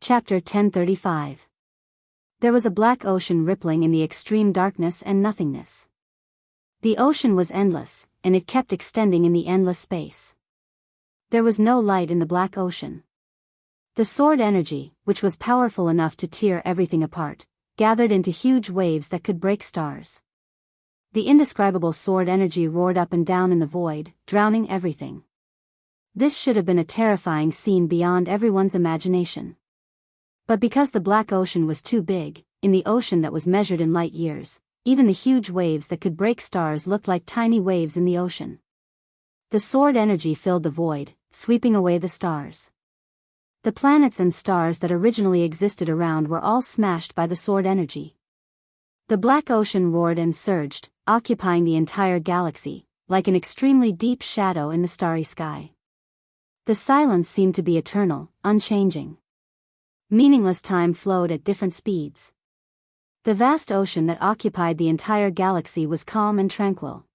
Chapter 1035. There was a black ocean rippling in the extreme darkness and nothingness. The ocean was endless, and it kept extending in the endless space. There was no light in the black ocean. The sword energy, which was powerful enough to tear everything apart, gathered into huge waves that could break stars. The indescribable sword energy roared up and down in the void, drowning everything. This should have been a terrifying scene beyond everyone's imagination. But because the black ocean was too big, in the ocean that was measured in light years, even the huge waves that could break stars looked like tiny waves in the ocean. The sword energy filled the void, sweeping away the stars. The planets and stars that originally existed around were all smashed by the sword energy. The black ocean roared and surged, occupying the entire galaxy, like an extremely deep shadow in the starry sky. The silence seemed to be eternal, unchanging. Meaningless time flowed at different speeds. The vast ocean that occupied the entire galaxy was calm and tranquil.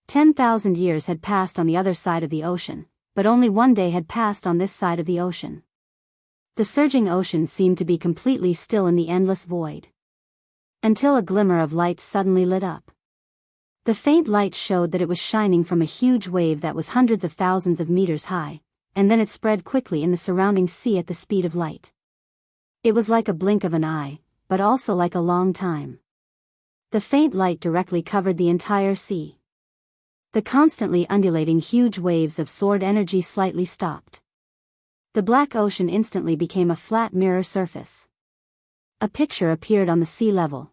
10,000 years had passed on the other side of the ocean, but only one day had passed on this side of the ocean. The surging ocean seemed to be completely still in the endless void. Until a glimmer of light suddenly lit up. The faint light showed that it was shining from a huge wave that was hundreds of thousands of meters high, and then it spread quickly in the surrounding sea at the speed of light. It was like a blink of an eye, but also like a long time. The faint light directly covered the entire sea. The constantly undulating huge waves of sword energy slightly stopped. The black ocean instantly became a flat mirror surface. A picture appeared on the sea level.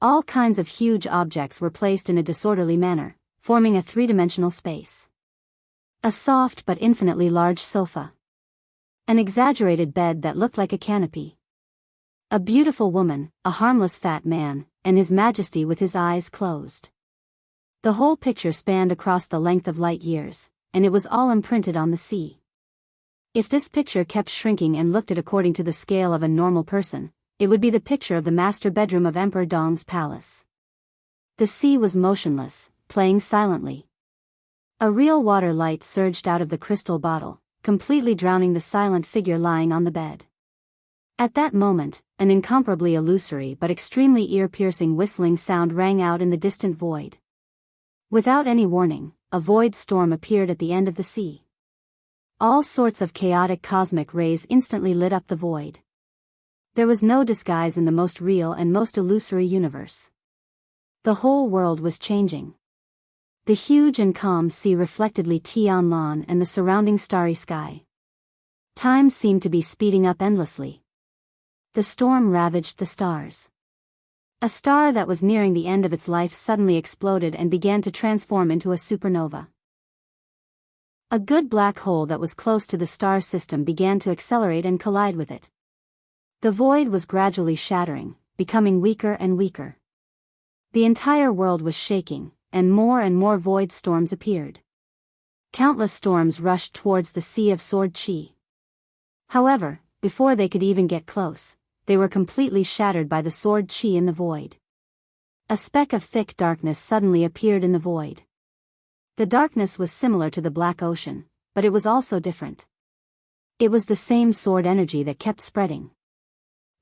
All kinds of huge objects were placed in a disorderly manner, forming a three-dimensional space. A soft but infinitely large sofa. An exaggerated bed that looked like a canopy. A beautiful woman, a harmless fat man, and His Majesty with his eyes closed. The whole picture spanned across the length of light years, and it was all imprinted on the sea. If this picture kept shrinking and looked at according to the scale of a normal person, it would be the picture of the master bedroom of Emperor Dong's palace. The sea was motionless, playing silently. A real water light surged out of the crystal bottle, completely drowning the silent figure lying on the bed. At that moment, an incomparably illusory but extremely ear-piercing whistling sound rang out in the distant void. Without any warning, a void storm appeared at the end of the sea. All sorts of chaotic cosmic rays instantly lit up the void. There was no disguise in the most real and most illusory universe. The whole world was changing. The huge and calm sea reflected Li Tianlan and the surrounding starry sky. Time seemed to be speeding up endlessly. The storm ravaged the stars. A star that was nearing the end of its life suddenly exploded and began to transform into a supernova. A good black hole that was close to the star system began to accelerate and collide with it. The void was gradually shattering, becoming weaker and weaker. The entire world was shaking, and more void storms appeared. Countless storms rushed towards the Sea of Sword Qi. However, before they could even get close, they were completely shattered by the sword qi in the void. A speck of thick darkness suddenly appeared in the void. The darkness was similar to the black ocean, but it was also different. It was the same sword energy that kept spreading.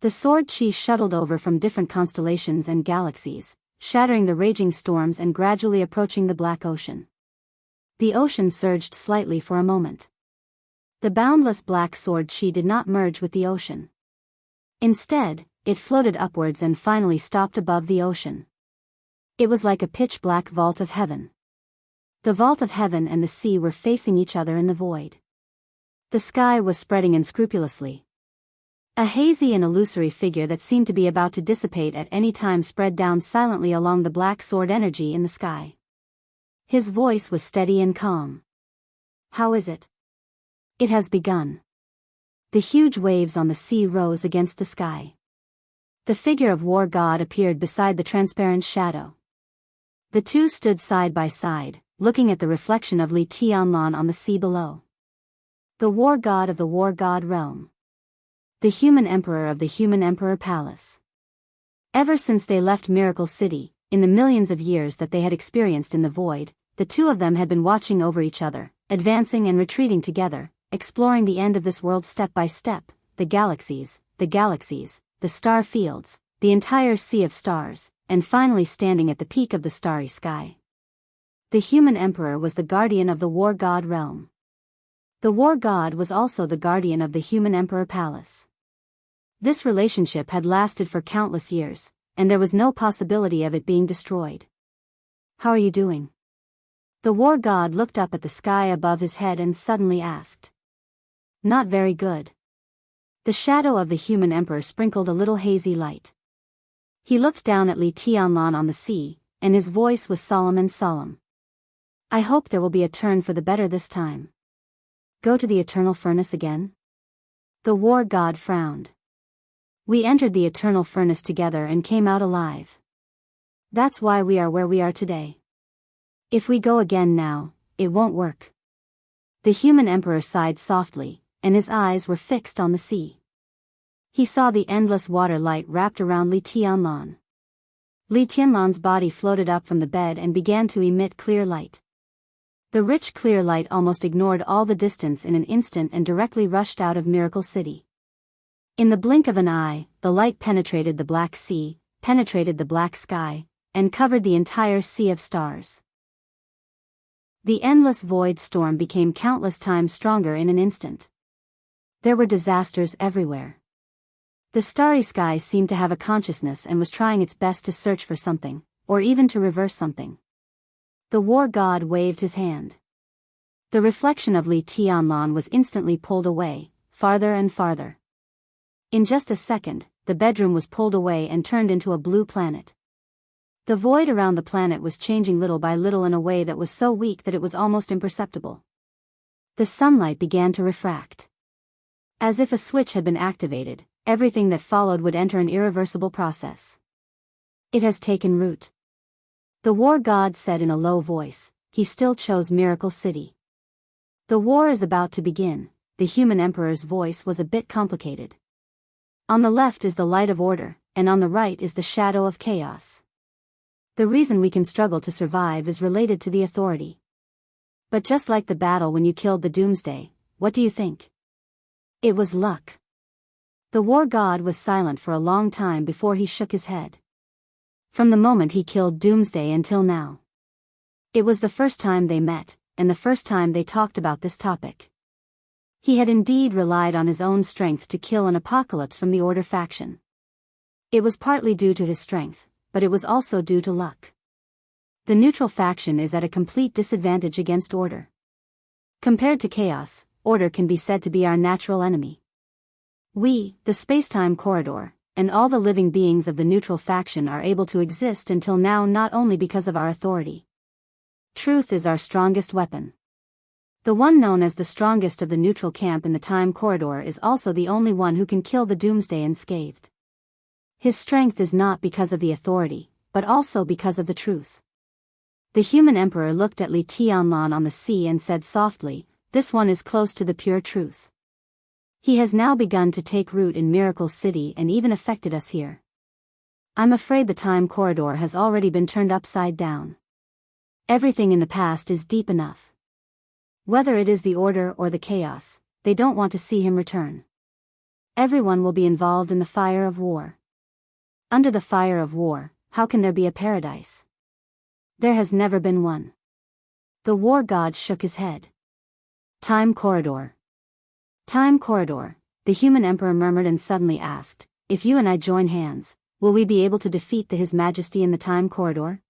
The sword qi shuttled over from different constellations and galaxies, shattering the raging storms and gradually approaching the black ocean. The ocean surged slightly for a moment. The boundless black sword qi did not merge with the ocean. Instead, it floated upwards and finally stopped above the ocean. It was like a pitch-black vault of heaven. The vault of heaven and the sea were facing each other in the void. The sky was spreading unscrupulously. A hazy and illusory figure that seemed to be about to dissipate at any time spread down silently along the black sword energy in the sky. His voice was steady and calm. "How is it?" "It has begun." The huge waves on the sea rose against the sky. The figure of War God appeared beside the transparent shadow. The two stood side by side, looking at the reflection of Li Tianlan on the sea below. The War God of the War God realm. The human emperor of the human emperor palace. Ever since they left Miracle City, in the millions of years that they had experienced in the void, the two of them had been watching over each other, advancing and retreating together, exploring the end of this world step by step, the galaxies, the star fields, the entire sea of stars, and finally standing at the peak of the starry sky. The human emperor was the guardian of the war god realm. The war god was also the guardian of the human emperor palace. This relationship had lasted for countless years, and there was no possibility of it being destroyed. "How are you doing?" The war god looked up at the sky above his head and suddenly asked. "Not very good." The shadow of the human emperor sprinkled a little hazy light. He looked down at Li Tianlan on the sea, and his voice was solemn. "I hope there will be a turn for the better this time." "Go to the eternal furnace again?" The war god frowned. "We entered the eternal furnace together and came out alive. That's why we are where we are today. If we go again now, it won't work." The human emperor sighed softly, and his eyes were fixed on the sea. He saw the endless water light wrapped around Li Tianlan. Li Tianlan's body floated up from the bed and began to emit clear light. The rich clear light almost ignored all the distance in an instant and directly rushed out of Miracle City. In the blink of an eye, the light penetrated the black sea, penetrated the black sky, and covered the entire sea of stars. The endless void storm became countless times stronger in an instant. There were disasters everywhere. The starry sky seemed to have a consciousness and was trying its best to search for something, or even to reverse something. The war god waved his hand. The reflection of Li Tianlan was instantly pulled away, farther and farther. In just a second, the bedroom was pulled away and turned into a blue planet. The void around the planet was changing little by little in a way that was so weak that it was almost imperceptible. The sunlight began to refract. As if a switch had been activated, everything that followed would enter an irreversible process. "It has taken root," the war god said in a low voice. He still chose Miracle City. "The war is about to begin." The human emperor's voice was a bit complicated. "On the left is the light of order, and on the right is the shadow of chaos. The reason we can struggle to survive is related to the authority. But just like the battle when you killed the Doomsday, what do you think? It was luck." The war god was silent for a long time before he shook his head. From the moment he killed Doomsday until now. It was the first time they met, and the first time they talked about this topic. He had indeed relied on his own strength to kill an apocalypse from the Order faction. It was partly due to his strength, but it was also due to luck. The neutral faction is at a complete disadvantage against Order. Compared to Chaos, Order can be said to be our natural enemy. We, the space-time corridor, and all the living beings of the neutral faction are able to exist until now not only because of our authority. Truth is our strongest weapon. The one known as the strongest of the neutral camp in the time corridor is also the only one who can kill the Doomsday unscathed. His strength is not because of the authority, but also because of the truth. The human emperor looked at Li Tianlan on the sea and said softly, "This one is close to the pure truth. He has now begun to take root in Miracle City and even affected us here. I'm afraid the time corridor has already been turned upside down. Everything in the past is deep enough. Whether it is the Order or the Chaos, they don't want to see him return. Everyone will be involved in the fire of war. Under the fire of war, how can there be a paradise? There has never been one." The war god shook his head. "Time corridor. Time corridor," the human emperor murmured and suddenly asked, "If you and I join hands, will we be able to defeat His Majesty in the time corridor?"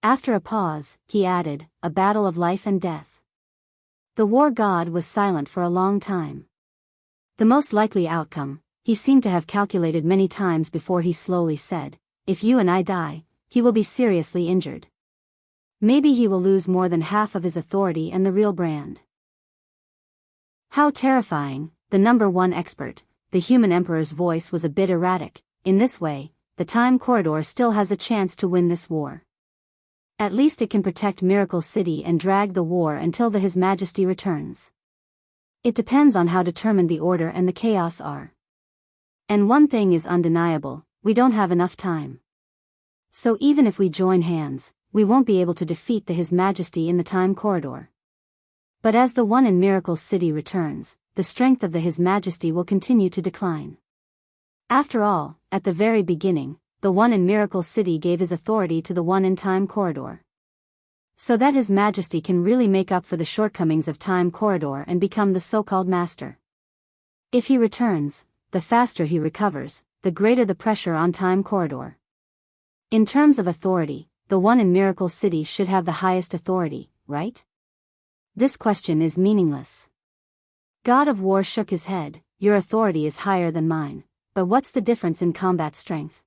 After a pause, he added, "A battle of life and death." The war god was silent for a long time. The most likely outcome, he seemed to have calculated many times before he slowly said, "If you and I die, he will be seriously injured. Maybe he will lose more than half of his authority and the real brand." How terrifying, the number one expert, the human emperor's voice was a bit erratic. In this way, the time corridor still has a chance to win this war. At least it can protect Miracle City and drag the war until His Majesty returns. It depends on how determined the Order and the Chaos are. And one thing is undeniable, we don't have enough time. So even if we join hands, we won't be able to defeat His Majesty in the time corridor. But as the one in Miracle City returns, the strength of His Majesty will continue to decline. After all, at the very beginning, the one in Miracle City gave his authority to the one in Time Corridor. So that His Majesty can really make up for the shortcomings of Time Corridor and become the so-called master. If he returns, the faster he recovers, the greater the pressure on Time Corridor. In terms of authority, the one in Miracle City should have the highest authority, right? This question is meaningless. God of War shook his head. Your authority is higher than mine, but what's the difference in combat strength?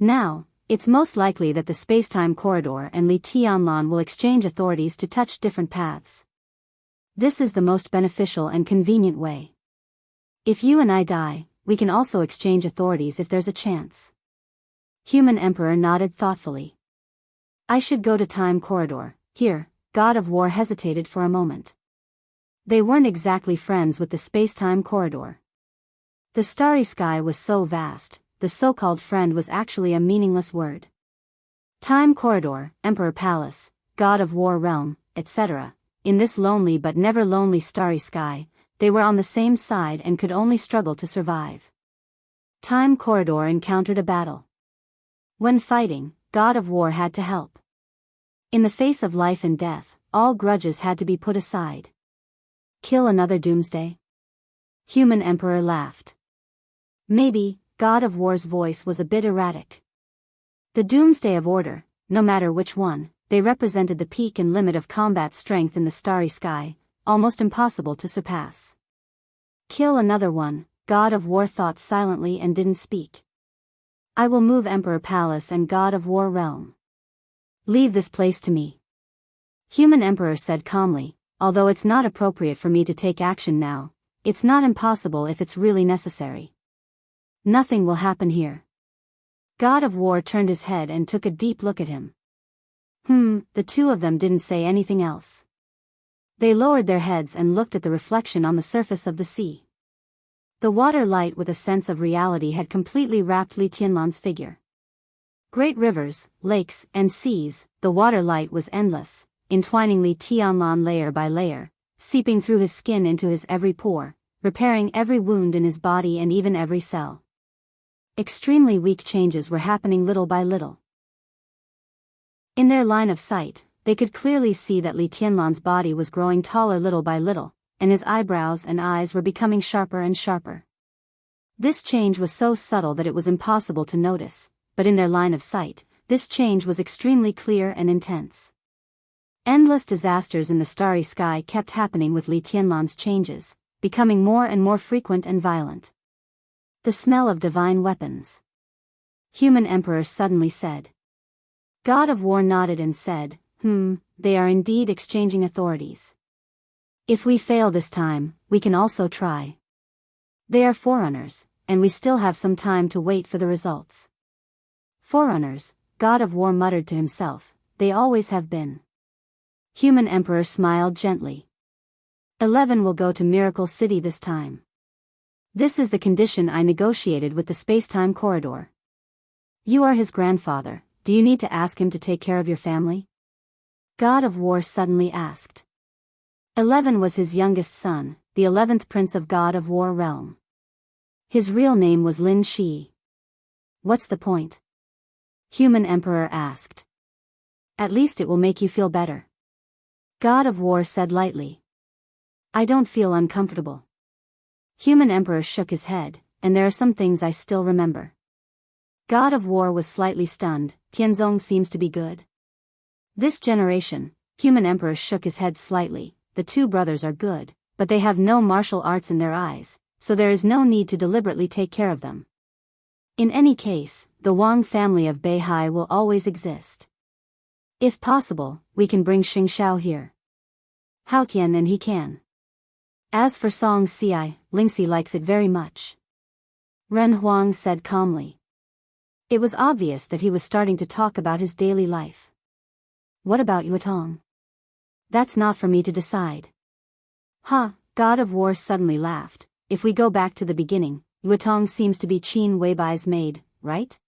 Now, it's most likely that the Space-Time Corridor and Li Tianlan will exchange authorities to touch different paths. This is the most beneficial and convenient way. If you and I die, we can also exchange authorities if there's a chance. Human Emperor nodded thoughtfully. I should go to Time Corridor. Here, God of War hesitated for a moment. They weren't exactly friends with the Space-Time Corridor. The starry sky was so vast, the so-called friend was actually a meaningless word. Time Corridor, Emperor Palace, God of War Realm, etc. In this lonely but never lonely starry sky, they were on the same side and could only struggle to survive. Time Corridor encountered a battle. When fighting, God of War had to help. In the face of life and death, all grudges had to be put aside. Kill another doomsday? Human Emperor laughed. Maybe. God of War's voice was a bit erratic. The doomsday of order, no matter which one, they represented the peak and limit of combat strength in the starry sky, almost impossible to surpass. Kill another one, God of War thought silently and didn't speak. I will move Emperor Palace and God of War Realm. Leave this place to me. Human Emperor said calmly, although it's not appropriate for me to take action now, it's not impossible if it's really necessary. Nothing will happen here. God of War turned his head and took a deep look at him. The two of them didn't say anything else. They lowered their heads and looked at the reflection on the surface of the sea. The water light with a sense of reality had completely wrapped Li Tianlan's figure. Great rivers, lakes, and seas, the water light was endless, entwining Li Tianlan layer by layer, seeping through his skin into his every pore, repairing every wound in his body and even every cell. Extremely weak changes were happening little by little. In their line of sight, they could clearly see that Li Tianlan's body was growing taller little by little, and his eyebrows and eyes were becoming sharper and sharper. This change was so subtle that it was impossible to notice, but in their line of sight, this change was extremely clear and intense. Endless disasters in the starry sky kept happening with Li Tianlan's changes, becoming more and more frequent and violent. The smell of divine weapons. Human Emperor suddenly said. God of War nodded and said, they are indeed exchanging authorities. If we fail this time, we can also try. They are forerunners, and we still have some time to wait for the results. Forerunners, God of War muttered to himself, they always have been. Human Emperor smiled gently. 11 will go to Miracle City this time. This is the condition I negotiated with the Space-Time Corridor. You are his grandfather, do you need to ask him to take care of your family? God of War suddenly asked. 11 was his youngest son, the 11th Prince of God of War Realm. His real name was Lin Shi. What's the point? Human Emperor asked. At least it will make you feel better. God of War said lightly. I don't feel uncomfortable. Human Emperor shook his head, and there are some things I still remember. God of War was slightly stunned. Tianzong seems to be good. This generation, Human Emperor shook his head slightly, the two brothers are good, but they have no martial arts in their eyes, so there is no need to deliberately take care of them. In any case, the Wang family of Beihai will always exist. If possible, we can bring Xingxiao here. Haotian and he can. As for Song Ci, Lingxi likes it very much. Ren Huang said calmly. It was obvious that he was starting to talk about his daily life. What about Yuetong? That's not for me to decide. God of War suddenly laughed. If we go back to the beginning, Yuetong seems to be Qin Weibai's maid, right?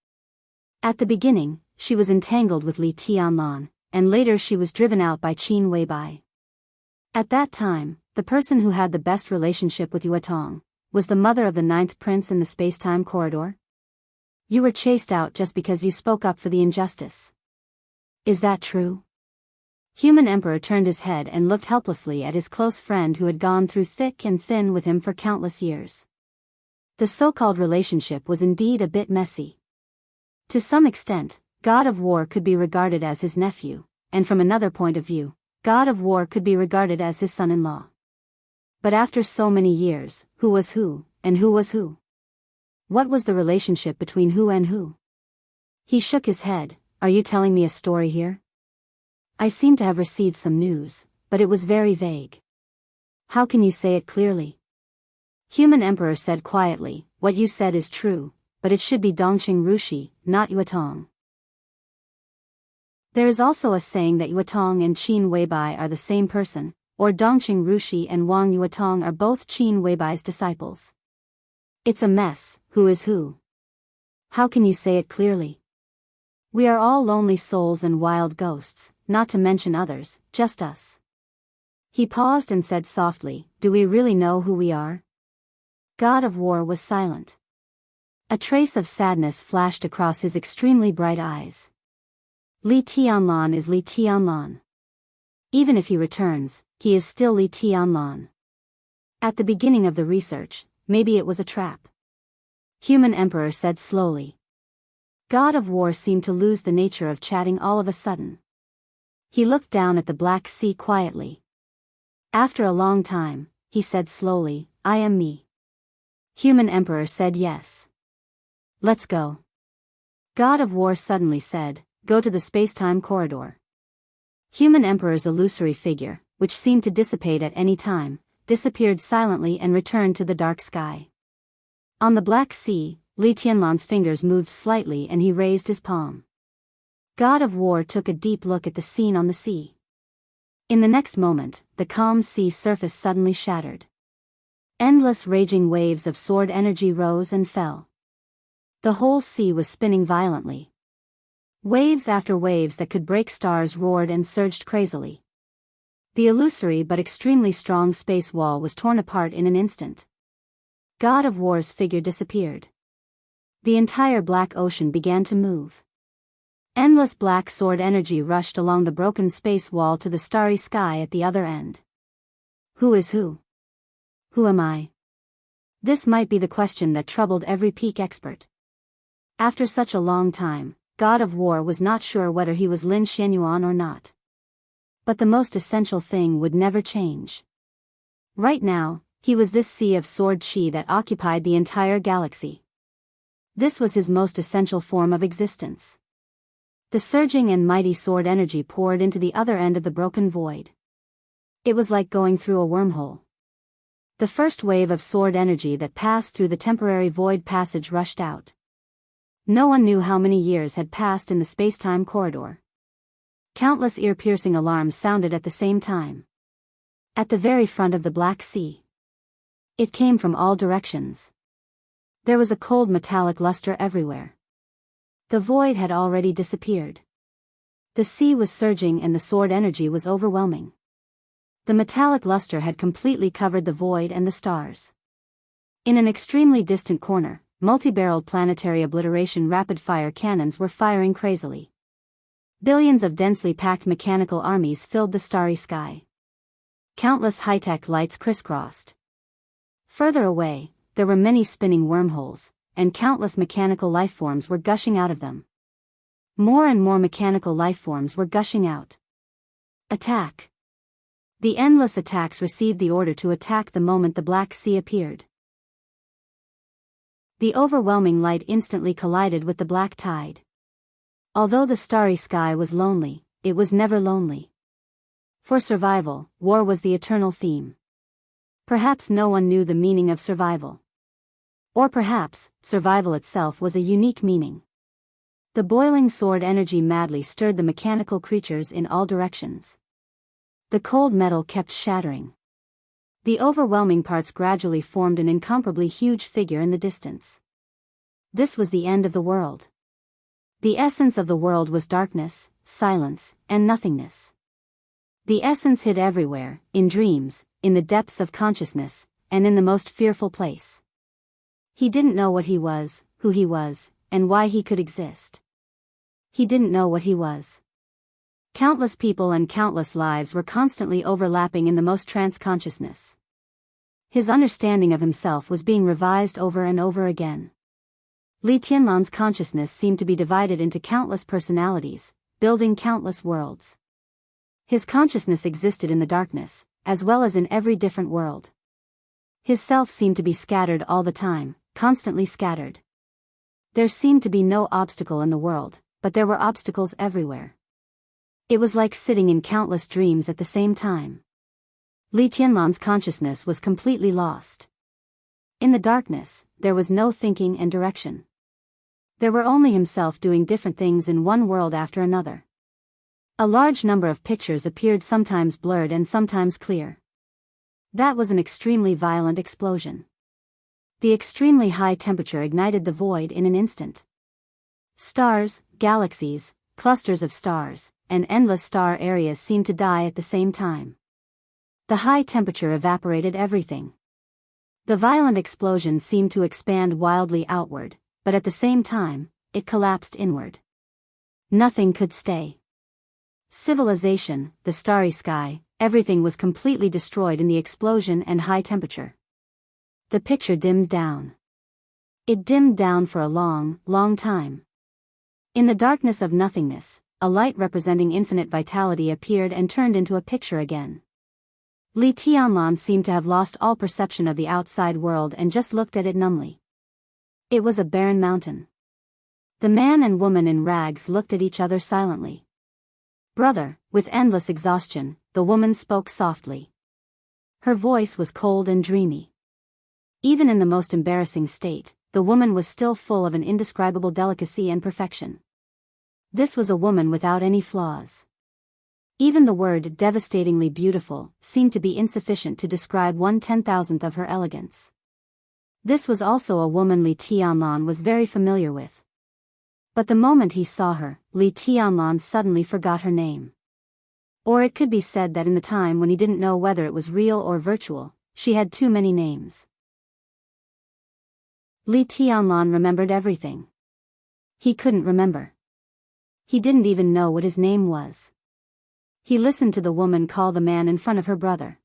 At the beginning, she was entangled with Li Tianlan, and later she was driven out by Qin Weibai. At that time, the person who had the best relationship with Yuetong, was the mother of the 9th prince in the space-time corridor? You were chased out just because you spoke up for the injustice. Is that true? Human Emperor turned his head and looked helplessly at his close friend who had gone through thick and thin with him for countless years. The so-called relationship was indeed a bit messy. To some extent, God of War could be regarded as his nephew, and from another point of view, God of War could be regarded as his son-in-law. But after so many years, who was who, and who was who? What was the relationship between who and who? He shook his head. Are you telling me a story here? I seem to have received some news, but it was very vague. How can you say it clearly? Human Emperor said quietly, what you said is true, but it should be Dongqing Rushi, not Yuetong. There is also a saying that Yuetong and Qin Weibai are the same person, or Dongqing Rushi and Wang Yuetong are both Qin Weibai's disciples. It's a mess. Who is who? How can you say it clearly? We are all lonely souls and wild ghosts, not to mention others, just us. He paused and said softly, do we really know who we are? God of War was silent. A trace of sadness flashed across his extremely bright eyes. Li Tianlan is Li Tianlan. Even if he returns, he is still Li Tianlan. At the beginning of the research, maybe it was a trap. Human Emperor said slowly. God of War seemed to lose the nature of chatting all of a sudden. He looked down at the Black Sea quietly. After a long time, he said slowly, I am me. Human Emperor said yes. Let's go. God of War suddenly said, go to the space-time corridor. Human Emperor's illusory figure, which seemed to dissipate at any time, disappeared silently and returned to the dark sky. On the Black Sea, Li Tianlan's fingers moved slightly and he raised his palm. God of War took a deep look at the scene on the sea. In the next moment, the calm sea surface suddenly shattered. Endless raging waves of sword energy rose and fell. The whole sea was spinning violently. Waves after waves that could break stars roared and surged crazily. The illusory but extremely strong space wall was torn apart in an instant. God of War's figure disappeared. The entire black ocean began to move. Endless black sword energy rushed along the broken space wall to the starry sky at the other end. Who is who? Who am I? This might be the question that troubled every peak expert. After such a long time, God of War was not sure whether he was Lin Xianyuan or not. But the most essential thing would never change. Right now, he was this sea of sword chi that occupied the entire galaxy. This was his most essential form of existence. The surging and mighty sword energy poured into the other end of the broken void. It was like going through a wormhole. The first wave of sword energy that passed through the temporary void passage rushed out. No one knew how many years had passed in the space-time corridor. Countless ear-piercing alarms sounded at the same time. At the very front of the Black Sea. It came from all directions. There was a cold metallic luster everywhere. The void had already disappeared. The sea was surging and the sword energy was overwhelming. The metallic luster had completely covered the void and the stars. In an extremely distant corner, multi-barreled planetary obliteration rapid-fire cannons were firing crazily. Billions of densely packed mechanical armies filled the starry sky. Countless high-tech lights crisscrossed. Further away, there were many spinning wormholes, and countless mechanical lifeforms were gushing out of them. More and more mechanical lifeforms were gushing out. Attack! The endless attacks received the order to attack the moment the Black Sea appeared. The overwhelming light instantly collided with the black tide. Although the starry sky was lonely, it was never lonely. For survival, war was the eternal theme. Perhaps no one knew the meaning of survival. Or perhaps, survival itself was a unique meaning. The boiling sword energy madly stirred the mechanical creatures in all directions. The cold metal kept shattering. The overwhelming parts gradually formed an incomparably huge figure in the distance. This was the end of the world. The essence of the world was darkness, silence, and nothingness. The essence hid everywhere, in dreams, in the depths of consciousness, and in the most fearful place. He didn't know what he was, who he was, and why he could exist. He didn't know what he was. Countless people and countless lives were constantly overlapping in the most trance consciousness. His understanding of himself was being revised over and over again. Li Tianlan's consciousness seemed to be divided into countless personalities, building countless worlds. His consciousness existed in the darkness, as well as in every different world. His self seemed to be scattered all the time, constantly scattered. There seemed to be no obstacle in the world, but there were obstacles everywhere. It was like sitting in countless dreams at the same time. Li Tianlan's consciousness was completely lost. In the darkness, there was no thinking and direction. There were only himself doing different things in one world after another. A large number of pictures appeared, sometimes blurred and sometimes clear. That was an extremely violent explosion. The extremely high temperature ignited the void in an instant. Stars, galaxies, clusters of stars, and endless star areas seemed to die at the same time. The high temperature evaporated everything. The violent explosion seemed to expand wildly outward, but at the same time, it collapsed inward. Nothing could stay. Civilization, the starry sky, everything was completely destroyed in the explosion and high temperature. The picture dimmed down. It dimmed down for a long, long time. In the darkness of nothingness, a light representing infinite vitality appeared and turned into a picture again. Li Tianlan seemed to have lost all perception of the outside world and just looked at it numbly. It was a barren mountain. The man and woman in rags looked at each other silently. "Brother," with endless exhaustion, the woman spoke softly. Her voice was cold and dreamy. Even in the most embarrassing state, the woman was still full of an indescribable delicacy and perfection. This was a woman without any flaws. Even the word devastatingly beautiful seemed to be insufficient to describe 1/10,000th of her elegance. This was also a woman Li Tianlan was very familiar with. But the moment he saw her, Li Tianlan suddenly forgot her name. Or it could be said that in the time when he didn't know whether it was real or virtual, she had too many names. Li Tianlan remembered everything. He couldn't remember. He didn't even know what his name was. He listened to the woman call the man in front of her brother.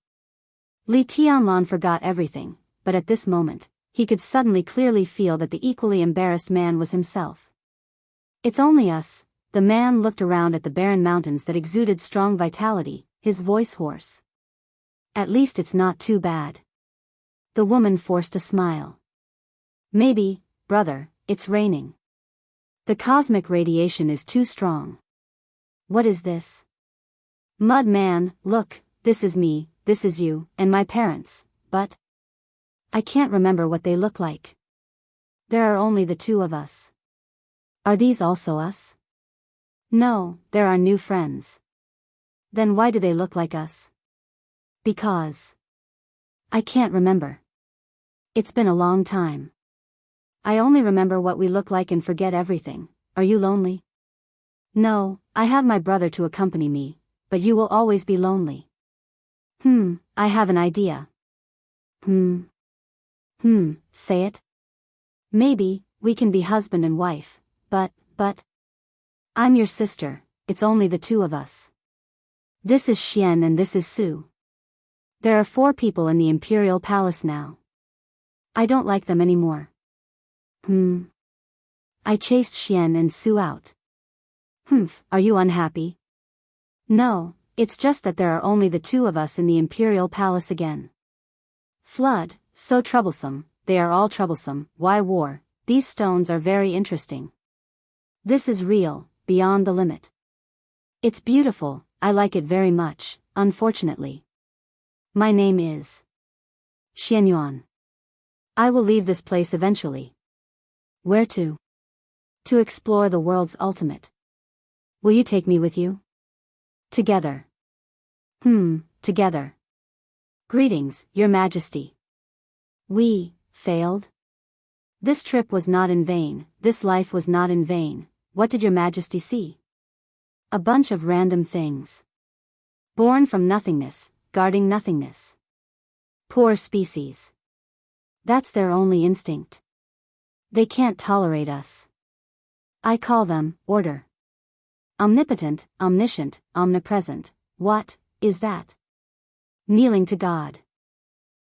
Li Tianlan forgot everything, but at this moment, he could suddenly clearly feel that the equally embarrassed man was himself. "It's only us." The man looked around at the barren mountains that exuded strong vitality, his voice hoarse. "At least it's not too bad." The woman forced a smile. "Maybe, brother, it's raining. The cosmic radiation is too strong." "What is this?" "Mud man, look, this is me, this is you, and my parents, but I can't remember what they look like. There are only the two of us." "Are these also us?" "No, they're our new friends." "Then why do they look like us?" "Because I can't remember. It's been a long time. I only remember what we look like and forget everything." "Are you lonely?" "No, I have my brother to accompany me, but you will always be lonely." I have an idea." Say it." "Maybe, we can be husband and wife, but, I'm your sister, it's only the two of us. This is Xian and this is Su. There are 4 people in the imperial palace now. I don't like them anymore." "I chased Xian and Su out." Are you unhappy?" "No, it's just that there are only the two of us in the imperial palace again. Flood, so troublesome, they are all troublesome, why war, these stones are very interesting. This is real, beyond the limit. It's beautiful, I like it very much, unfortunately. My name is Xianyuan. I will leave this place eventually." "Where to?" "To explore the world's ultimate." "Will you take me with you?" "Together." Together. "Greetings, Your Majesty." "We failed?" "This trip was not in vain, this life was not in vain. What did Your Majesty see?" "A bunch of random things." Born from nothingness, guarding nothingness. Poor species. That's their only instinct. They can't tolerate us. I call them order. Omnipotent, omniscient, omnipresent. What is that? Kneeling to God.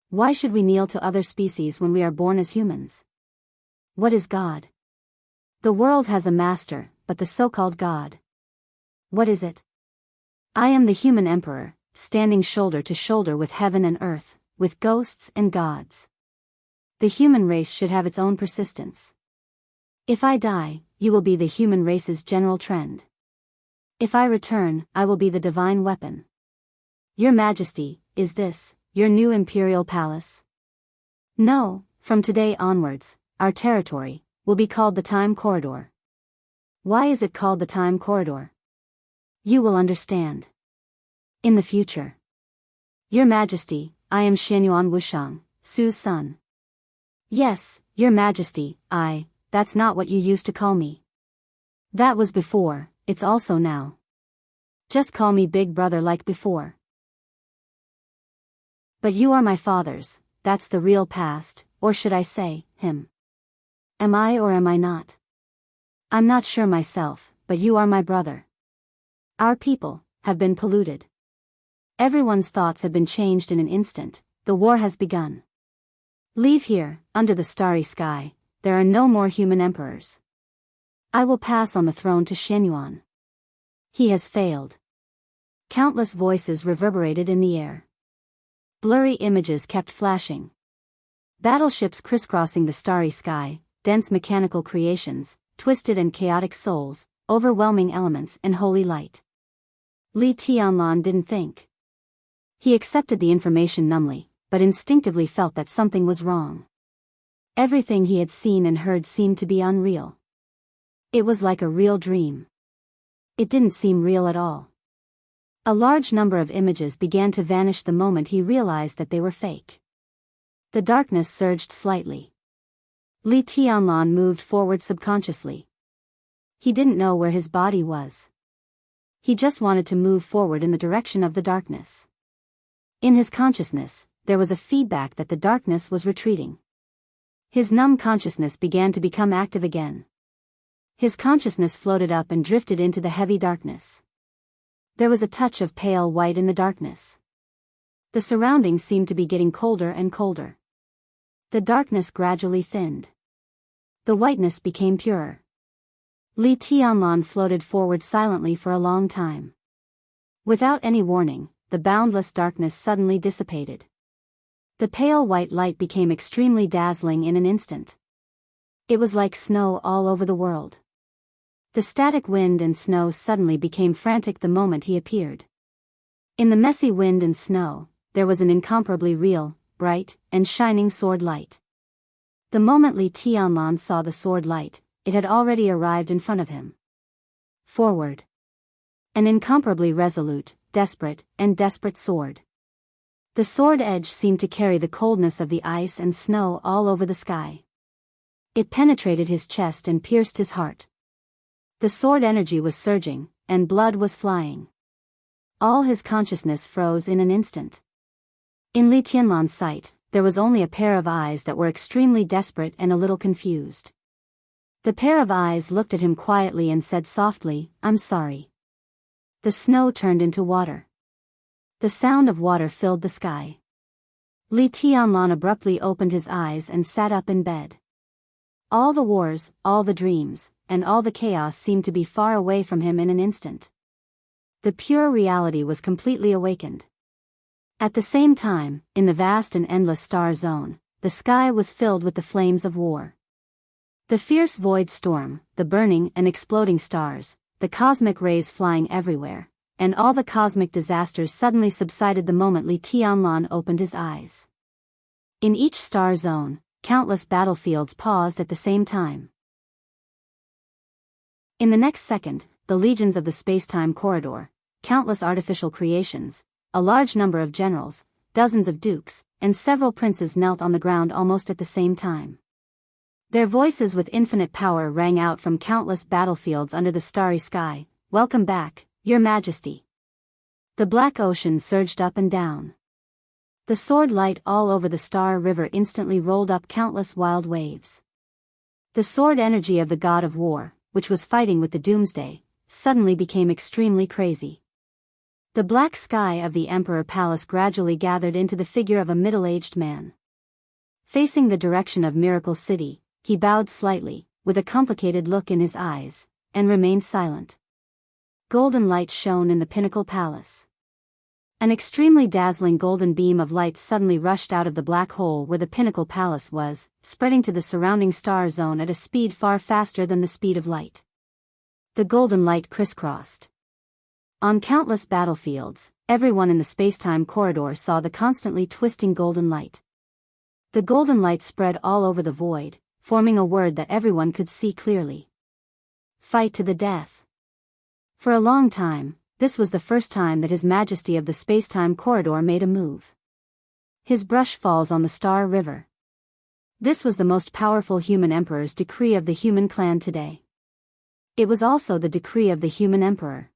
Why should we kneel to other species when we are born as humans? What is God? The world has a master, but the so-called God. What is it? I am the human emperor, standing shoulder to shoulder with heaven and earth, with ghosts and gods. The human race should have its own persistence. If I die, you will be the human race's general trend. If I return, I will be the divine weapon. Your Majesty, is this your new imperial palace? No, from today onwards, our territory will be called the Time Corridor. Why is it called the Time Corridor? You will understand. In the future. Your Majesty, I am Xianyuan Wushang, Su's son. Yes, Your Majesty, that's not what you used to call me. That was before, it's also now. Just call me Big Brother like before. But you are my father's, that's the real past, or should I say, him. Am I or am I not? I'm not sure myself, but you are my brother. Our people have been polluted. Everyone's thoughts have been changed in an instant, the war has begun. Leave here, under the starry sky, there are no more human emperors. I will pass on the throne to Xianyuan. He has failed. Countless voices reverberated in the air. Blurry images kept flashing. Battleships crisscrossing the starry sky, dense mechanical creations, twisted and chaotic souls, overwhelming elements and holy light. Li Tianlan didn't think. He accepted the information numbly, but instinctively felt that something was wrong. Everything he had seen and heard seemed to be unreal. It was like a real dream. It didn't seem real at all. A large number of images began to vanish the moment he realized that they were fake. The darkness surged slightly. Li Tianlan moved forward subconsciously. He didn't know where his body was. He just wanted to move forward in the direction of the darkness. In his consciousness, there was a feedback that the darkness was retreating. His numb consciousness began to become active again. His consciousness floated up and drifted into the heavy darkness. There was a touch of pale white in the darkness. The surroundings seemed to be getting colder and colder. The darkness gradually thinned. The whiteness became purer. Li Tianlan floated forward silently for a long time. Without any warning, the boundless darkness suddenly dissipated. The pale white light became extremely dazzling in an instant. It was like snow all over the world. The static wind and snow suddenly became frantic the moment he appeared. In the messy wind and snow, there was an incomparably real, bright, and shining sword light. The moment Li Tianlan saw the sword light, it had already arrived in front of him. Forward. An incomparably resolute, desperate, and desperate sword. The sword edge seemed to carry the coldness of the ice and snow all over the sky. It penetrated his chest and pierced his heart. The sword energy was surging, and blood was flying. All his consciousness froze in an instant. In Li Tianlan's sight, there was only a pair of eyes that were extremely desperate and a little confused. The pair of eyes looked at him quietly and said softly, "I'm sorry." The snow turned into water. The sound of water filled the sky. Li Tianlan abruptly opened his eyes and sat up in bed. All the wars, all the dreams, and all the chaos seemed to be far away from him in an instant. The pure reality was completely awakened. At the same time, in the vast and endless star zone, the sky was filled with the flames of war. The fierce void storm, the burning and exploding stars, the cosmic rays flying everywhere, and all the cosmic disasters suddenly subsided the moment Li Tianlan opened his eyes. In each star zone, countless battlefields paused at the same time. In the next second, the legions of the space-time corridor, countless artificial creations, a large number of generals, dozens of dukes, and several princes knelt on the ground almost at the same time. Their voices with infinite power rang out from countless battlefields under the starry sky. "Welcome back, Your Majesty." The black ocean surged up and down. The sword light all over the Star River instantly rolled up countless wild waves. The sword energy of the god of war, which was fighting with the Doomsday, suddenly became extremely crazy. The black sky of the Emperor Palace gradually gathered into the figure of a middle-aged man. Facing the direction of Miracle City, he bowed slightly, with a complicated look in his eyes, and remained silent. Golden light shone in the Pinnacle Palace. An extremely dazzling golden beam of light suddenly rushed out of the black hole where the Pinnacle Palace was, spreading to the surrounding star zone at a speed far faster than the speed of light. The golden light crisscrossed. On countless battlefields, everyone in the space-time corridor saw the constantly twisting golden light. The golden light spread all over the void, forming a word that everyone could see clearly. Fight to the death. For a long time, this was the first time that His Majesty of the space-time corridor made a move. His brush falls on the Star River. This was the most powerful human emperor's decree of the human clan today. It was also the decree of the human emperor.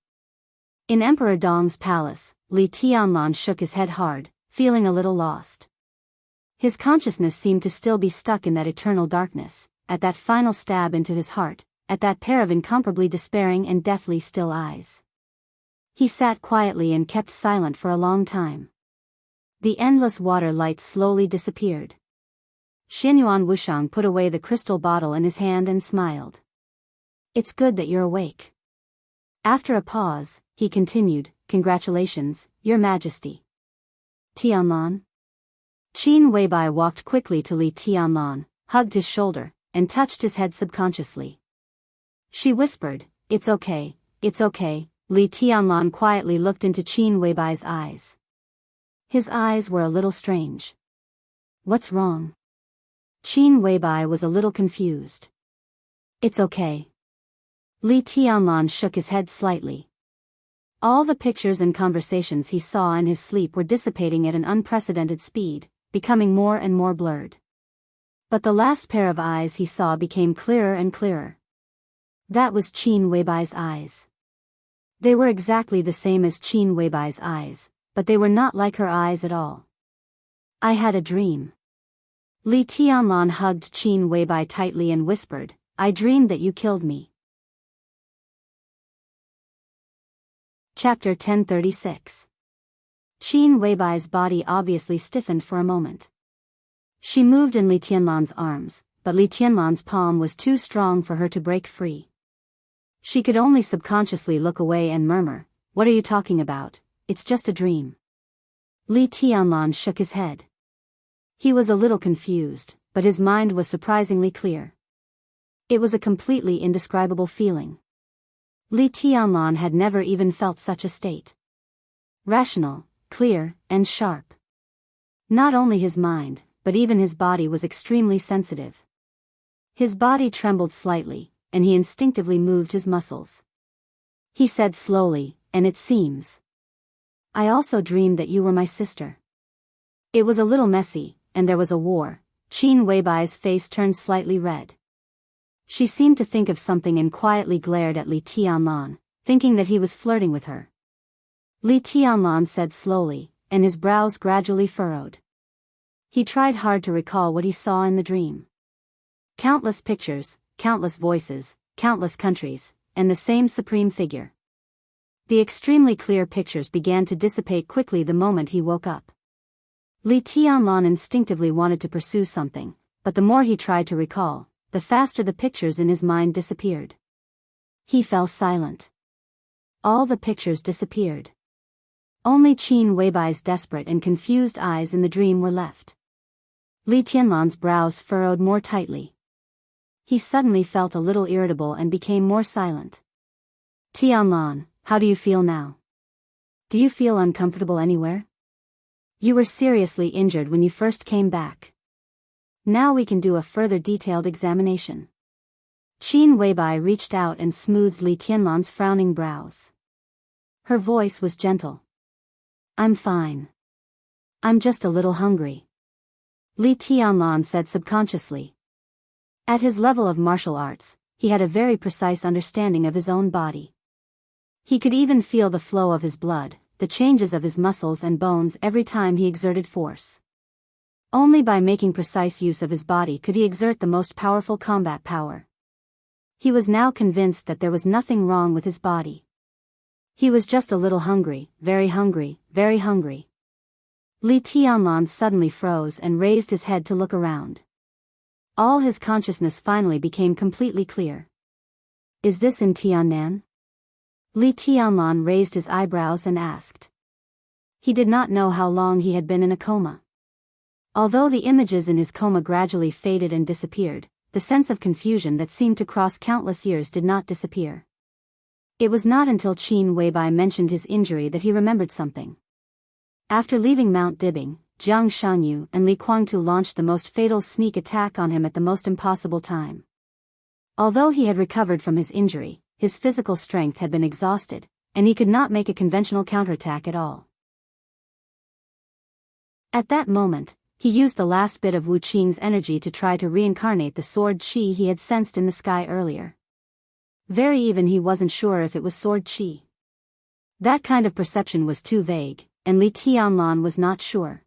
In Emperor Dong's palace, Li Tianlan shook his head hard, feeling a little lost. His consciousness seemed to still be stuck in that eternal darkness, at that final stab into his heart, at that pair of incomparably despairing and deathly still eyes. He sat quietly and kept silent for a long time. The endless water light slowly disappeared. Xinyuan Wushang put away the crystal bottle in his hand and smiled. "It's good that you're awake." After a pause, he continued, "Congratulations, Your Majesty." Tianlan? Qin Weibai walked quickly to Li Tianlan, hugged his shoulder, and touched his head subconsciously. She whispered, "It's okay, it's okay." Li Tianlan quietly looked into Qin Weibai's eyes. His eyes were a little strange. "What's wrong?" Qin Weibai was a little confused. "It's okay." Li Tianlan shook his head slightly. All the pictures and conversations he saw in his sleep were dissipating at an unprecedented speed, becoming more and more blurred. But the last pair of eyes he saw became clearer and clearer. That was Qin Weibai's eyes. They were exactly the same as Qin Weibai's eyes, but they were not like her eyes at all. "I had a dream." Li Tianlan hugged Qin Weibai tightly and whispered, "I dreamed that you killed me." Chapter 1036. Qin Weibai's body obviously stiffened for a moment. She moved in Li Tianlan's arms, but Li Tianlan's palm was too strong for her to break free. She could only subconsciously look away and murmur, "What are you talking about? It's just a dream." Li Tianlan shook his head. He was a little confused, but his mind was surprisingly clear. It was a completely indescribable feeling. Li Tianlan had never even felt such a state. Rational, clear, and sharp. Not only his mind, but even his body was extremely sensitive. His body trembled slightly, and he instinctively moved his muscles. He said slowly, "And it seems. I also dreamed that you were my sister." It was a little messy, and there was a war. Qin Weibai's face turned slightly red. She seemed to think of something and quietly glared at Li Tianlan, thinking that he was flirting with her. Li Tianlan said slowly, and his brows gradually furrowed. He tried hard to recall what he saw in the dream. Countless pictures, countless voices, countless countries, and the same supreme figure. The extremely clear pictures began to dissipate quickly the moment he woke up. Li Tianlan instinctively wanted to pursue something, but the more he tried to recall, the faster the pictures in his mind disappeared. He fell silent. All the pictures disappeared. Only Qin Weibai's desperate and confused eyes in the dream were left. Li Tianlan's brows furrowed more tightly. He suddenly felt a little irritable and became more silent. "Tianlan, how do you feel now? Do you feel uncomfortable anywhere? You were seriously injured when you first came back. Now we can do a further detailed examination." Qin Weibai reached out and smoothed Li Tianlan's frowning brows. Her voice was gentle. "I'm fine. I'm just a little hungry," Li Tianlan said subconsciously. At his level of martial arts, he had a very precise understanding of his own body. He could even feel the flow of his blood, the changes of his muscles and bones every time he exerted force. Only by making precise use of his body could he exert the most powerful combat power. He was now convinced that there was nothing wrong with his body. He was just a little hungry, very hungry, very hungry. Li Tianlan suddenly froze and raised his head to look around. All his consciousness finally became completely clear. Is this in Tiannan? Li Tianlan raised his eyebrows and asked. He did not know how long he had been in a coma. Although the images in his coma gradually faded and disappeared, the sense of confusion that seemed to cross countless years did not disappear. It was not until Qin Weibai mentioned his injury that he remembered something. After leaving Mount Dibing, Jiang Shanyu and Li Guangtu launched the most fatal sneak attack on him at the most impossible time. Although he had recovered from his injury, his physical strength had been exhausted, and he could not make a conventional counterattack at all. At that moment, he used the last bit of Wu Qing's energy to try to reincarnate the sword qi he had sensed in the sky earlier. Very even he wasn't sure if it was sword qi. That kind of perception was too vague, and Li Tianlan was not sure.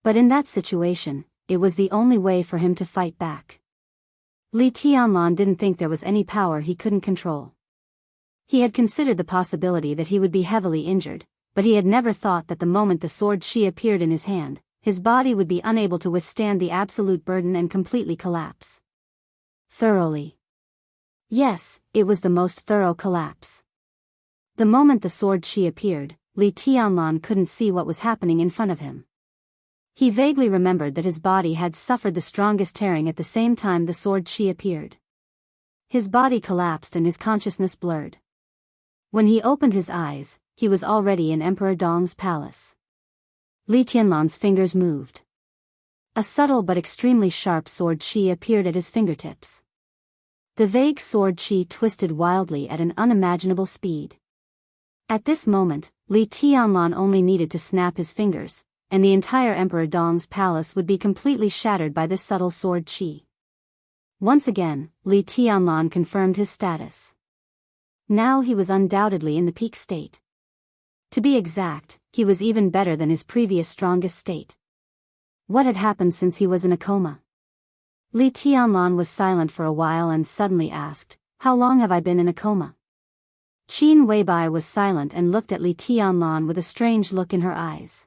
But in that situation, it was the only way for him to fight back. Li Tianlan didn't think there was any power he couldn't control. He had considered the possibility that he would be heavily injured, but he had never thought that the moment the sword qi appeared in his hand, his body would be unable to withstand the absolute burden and completely collapse. Thoroughly. Yes, it was the most thorough collapse. The moment the sword qi appeared, Li Tianlan couldn't see what was happening in front of him. He vaguely remembered that his body had suffered the strongest tearing at the same time the sword qi appeared. His body collapsed and his consciousness blurred. When he opened his eyes, he was already in Emperor Dong's palace. Li Tianlan's fingers moved. A subtle but extremely sharp sword qi appeared at his fingertips. The vague sword qi twisted wildly at an unimaginable speed. At this moment, Li Tianlan only needed to snap his fingers, and the entire Emperor Dong's palace would be completely shattered by this subtle sword qi. Once again, Li Tianlan confirmed his status. Now he was undoubtedly in the peak state. To be exact, he was even better than his previous strongest state. What had happened since he was in a coma? Li Tianlan was silent for a while and suddenly asked, "How long have I been in a coma?" Qin Weibai was silent and looked at Li Tianlan with a strange look in her eyes.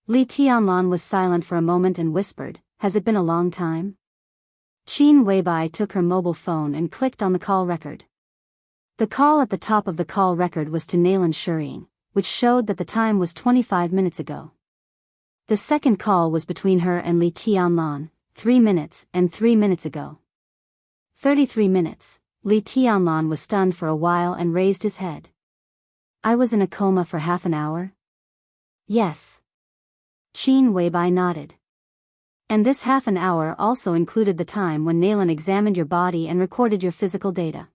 Li Tianlan was silent for a moment and whispered, "Has it been a long time?" Qin Weibai took her mobile phone and clicked on the call record. The call at the top of the call record was to Nayland Shuriying, which showed that the time was 25 minutes ago. The second call was between her and Li Tianlan, 3 minutes and 3 minutes ago. 33 minutes. Li Tianlan was stunned for a while and raised his head. "I was in a coma for half an hour?" "Yes." Qin Weibai nodded. "And this half an hour also included the time when Nayland examined your body and recorded your physical data.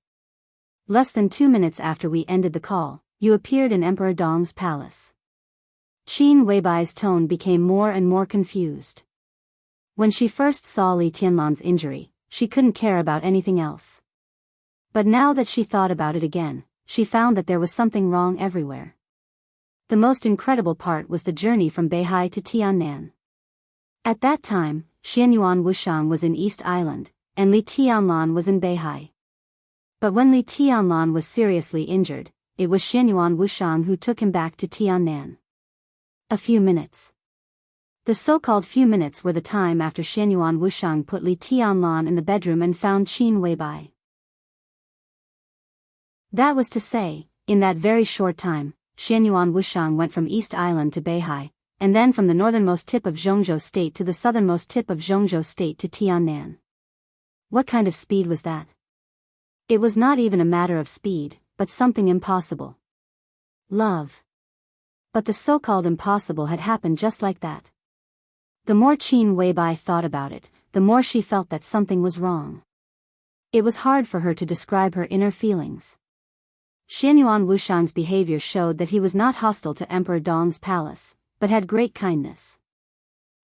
Less than 2 minutes after we ended the call, you appeared in Emperor Dong's palace." Qin Weibai's tone became more and more confused. When she first saw Li Tianlan's injury, she couldn't care about anything else. But now that she thought about it again, she found that there was something wrong everywhere. The most incredible part was the journey from Beihai to Tiannan. At that time, Xianyuan Wushang was in East Island, and Li Tianlan was in Beihai. But when Li Tianlan was seriously injured, it was Xianyuan Wushang who took him back to Tiannan. A few minutes. The so-called few minutes were the time after Xianyuan Wushang put Li Tianlan in the bedroom and found Qin Weibai. That was to say, in that very short time, Xianyuan Wushang went from East Island to Beihai, and then from the northernmost tip of Zhongzhou State to the southernmost tip of Zhongzhou State to Tiannan. What kind of speed was that? It was not even a matter of speed, but something impossible. Love. But the so-called impossible had happened just like that. The more Qin Weibai thought about it, the more she felt that something was wrong. It was hard for her to describe her inner feelings. Xianyuan Wushang's behavior showed that he was not hostile to Emperor Dong's palace, but had great kindness.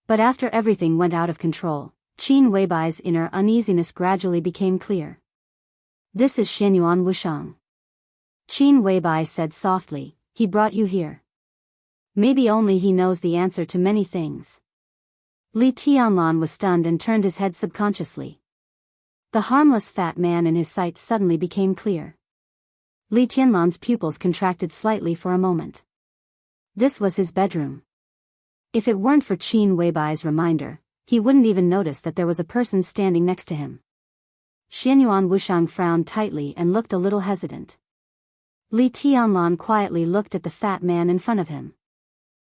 But after everything went out of control, Qin Weibai's inner uneasiness gradually became clear. "This is Xianyuan Wushang." Qin Weibai said softly, He brought you here. Maybe only he knows the answer to many things. Li Tianlan was stunned and turned his head subconsciously. The harmless fat man in his sight suddenly became clear. Li Tianlan's pupils contracted slightly for a moment. This was his bedroom. If it weren't for Qin Weibai's reminder, he wouldn't even notice that there was a person standing next to him. Xianyuan Wuxiang frowned tightly and looked a little hesitant. Li Tianlan quietly looked at the fat man in front of him.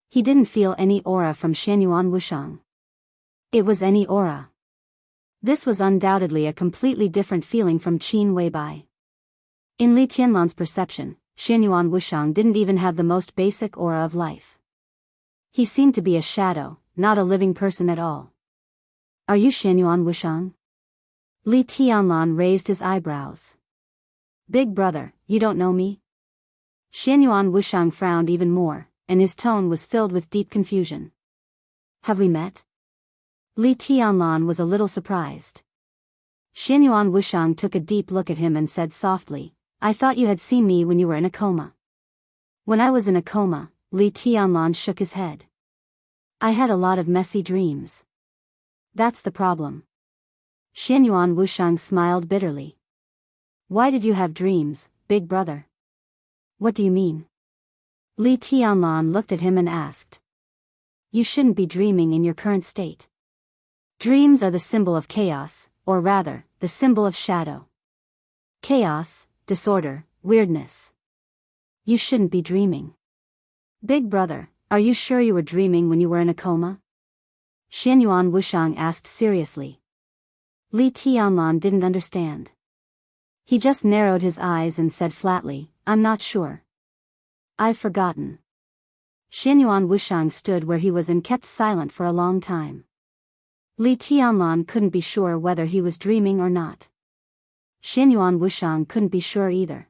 He didn't feel any aura from Xianyuan Wuxiang. It was any aura. This was undoubtedly a completely different feeling from Qin Weibai. In Li Tianlan's perception, Xianyuan Wuxiang didn't even have the most basic aura of life. He seemed to be a shadow, not a living person at all. Are you Xianyuan Wuxiang? Li Tianlan raised his eyebrows. Big brother, you don't know me? Xianyuan Wuxiang frowned even more, and his tone was filled with deep confusion. Have we met? Li Tianlan was a little surprised. Xianyuan Wuxiang took a deep look at him and said softly, I thought you had seen me when you were in a coma. When I was in a coma, Li Tianlan shook his head. I had a lot of messy dreams. That's the problem. Xianyuan Wuxiang smiled bitterly. Why did you have dreams, big brother? What do you mean? Li Tianlan looked at him and asked. You shouldn't be dreaming in your current state. Dreams are the symbol of chaos, or rather, the symbol of shadow. Chaos, disorder, weirdness. You shouldn't be dreaming. Big brother, are you sure you were dreaming when you were in a coma? Xianyuan Wuxiang asked seriously. Li Tianlan didn't understand. He just narrowed his eyes and said flatly, I'm not sure. I've forgotten. Xianyuan Wuxiang stood where he was and kept silent for a long time. Li Tianlan couldn't be sure whether he was dreaming or not. Xianyuan Wuxiang couldn't be sure either.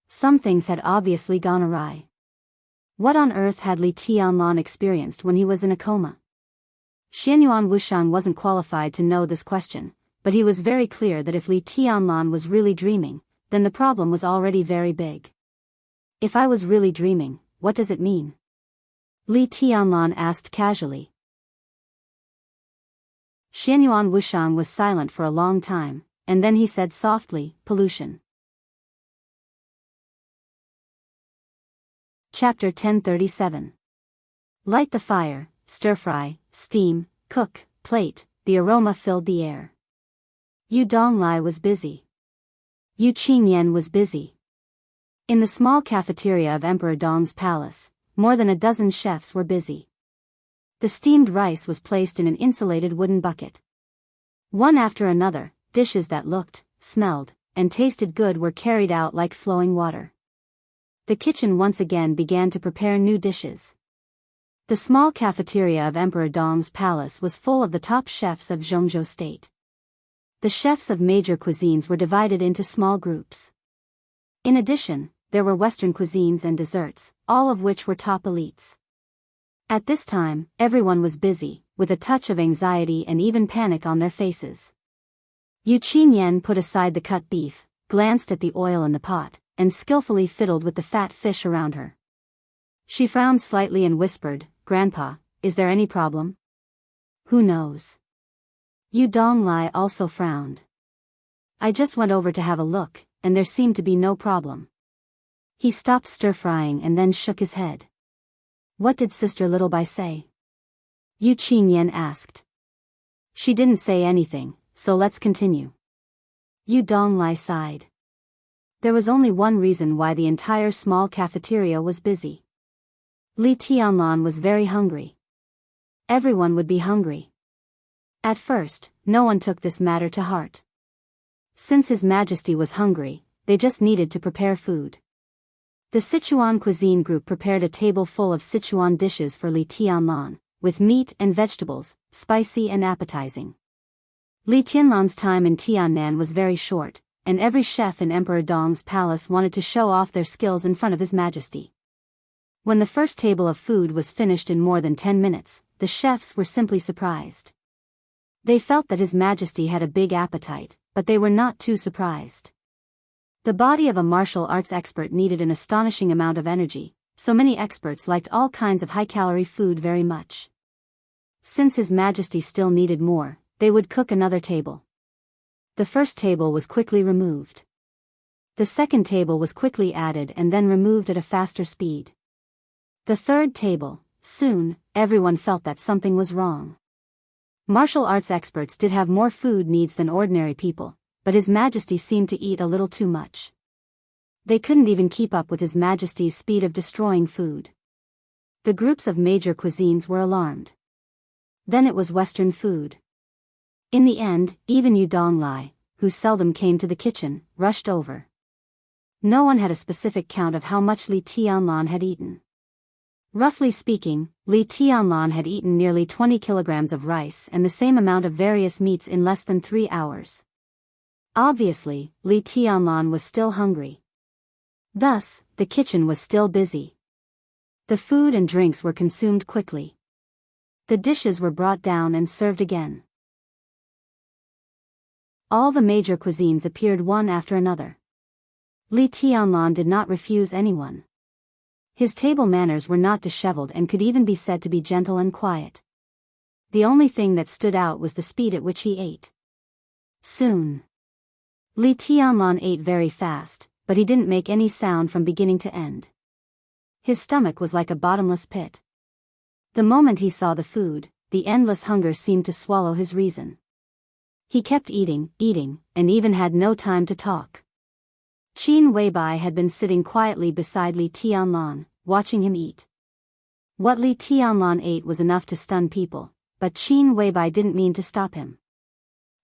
Some things had obviously gone awry. What on earth had Li Tianlan experienced when he was in a coma? Xianyuan Wuxiang wasn't qualified to know this question, but he was very clear that if Li Tianlan was really dreaming, then the problem was already very big. If I was really dreaming, what does it mean? Li Tianlan asked casually. Xianyuan Wuxiang was silent for a long time, and then he said softly, pollution. Chapter 1037. Light the fire, stir-fry, steam, cook, plate, the aroma filled the air. Yu Donglai was busy. Yu Qingyan was busy. In the small cafeteria of Emperor Dong's palace, more than a dozen chefs were busy. The steamed rice was placed in an insulated wooden bucket. One after another, dishes that looked, smelled, and tasted good were carried out like flowing water. The kitchen once again began to prepare new dishes. The small cafeteria of Emperor Dong's palace was full of the top chefs of Zhongzhou state. The chefs of major cuisines were divided into small groups. In addition, there were Western cuisines and desserts, all of which were top elites. At this time, everyone was busy, with a touch of anxiety and even panic on their faces. Yu Qingyan put aside the cut beef, glanced at the oil in the pot, and skillfully fiddled with the fat fish around her. She frowned slightly and whispered, Grandpa, is there any problem? Who knows? Yu Donglai also frowned. I just went over to have a look, and there seemed to be no problem. He stopped stir-frying and then shook his head. What did Sister Littlebai say? Yu Qingyan asked. She didn't say anything, so let's continue. Yu Donglai sighed. There was only one reason why the entire small cafeteria was busy. Li Tianlan was very hungry. Everyone would be hungry. At first, no one took this matter to heart. Since His Majesty was hungry, they just needed to prepare food. The Sichuan cuisine group prepared a table full of Sichuan dishes for Li Tianlan, with meat and vegetables, spicy and appetizing. Li Tianlan's time in Tiannan was very short, and every chef in Emperor Dong's palace wanted to show off their skills in front of His Majesty. When the first table of food was finished in more than 10 minutes, the chefs were simply surprised. They felt that His Majesty had a big appetite, but they were not too surprised. The body of a martial arts expert needed an astonishing amount of energy, so many experts liked all kinds of high-calorie food very much. Since His Majesty still needed more, they would cook another table. The first table was quickly removed. The second table was quickly added and then removed at a faster speed. The third table, soon, everyone felt that something was wrong. Martial arts experts did have more food needs than ordinary people, but His Majesty seemed to eat a little too much. They couldn't even keep up with His Majesty's speed of destroying food. The groups of major cuisines were alarmed. Then it was Western food. In the end, even Yu Donglai, who seldom came to the kitchen, rushed over. No one had a specific count of how much Li Tianlan had eaten. Roughly speaking, Li Tianlan had eaten nearly 20 kilograms of rice and the same amount of various meats in less than 3 hours. Obviously, Li Tianlan was still hungry. Thus, the kitchen was still busy. The food and drinks were consumed quickly. The dishes were brought down and served again. All the major cuisines appeared one after another. Li Tianlan did not refuse anyone. His table manners were not disheveled and could even be said to be gentle and quiet. The only thing that stood out was the speed at which he ate. Soon, Li Tianlan ate very fast, but he didn't make any sound from beginning to end. His stomach was like a bottomless pit. The moment he saw the food, the endless hunger seemed to swallow his reason. He kept eating, and even had no time to talk. Qin Weibai had been sitting quietly beside Li Tianlan, watching him eat. What Li Tianlan ate was enough to stun people, but Qin Weibai didn't mean to stop him.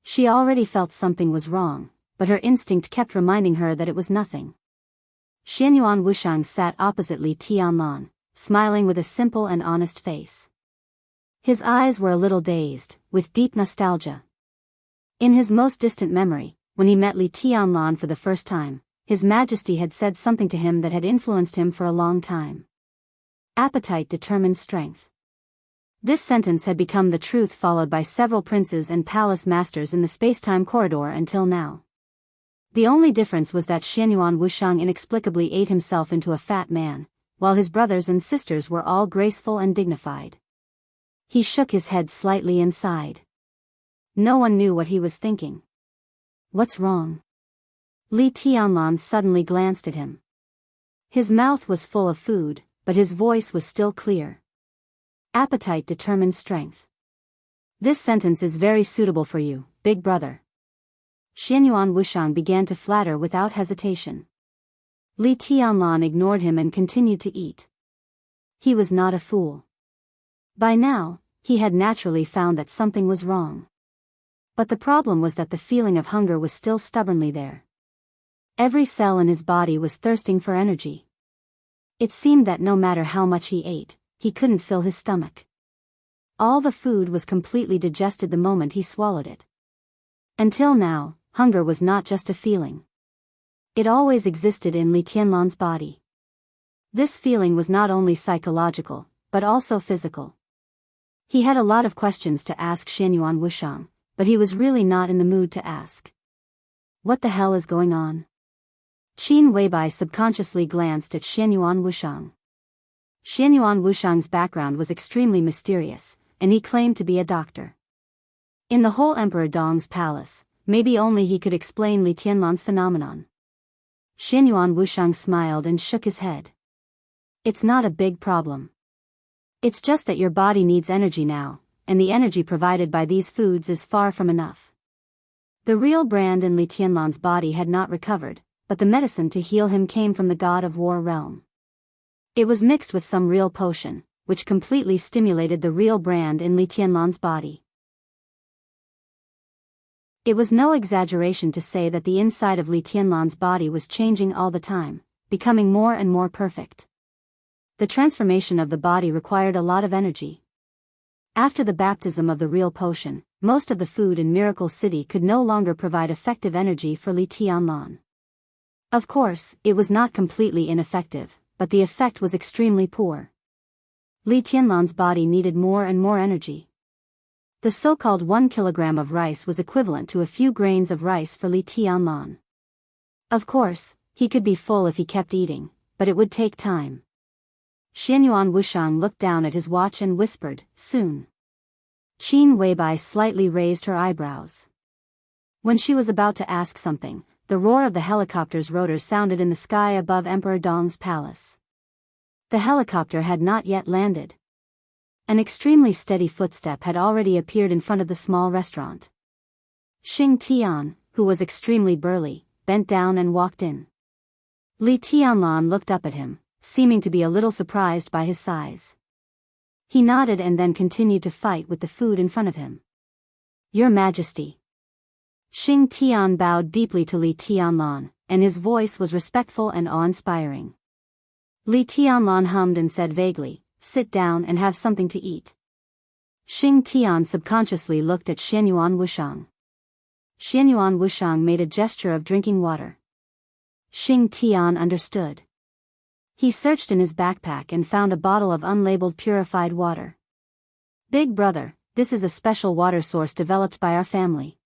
She already felt something was wrong, but her instinct kept reminding her that it was nothing. Xianyuan Wuxiang sat opposite Li Tianlan, smiling with a simple and honest face. His eyes were a little dazed, with deep nostalgia. In his most distant memory, when he met Li Tianlan for the first time, His Majesty had said something to him that had influenced him for a long time. Appetite determines strength. This sentence had become the truth followed by several princes and palace masters in the space-time corridor until now. The only difference was that Xianyuan Wuxiang inexplicably ate himself into a fat man, while his brothers and sisters were all graceful and dignified. He shook his head slightly and sighed. No one knew what he was thinking. What's wrong? Li Tianlan suddenly glanced at him. His mouth was full of food, but his voice was still clear. Appetite determines strength. This sentence is very suitable for you, big brother. Xianyuan Wuxiang began to flatter without hesitation. Li Tianlan ignored him and continued to eat. He was not a fool. By now, he had naturally found that something was wrong. But the problem was that the feeling of hunger was still stubbornly there. Every cell in his body was thirsting for energy. It seemed that no matter how much he ate, he couldn't fill his stomach. All the food was completely digested the moment he swallowed it. Until now, hunger was not just a feeling. It always existed in Li Tianlan's body. This feeling was not only psychological, but also physical. He had a lot of questions to ask Xianyuan Wuxiang, but he was really not in the mood to ask. What the hell is going on? Qin Weibai subconsciously glanced at Xianyuan Wuxiang. Xianyuan Wuxiang's background was extremely mysterious, and he claimed to be a doctor. In the whole Emperor Dong's palace, maybe only he could explain Li Tianlan's phenomenon. Xianyuan Wuxiang smiled and shook his head. It's not a big problem. It's just that your body needs energy now, and the energy provided by these foods is far from enough. The real brand in Li Tianlan's body had not recovered, but the medicine to heal him came from the god of war realm. It was mixed with some real potion, which completely stimulated the real brand in Li Tianlan's body. It was no exaggeration to say that the inside of Li Tianlan's body was changing all the time, becoming more and more perfect. The transformation of the body required a lot of energy. After the baptism of the real potion, most of the food in Miracle City could no longer provide effective energy for Li Tianlan. Of course, it was not completely ineffective, but the effect was extremely poor. Li Tianlan's body needed more and more energy. The so-called 1 kilogram of rice was equivalent to a few grains of rice for Li Tianlan. Of course, he could be full if he kept eating, but it would take time. Xianyuan Wushang looked down at his watch and whispered, "Soon." Qin Weibai slightly raised her eyebrows. When she was about to ask something, the roar of the helicopter's rotor sounded in the sky above Emperor Dong's palace. The helicopter had not yet landed. An extremely steady footstep had already appeared in front of the small restaurant. Xing Tian, who was extremely burly, bent down and walked in. Li Tianlan looked up at him, seeming to be a little surprised by his size. He nodded and then continued to fight with the food in front of him. "Your Majesty." Xing Tian bowed deeply to Li Tianlan, and his voice was respectful and awe-inspiring. Li Tianlan hummed and said vaguely, "Sit down and have something to eat." Xing Tian subconsciously looked at Xianyuan Wushang. Xianyuan Wushang made a gesture of drinking water. Xing Tian understood. He searched in his backpack and found a bottle of unlabeled purified water. "Big brother, this is a special water source developed by our family.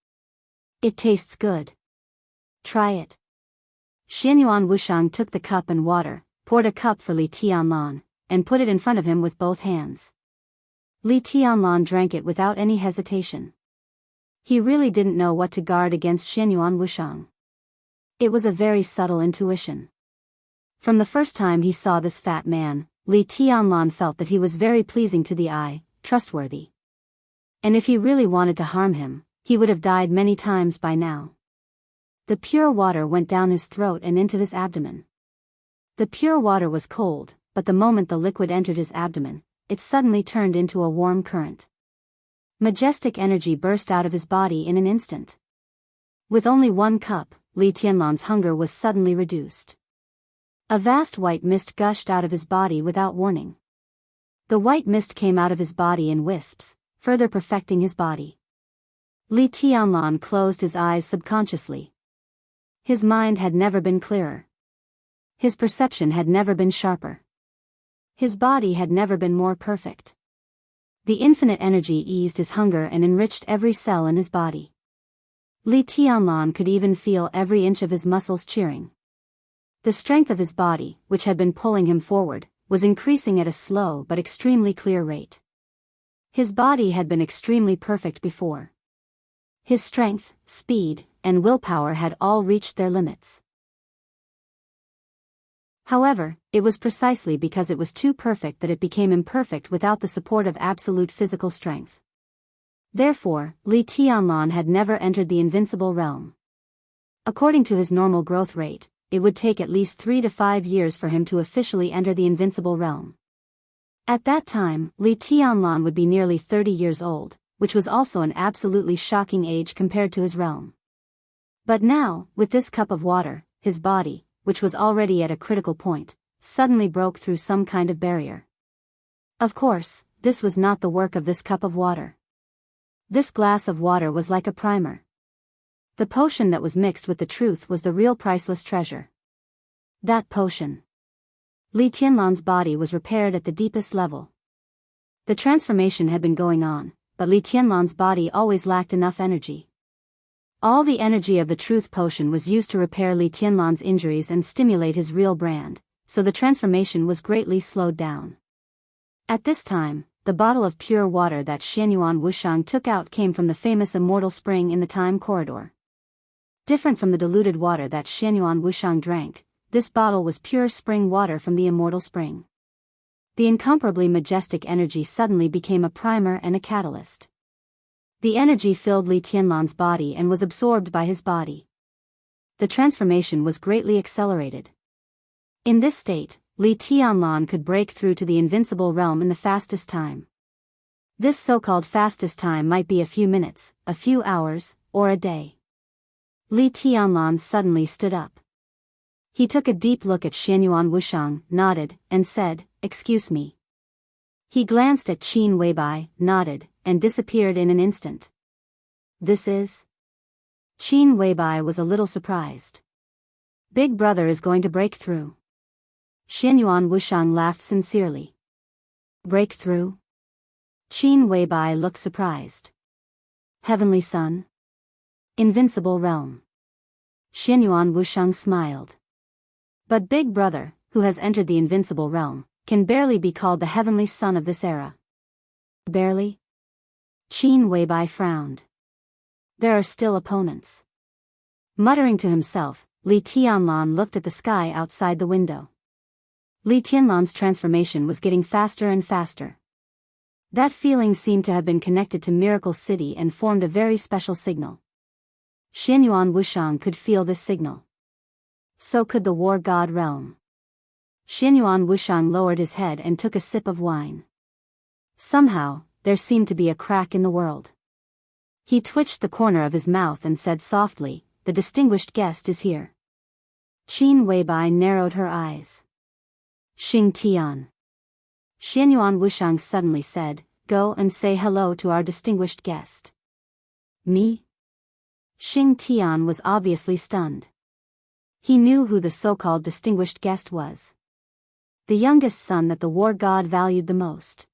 It tastes good. Try it." Xianyuan Wushang took the cup and water, poured a cup for Li Tianlan, and put it in front of him with both hands. Li Tianlan drank it without any hesitation. He really didn't know what to guard against Xianyuan Wushang. It was a very subtle intuition. From the first time he saw this fat man, Li Tianlan felt that he was very pleasing to the eye, trustworthy. And if he really wanted to harm him, he would have died many times by now. The pure water went down his throat and into his abdomen. The pure water was cold, but the moment the liquid entered his abdomen, it suddenly turned into a warm current. Majestic energy burst out of his body in an instant. With only one cup, Li Tianlan's hunger was suddenly reduced. A vast white mist gushed out of his body without warning. The white mist came out of his body in wisps, further perfecting his body. Li Tianlan closed his eyes subconsciously. His mind had never been clearer. His perception had never been sharper. His body had never been more perfect. The infinite energy eased his hunger and enriched every cell in his body. Li Tianlan could even feel every inch of his muscles cheering. The strength of his body, which had been pulling him forward, was increasing at a slow but extremely clear rate. His body had been extremely perfect before. His strength, speed, and willpower had all reached their limits. However, it was precisely because it was too perfect that it became imperfect without the support of absolute physical strength. Therefore, Li Tianlan had never entered the invincible realm. According to his normal growth rate, it would take at least 3 to 5 years for him to officially enter the invincible realm. At that time, Li Tianlan would be nearly 30 years old, which was also an absolutely shocking age compared to his realm. But now, with this cup of water, his body, which was already at a critical point, suddenly broke through some kind of barrier. Of course, this was not the work of this cup of water. This glass of water was like a primer. The potion that was mixed with the truth was the real priceless treasure. That potion. Li Tianlan's body was repaired at the deepest level. The transformation had been going on, but Li Tianlan's body always lacked enough energy. All the energy of the truth potion was used to repair Li Tianlan's injuries and stimulate his real brand, so the transformation was greatly slowed down. At this time, the bottle of pure water that Xianyuan Wushang took out came from the famous immortal spring in the time corridor. Different from the diluted water that Xianyuan Wushang drank, this bottle was pure spring water from the immortal spring. The incomparably majestic energy suddenly became a primer and a catalyst. The energy filled Li Tianlan's body and was absorbed by his body. The transformation was greatly accelerated. In this state, Li Tianlan could break through to the invincible realm in the fastest time. This so-called fastest time might be a few minutes, a few hours, or a day. Li Tianlan suddenly stood up. He took a deep look at Xianyuan Wushang, nodded, and said, "Excuse me." He glanced at Qin Weibai, nodded, and disappeared in an instant. "This is?" Qin Weibai was a little surprised. "Big brother is going to break through." Xianyuan Wushang laughed sincerely. "Break through?" Qin Weibai looked surprised. "Heavenly Sun? Invincible realm. Xianyuan Wushang smiled. But Big Brother, who has entered the invincible realm, can barely be called the heavenly son of this era. Barely? Qin Weibai frowned. There are still opponents. Muttering to himself, Li Tianlan looked at the sky outside the window. Li Tianlan's transformation was getting faster and faster. That feeling seemed to have been connected to Miracle City and formed a very special signal. Xianyuan Wushang could feel this signal. So could the war god realm. Xianyuan Wushang lowered his head and took a sip of wine. Somehow, there seemed to be a crack in the world. He twitched the corner of his mouth and said softly, "The distinguished guest is here." Qin Weibai narrowed her eyes. Xing Tian. Xianyuan Wushang suddenly said, "Go and say hello to our distinguished guest." Me? Xing Tian was obviously stunned. He knew who the so-called distinguished guest was. The youngest son that the war god valued the most.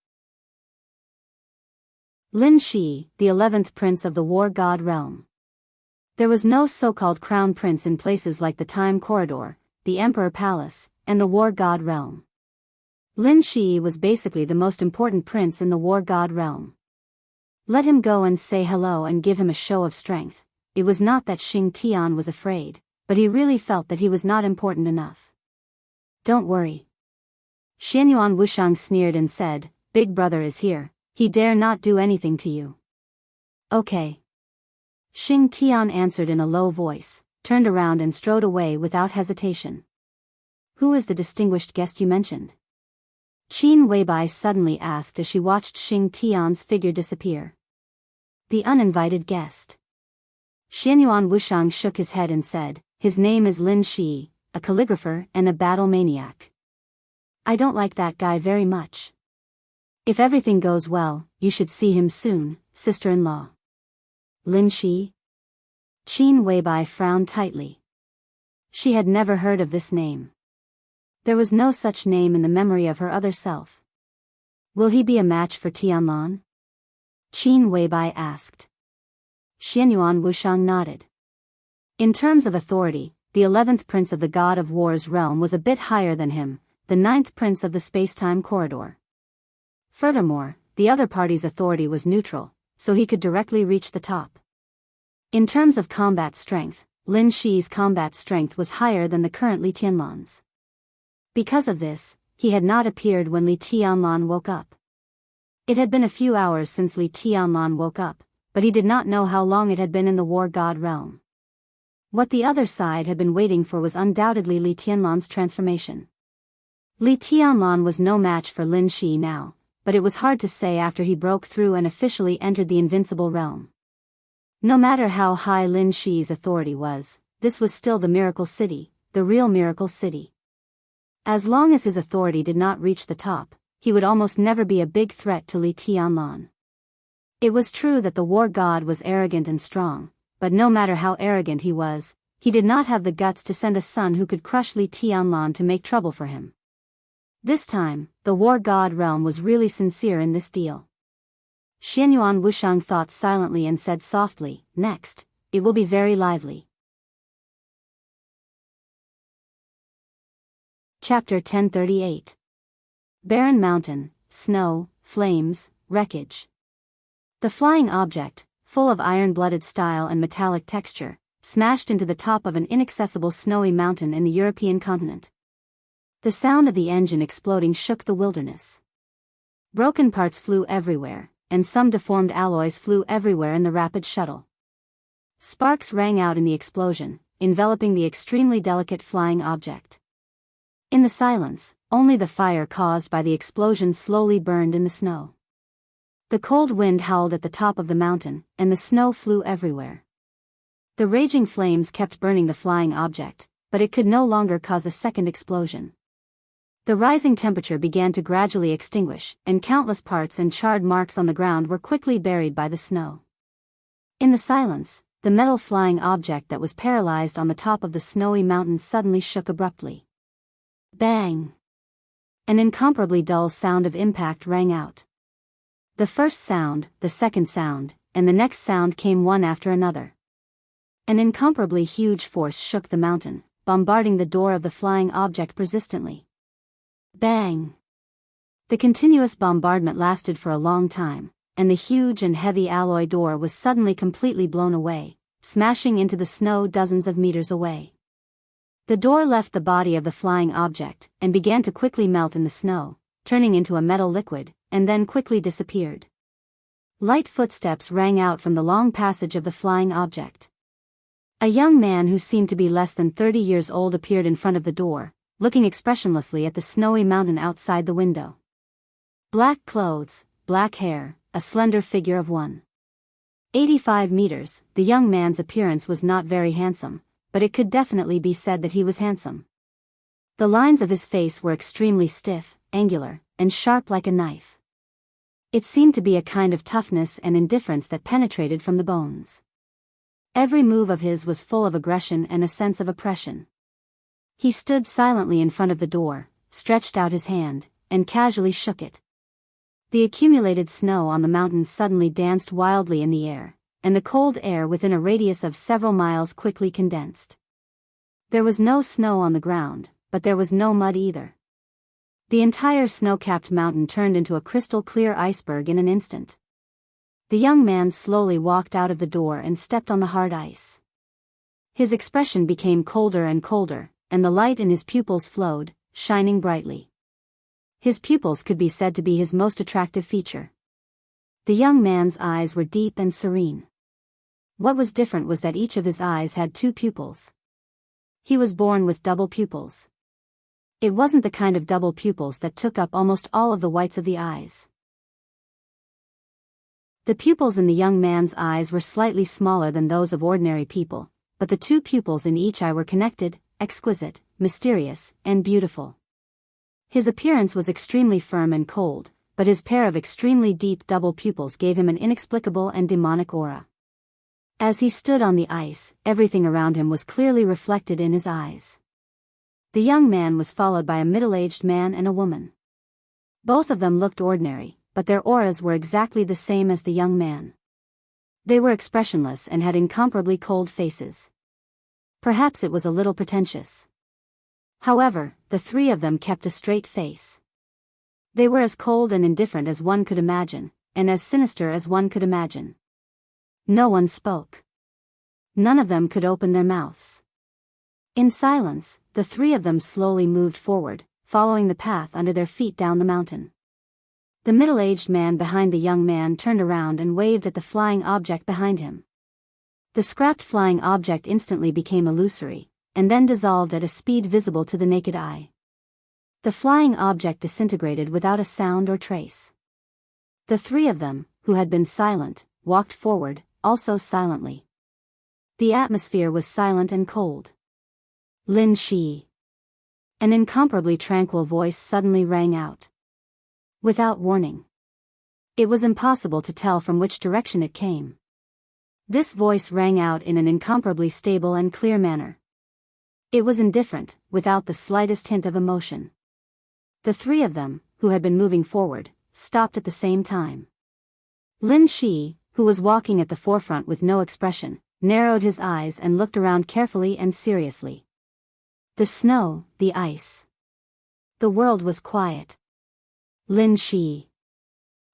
Lin Shi, the 11th prince of the war god realm. There was no so-called crown prince in places like the Time Corridor, the Emperor Palace, and the war god realm. Lin Shi was basically the most important prince in the war god realm. Let him go and say hello and give him a show of strength. It was not that Xing Tian was afraid, but he really felt that he was not important enough. Don't worry. Xianyuan Wushang sneered and said, "Big Brother is here, he dare not do anything to you." Okay. Xing Tian answered in a low voice, turned around and strode away without hesitation. Who is the distinguished guest you mentioned? Qin Weibai suddenly asked as she watched Xing Tian's figure disappear. The uninvited guest. Xianyuan Wushang shook his head and said, "His name is Lin Shi, a calligrapher and a battle maniac. I don't like that guy very much. If everything goes well, you should see him soon, sister-in-law." Lin Shi? Qin Weibai frowned tightly. She had never heard of this name. There was no such name in the memory of her other self. Will he be a match for Tianlan? Qin Weibai asked. Xianyuan Wushang nodded. In terms of authority, the 11th prince of the god of war's realm was a bit higher than him, the 9th prince of the space-time corridor. Furthermore, the other party's authority was neutral, so he could directly reach the top. In terms of combat strength, Lin Shi's combat strength was higher than the current Li Tianlan's. Because of this, he had not appeared when Li Tianlan woke up. It had been a few hours since Li Tianlan woke up, but he did not know how long it had been in the war god realm. What the other side had been waiting for was undoubtedly Li Tianlan's transformation. Li Tianlan was no match for Lin Shi now, but it was hard to say after he broke through and officially entered the invincible realm. No matter how high Lin Shi's authority was, this was still the Miracle City, the real Miracle City. As long as his authority did not reach the top, he would almost never be a big threat to Li Tianlan. It was true that the war god was arrogant and strong, but no matter how arrogant he was, he did not have the guts to send a son who could crush Li Tianlan to make trouble for him. This time, the war god realm was really sincere in this deal. Xianyuan Wushang thought silently and said softly, "Next, it will be very lively." Chapter 1038. Barren Mountain, Snow, Flames, Wreckage. The flying object, full of iron-blooded style and metallic texture, smashed into the top of an inaccessible snowy mountain in the European continent. The sound of the engine exploding shook the wilderness. Broken parts flew everywhere, and some deformed alloys flew everywhere in the rapid shuttle. Sparks rang out in the explosion, enveloping the extremely delicate flying object. In the silence, only the fire caused by the explosion slowly burned in the snow. The cold wind howled at the top of the mountain, and the snow flew everywhere. The raging flames kept burning the flying object, but it could no longer cause a second explosion. The rising temperature began to gradually extinguish, and countless parts and charred marks on the ground were quickly buried by the snow. In the silence, the metal flying object that was paralyzed on the top of the snowy mountain suddenly shook abruptly. Bang! An incomparably dull sound of impact rang out. The first sound, the second sound, and the next sound came one after another. An incomparably huge force shook the mountain, bombarding the door of the flying object persistently. Bang! The continuous bombardment lasted for a long time, and the huge and heavy alloy door was suddenly completely blown away, smashing into the snow dozens of meters away. The door left the body of the flying object, and began to quickly melt in the snow, turning into a metal liquid, and then quickly disappeared. Light footsteps rang out from the long passage of the flying object. A young man who seemed to be less than 30 years old appeared in front of the door, looking expressionlessly at the snowy mountain outside the window. Black clothes, black hair, a slender figure of 1.85 meters, the young man's appearance was not very handsome, but it could definitely be said that he was handsome. The lines of his face were extremely stiff, angular, and sharp like a knife. It seemed to be a kind of toughness and indifference that penetrated from the bones. Every move of his was full of aggression and a sense of oppression. He stood silently in front of the door, stretched out his hand, and casually shook it. The accumulated snow on the mountains suddenly danced wildly in the air, and the cold air within a radius of several miles quickly condensed. There was no snow on the ground, but there was no mud either. The entire snow-capped mountain turned into a crystal-clear iceberg in an instant. The young man slowly walked out of the door and stepped on the hard ice. His expression became colder and colder, and the light in his pupils flowed, shining brightly. His pupils could be said to be his most attractive feature. The young man's eyes were deep and serene. What was different was that each of his eyes had 2 pupils. He was born with double pupils. It wasn't the kind of double pupils that took up almost all of the whites of the eyes. The pupils in the young man's eyes were slightly smaller than those of ordinary people, but the 2 pupils in each eye were connected, exquisite, mysterious, and beautiful. His appearance was extremely firm and cold, but his pair of extremely deep double pupils gave him an inexplicable and demonic aura. As he stood on the ice, everything around him was clearly reflected in his eyes. The young man was followed by a middle-aged man and a woman. Both of them looked ordinary, but their auras were exactly the same as the young man. They were expressionless and had incomparably cold faces. Perhaps it was a little pretentious. However, the 3 of them kept a straight face. They were as cold and indifferent as one could imagine, and as sinister as one could imagine. No one spoke. None of them could open their mouths. In silence, the 3 of them slowly moved forward, following the path under their feet down the mountain. The middle-aged man behind the young man turned around and waved at the flying object behind him. The scrapped flying object instantly became illusory, and then dissolved at a speed visible to the naked eye. The flying object disintegrated without a sound or trace. The 3 of them, who had been silent, walked forward, also silently. The atmosphere was silent and cold. Lin Shi. An incomparably tranquil voice suddenly rang out. Without warning. It was impossible to tell from which direction it came. This voice rang out in an incomparably stable and clear manner. It was indifferent, without the slightest hint of emotion. The 3 of them, who had been moving forward, stopped at the same time. Lin Shi, who was walking at the forefront with no expression, narrowed his eyes and looked around carefully and seriously. The snow, the ice. The world was quiet. Lin Shi.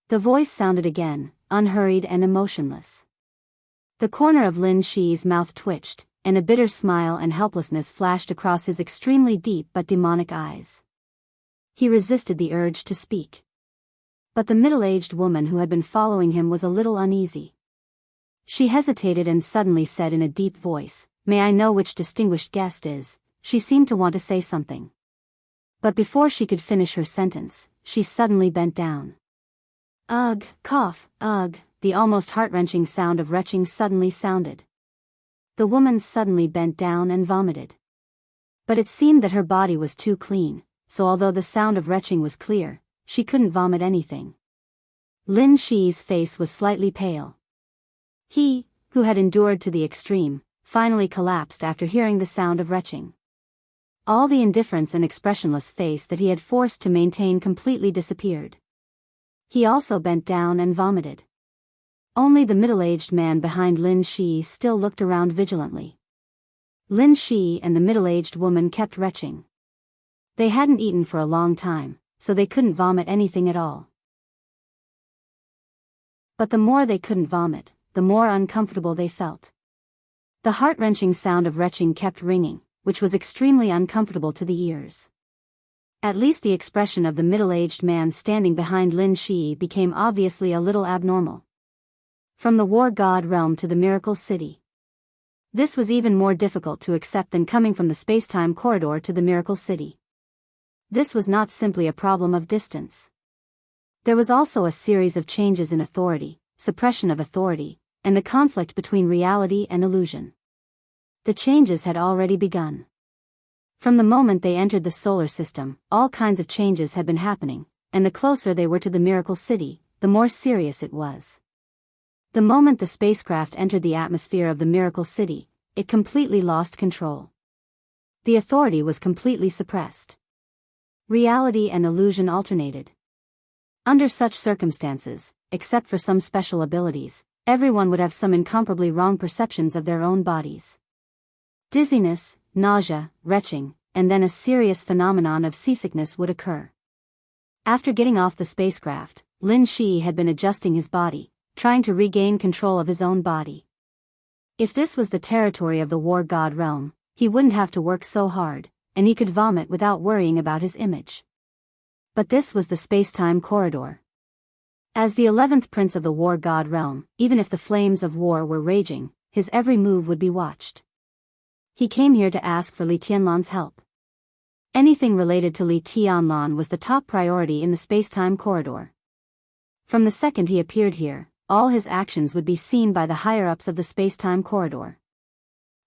The voice sounded again, unhurried and emotionless. The corner of Lin Shi's mouth twitched, and a bitter smile and helplessness flashed across his extremely deep but demonic eyes. He resisted the urge to speak. But the middle-aged woman who had been following him was a little uneasy. She hesitated and suddenly said in a deep voice, "May I know which distinguished guest is?" She seemed to want to say something. But before she could finish her sentence, she suddenly bent down. Ugh, cough, ugh, the almost heart-wrenching sound of retching suddenly sounded. The woman suddenly bent down and vomited. But it seemed that her body was too clean, so although the sound of retching was clear, she couldn't vomit anything. Lin Shi's face was slightly pale. He, who had endured to the extreme, finally collapsed after hearing the sound of retching. All the indifference and expressionless face that he had forced to maintain completely disappeared. He also bent down and vomited. Only the middle-aged man behind Lin Shi still looked around vigilantly. Lin Shi and the middle-aged woman kept retching. They hadn't eaten for a long time, so they couldn't vomit anything at all. But the more they couldn't vomit, the more uncomfortable they felt. The heart-wrenching sound of retching kept ringing, which was extremely uncomfortable to the ears. At least the expression of the middle-aged man standing behind Lin Shi became obviously a little abnormal. From the war god realm to the miracle city. This was even more difficult to accept than coming from the space-time corridor to the miracle city. This was not simply a problem of distance. There was also a series of changes in authority, suppression of authority, and the conflict between reality and illusion. The changes had already begun. From the moment they entered the solar system, all kinds of changes had been happening, and the closer they were to the miracle city, the more serious it was. The moment the spacecraft entered the atmosphere of the miracle city, it completely lost control. The authority was completely suppressed. Reality and illusion alternated. Under such circumstances, except for some special abilities, everyone would have some incomparably wrong perceptions of their own bodies. Dizziness, nausea, retching, and then a serious phenomenon of seasickness would occur. After getting off the spacecraft, Lin Shi had been adjusting his body, trying to regain control of his own body. If this was the territory of the war god realm, he wouldn't have to work so hard, and he could vomit without worrying about his image. But this was the space-time corridor. As the 11th prince of the war god realm, even if the flames of war were raging, his every move would be watched. He came here to ask for Li Tianlan's help. Anything related to Li Tianlan was the top priority in the space-time corridor. From the second he appeared here, all his actions would be seen by the higher-ups of the space-time corridor.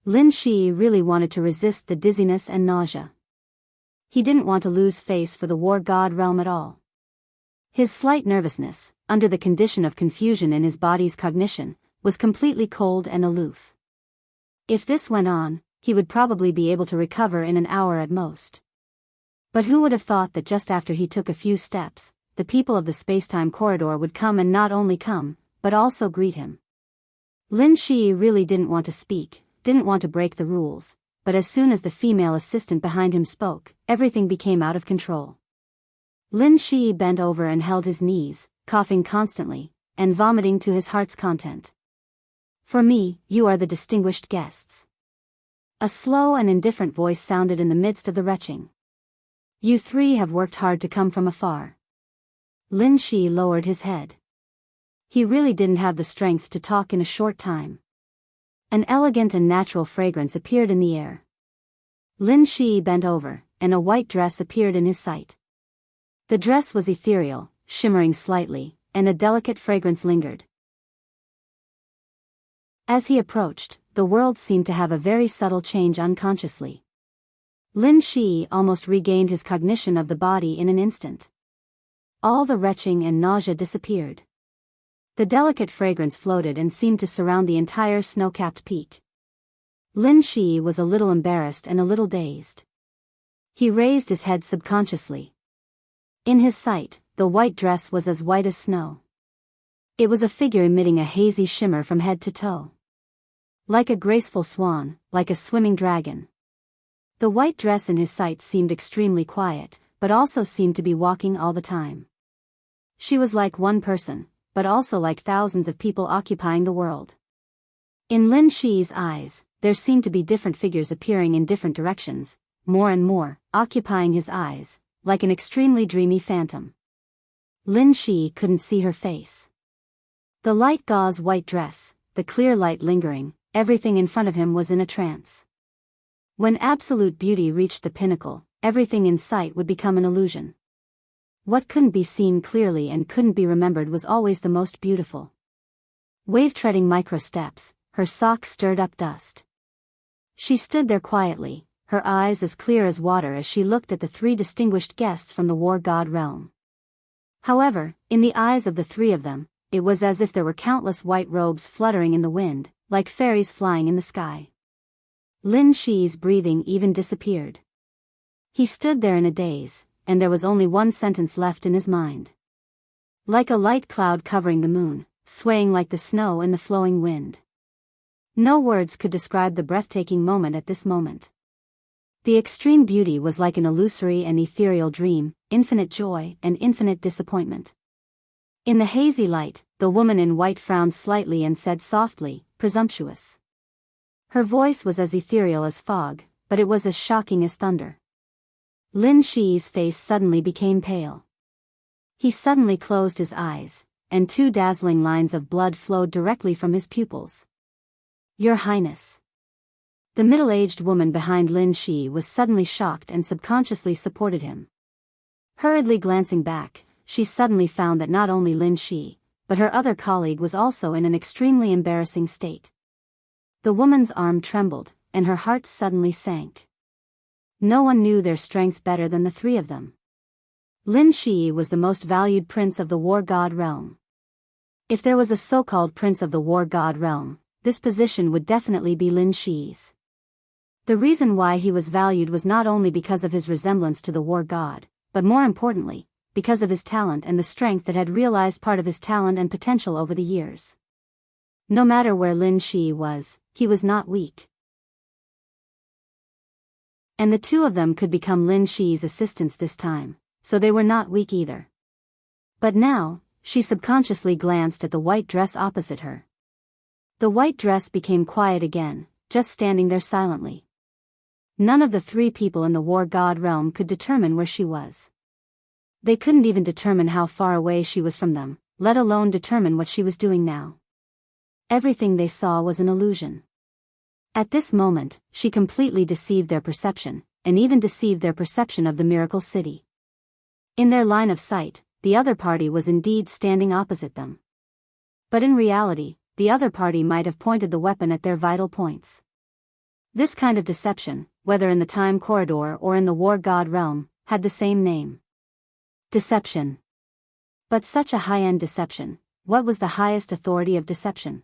Lin Shi really wanted to resist the dizziness and nausea. He didn't want to lose face for the war god realm at all. His slight nervousness, under the condition of confusion in his body's cognition, was completely cold and aloof. If this went on, he would probably be able to recover in an hour at most. But who would have thought that just after he took a few steps, the people of the space-time corridor would come, and not only come, but also greet him. Lin Shi really didn't want to speak, didn't want to break the rules, but as soon as the female assistant behind him spoke, everything became out of control. Lin Shi bent over and held his knees, coughing constantly, and vomiting to his heart's content. "For me, you are the distinguished guests." A slow and indifferent voice sounded in the midst of the retching. "You three have worked hard to come from afar." Lin Shi lowered his head. He really didn't have the strength to talk in a short time. An elegant and natural fragrance appeared in the air. Lin Shi bent over, and a white dress appeared in his sight. The dress was ethereal, shimmering slightly, and a delicate fragrance lingered. As he approached, the world seemed to have a very subtle change unconsciously. Lin Shi almost regained his cognition of the body in an instant. All the retching and nausea disappeared. The delicate fragrance floated and seemed to surround the entire snow-capped peak. Lin Shi was a little embarrassed and a little dazed. He raised his head subconsciously. In his sight, the white dress was as white as snow. It was a figure emitting a hazy shimmer from head to toe. Like a graceful swan, like a swimming dragon. The white dress in his sight seemed extremely quiet, but also seemed to be walking all the time. She was like one person, but also like thousands of people occupying the world. In Lin Shi's eyes, there seemed to be different figures appearing in different directions, more and more, occupying his eyes, like an extremely dreamy phantom. Lin Shi couldn't see her face. The light gauze white dress, the clear light lingering, everything in front of him was in a trance. When absolute beauty reached the pinnacle, everything in sight would become an illusion. What couldn't be seen clearly and couldn't be remembered was always the most beautiful. Wave-treading micro-steps, her socks stirred up dust. She stood there quietly, her eyes as clear as water as she looked at the three distinguished guests from the war god realm. However, in the eyes of the three of them, it was as if there were countless white robes fluttering in the wind, like fairies flying in the sky. Lin Shi's breathing even disappeared. He stood there in a daze, and there was only one sentence left in his mind. Like a light cloud covering the moon, swaying like the snow in the flowing wind. No words could describe the breathtaking moment at this moment. The extreme beauty was like an illusory and ethereal dream, infinite joy and infinite disappointment. In the hazy light, the woman in white frowned slightly and said softly, "Presumptuous." Her voice was as ethereal as fog, but it was as shocking as thunder. Lin Shi's face suddenly became pale. He suddenly closed his eyes, and 2 dazzling lines of blood flowed directly from his pupils. "Your Highness." The middle-aged woman behind Lin Shi was suddenly shocked and subconsciously supported him. Hurriedly glancing back, she suddenly found that not only Lin Shi, but her other colleague was also in an extremely embarrassing state. The woman's arm trembled, and her heart suddenly sank. No one knew their strength better than the 3 of them. Lin Shi was the most valued prince of the war god realm. If there was a so-called prince of the war god realm, this position would definitely be Lin Shi's. The reason why he was valued was not only because of his resemblance to the war god, but more importantly, because of his talent and the strength that had realized part of his talent and potential over the years. No matter where Lin Shi was, he was not weak. And the 2 of them could become Lin Shi's assistants this time, so they were not weak either. But now, she subconsciously glanced at the white dress opposite her. The white dress became quiet again, just standing there silently. None of the 3 people in the war god realm could determine where she was. They couldn't even determine how far away she was from them, let alone determine what she was doing now. Everything they saw was an illusion. At this moment, she completely deceived their perception, and even deceived their perception of the miracle city. In their line of sight, the other party was indeed standing opposite them. But in reality, the other party might have pointed the weapon at their vital points. This kind of deception, whether in the time corridor or in the war god realm, had the same name. Deception. But such a high-end deception, what was the highest authority of deception?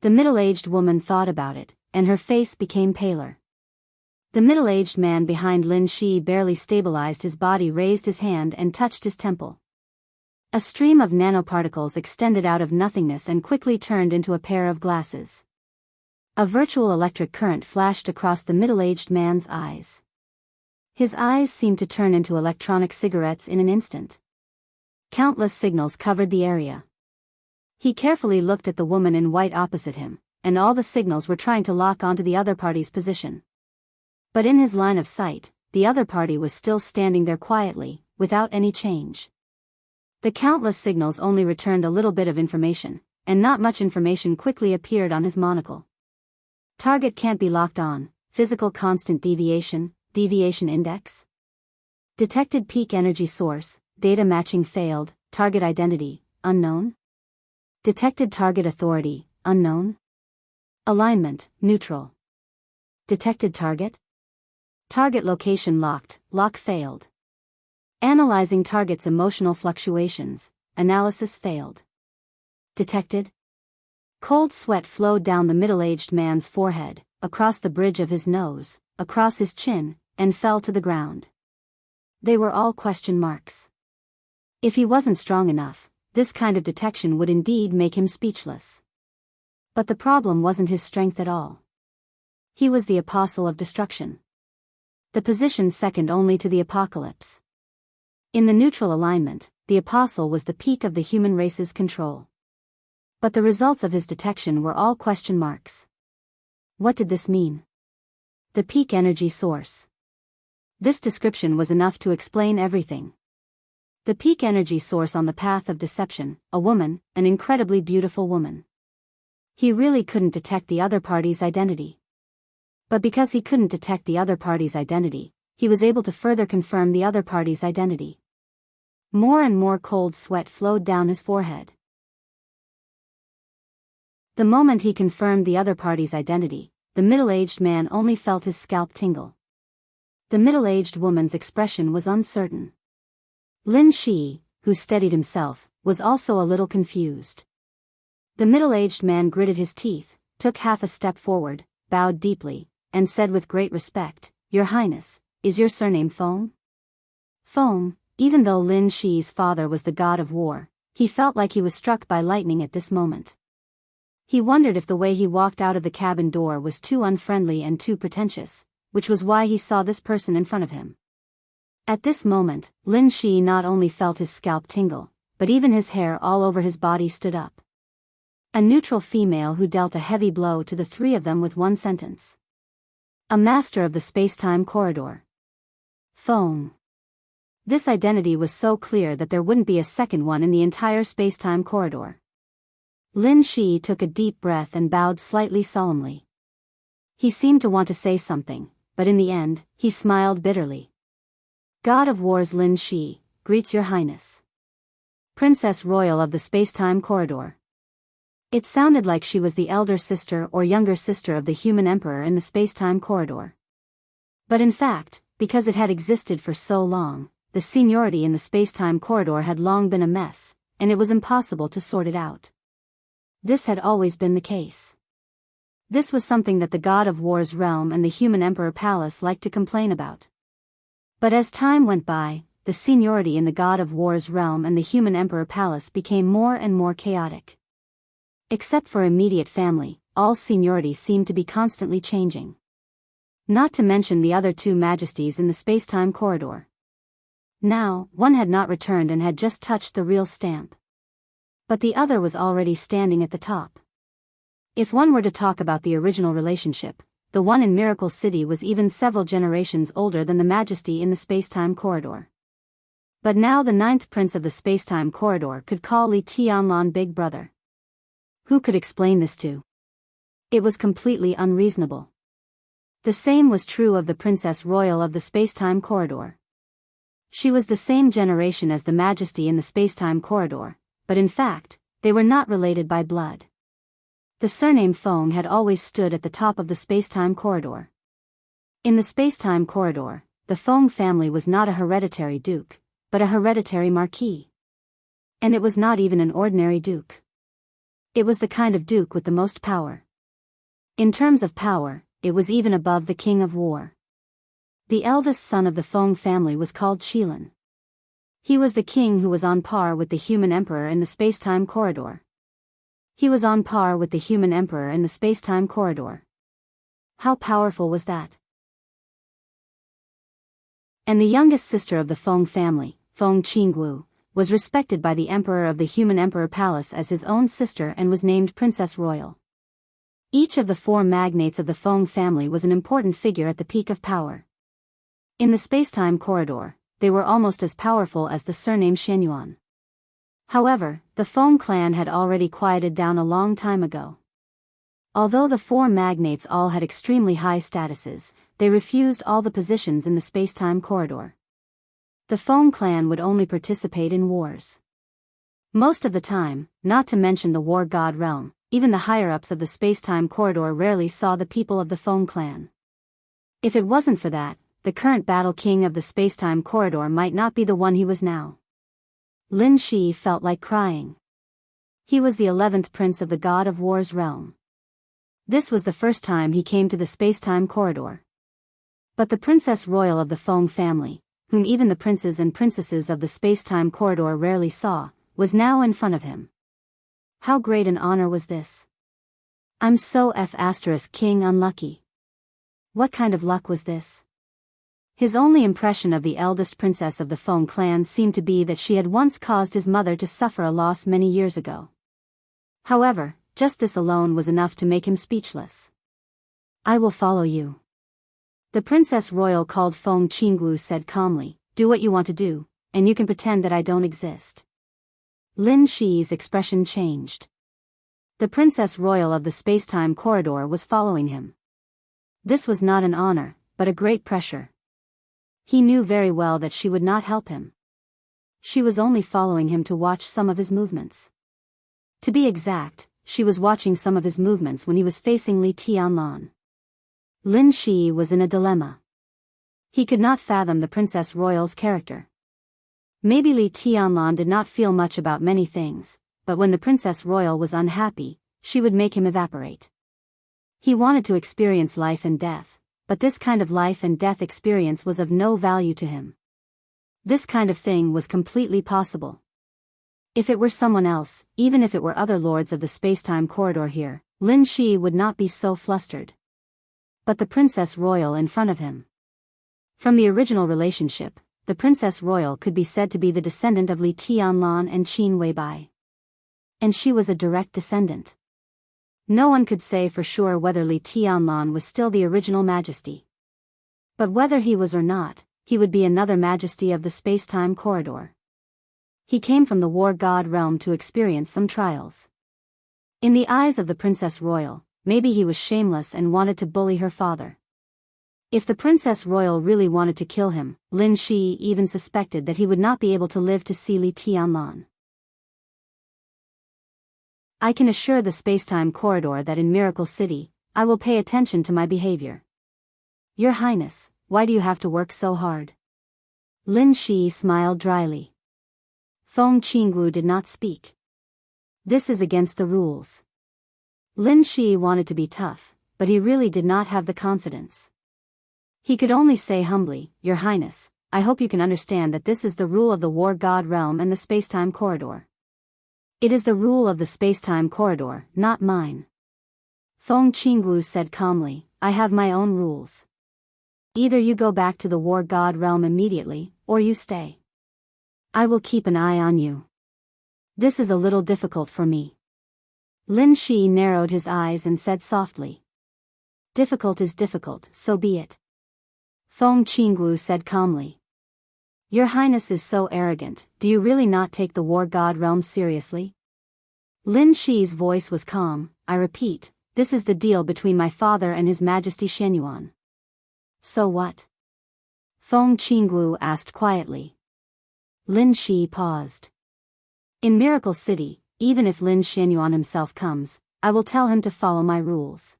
The middle-aged woman thought about it, and her face became paler. The middle-aged man behind Lin Shi barely stabilized his body, raised his hand and touched his temple. A stream of nanoparticles extended out of nothingness and quickly turned into a pair of glasses. A virtual electric current flashed across the middle-aged man's eyes. His eyes seemed to turn into electronic cigarettes in an instant. Countless signals covered the area. He carefully looked at the woman in white opposite him, and all the signals were trying to lock onto the other party's position. But in his line of sight, the other party was still standing there quietly, without any change. The countless signals only returned a little bit of information, and not much information quickly appeared on his monocle. Target can't be locked on, physical constant deviation, deviation index. Detected peak energy source, data matching failed, target identity, unknown. Detected target authority, unknown. Alignment, neutral. Detected target. Target location locked, lock failed. Analyzing target's emotional fluctuations, analysis failed. Detected. Cold sweat flowed down the middle-aged man's forehead, across the bridge of his nose, across his chin, and fell to the ground. They were all question marks. If he wasn't strong enough, this kind of detection would indeed make him speechless. But the problem wasn't his strength at all. He was the apostle of destruction. The position second only to the apocalypse. In the neutral alignment, the apostle was the peak of the human race's control. But the results of his detection were all question marks. What did this mean? The peak energy source. This description was enough to explain everything. The peak energy source on the path of deception, a woman, an incredibly beautiful woman. He really couldn't detect the other party's identity. But because he couldn't detect the other party's identity, he was able to further confirm the other party's identity. More and more cold sweat flowed down his forehead. The moment he confirmed the other party's identity, the middle-aged man only felt his scalp tingle. The middle-aged woman's expression was uncertain. Lin Shi, who steadied himself, was also a little confused. The middle-aged man gritted his teeth, took half a step forward, bowed deeply, and said with great respect, "Your Highness, is your surname Foam?" Foam, even though Lin Shi's father was the god of war, he felt like he was struck by lightning at this moment. He wondered if the way he walked out of the cabin door was too unfriendly and too pretentious, which was why he saw this person in front of him. At this moment, Lin Shi not only felt his scalp tingle, but even his hair all over his body stood up. A neutral female who dealt a heavy blow to the three of them with one sentence. A master of the space-time corridor. Feng. This identity was so clear that there wouldn't be a second one in the entire space-time corridor. Lin Shi took a deep breath and bowed slightly solemnly. He seemed to want to say something, but in the end, he smiled bitterly. God of War's Lin Shi, greets your highness. Princess Royal of the space-time corridor. It sounded like she was the elder sister or younger sister of the human emperor in the space-time corridor. But in fact, because it had existed for so long, the seniority in the space-time corridor had long been a mess, and it was impossible to sort it out. This had always been the case. This was something that the God of War's realm and the human emperor palace liked to complain about. But as time went by, the seniority in the God of War's realm and the human emperor palace became more and more chaotic. Except for immediate family, all seniority seemed to be constantly changing. Not to mention the other two majesties in the space-time corridor. Now, one had not returned and had just touched the real stamp. But the other was already standing at the top. If one were to talk about the original relationship, the one in Miracle City was even several generations older than the majesty in the space-time corridor. But now the 9th prince of the space-time corridor could call Li Tianlan big brother. Who could explain this to? It was completely unreasonable. The same was true of the Princess Royal of the space-time corridor. She was the same generation as the majesty in the space-time corridor, but in fact, they were not related by blood. The surname Feng had always stood at the top of the space-time corridor. In the space-time corridor, the Feng family was not a hereditary duke, but a hereditary marquis. And it was not even an ordinary duke. It was the kind of duke with the most power. In terms of power, it was even above the king of war. The eldest son of the Feng family was called Qilin. He was the king who was on par with the human emperor in the space-time corridor. He was on par with the human emperor in the space-time corridor. How powerful was that? And the youngest sister of the Feng family, Feng Qinggu, was respected by the emperor of the human emperor palace as his own sister and was named Princess Royal. Each of the four magnates of the Feng family was an important figure at the peak of power. In the space-time corridor, they were almost as powerful as the surname Shenyuan. However, the Feng clan had already quieted down a long time ago. Although the four magnates all had extremely high statuses, they refused all the positions in the space-time corridor. The Feng clan would only participate in wars. Most of the time, not to mention the war god realm, even the higher-ups of the space-time corridor rarely saw the people of the Feng clan. If it wasn't for that, the current battle king of the space-time corridor might not be the one he was now. Lin Shi felt like crying. He was the 11th prince of the God of War's realm. This was the first time he came to the space-time corridor. But the Princess Royal of the Feng family, whom even the princes and princesses of the space-time corridor rarely saw, was now in front of him. How great an honor was this? I'm so king unlucky. What kind of luck was this? His only impression of the eldest princess of the Feng clan seemed to be that she had once caused his mother to suffer a loss many years ago. However, just this alone was enough to make him speechless. I will follow you. The Princess Royal called Feng Qinggu said calmly, do what you want to do, and you can pretend that I don't exist. Lin Shi's expression changed. The Princess Royal of the space-time corridor was following him. This was not an honor, but a great pressure. He knew very well that she would not help him. She was only following him to watch some of his movements. To be exact, she was watching some of his movements when he was facing Li Tianlan. Lin Shi was in a dilemma. He could not fathom the Princess Royal's character. Maybe Li Tianlan did not feel much about many things, but when the Princess Royal was unhappy, she would make him evaporate. He wanted to experience life and death, but this kind of life and death experience was of no value to him. This kind of thing was completely possible. If it were someone else, even if it were other lords of the space-time corridor here, Lin Shi would not be so flustered. But the Princess Royal in front of him. From the original relationship, the Princess Royal could be said to be the descendant of Li Tianlan and Qin Weibai. And she was a direct descendant. No one could say for sure whether Li Tianlan was still the original majesty. But whether he was or not, he would be another majesty of the space-time corridor. He came from the war god realm to experience some trials. In the eyes of the Princess Royal, maybe he was shameless and wanted to bully her father. If the Princess Royal really wanted to kill him, Lin Shi even suspected that he would not be able to live to see Li Tianlan. I can assure the space-time corridor that in Miracle City, I will pay attention to my behavior. Your Highness, why do you have to work so hard? Lin Shi smiled dryly. Feng Qingwu did not speak. This is against the rules. Lin Shi wanted to be tough, but he really did not have the confidence. He could only say humbly, Your Highness, I hope you can understand that this is the rule of the war god realm and the space-time corridor. It is the rule of the space-time corridor, not mine. Feng Qingwu said calmly, I have my own rules. Either you go back to the war god realm immediately, or you stay. I will keep an eye on you. This is a little difficult for me. Lin Shi narrowed his eyes and said softly. Difficult is difficult, so be it. Feng Qingwu said calmly. Your Highness is so arrogant, do you really not take the war god realm seriously? Lin Shi's voice was calm, I repeat, this is the deal between my father and His Majesty Shenyuan. So what? Feng Qingwu asked quietly. Lin Shi paused. In Miracle City, even if Lin Shenyuan himself comes, I will tell him to follow my rules.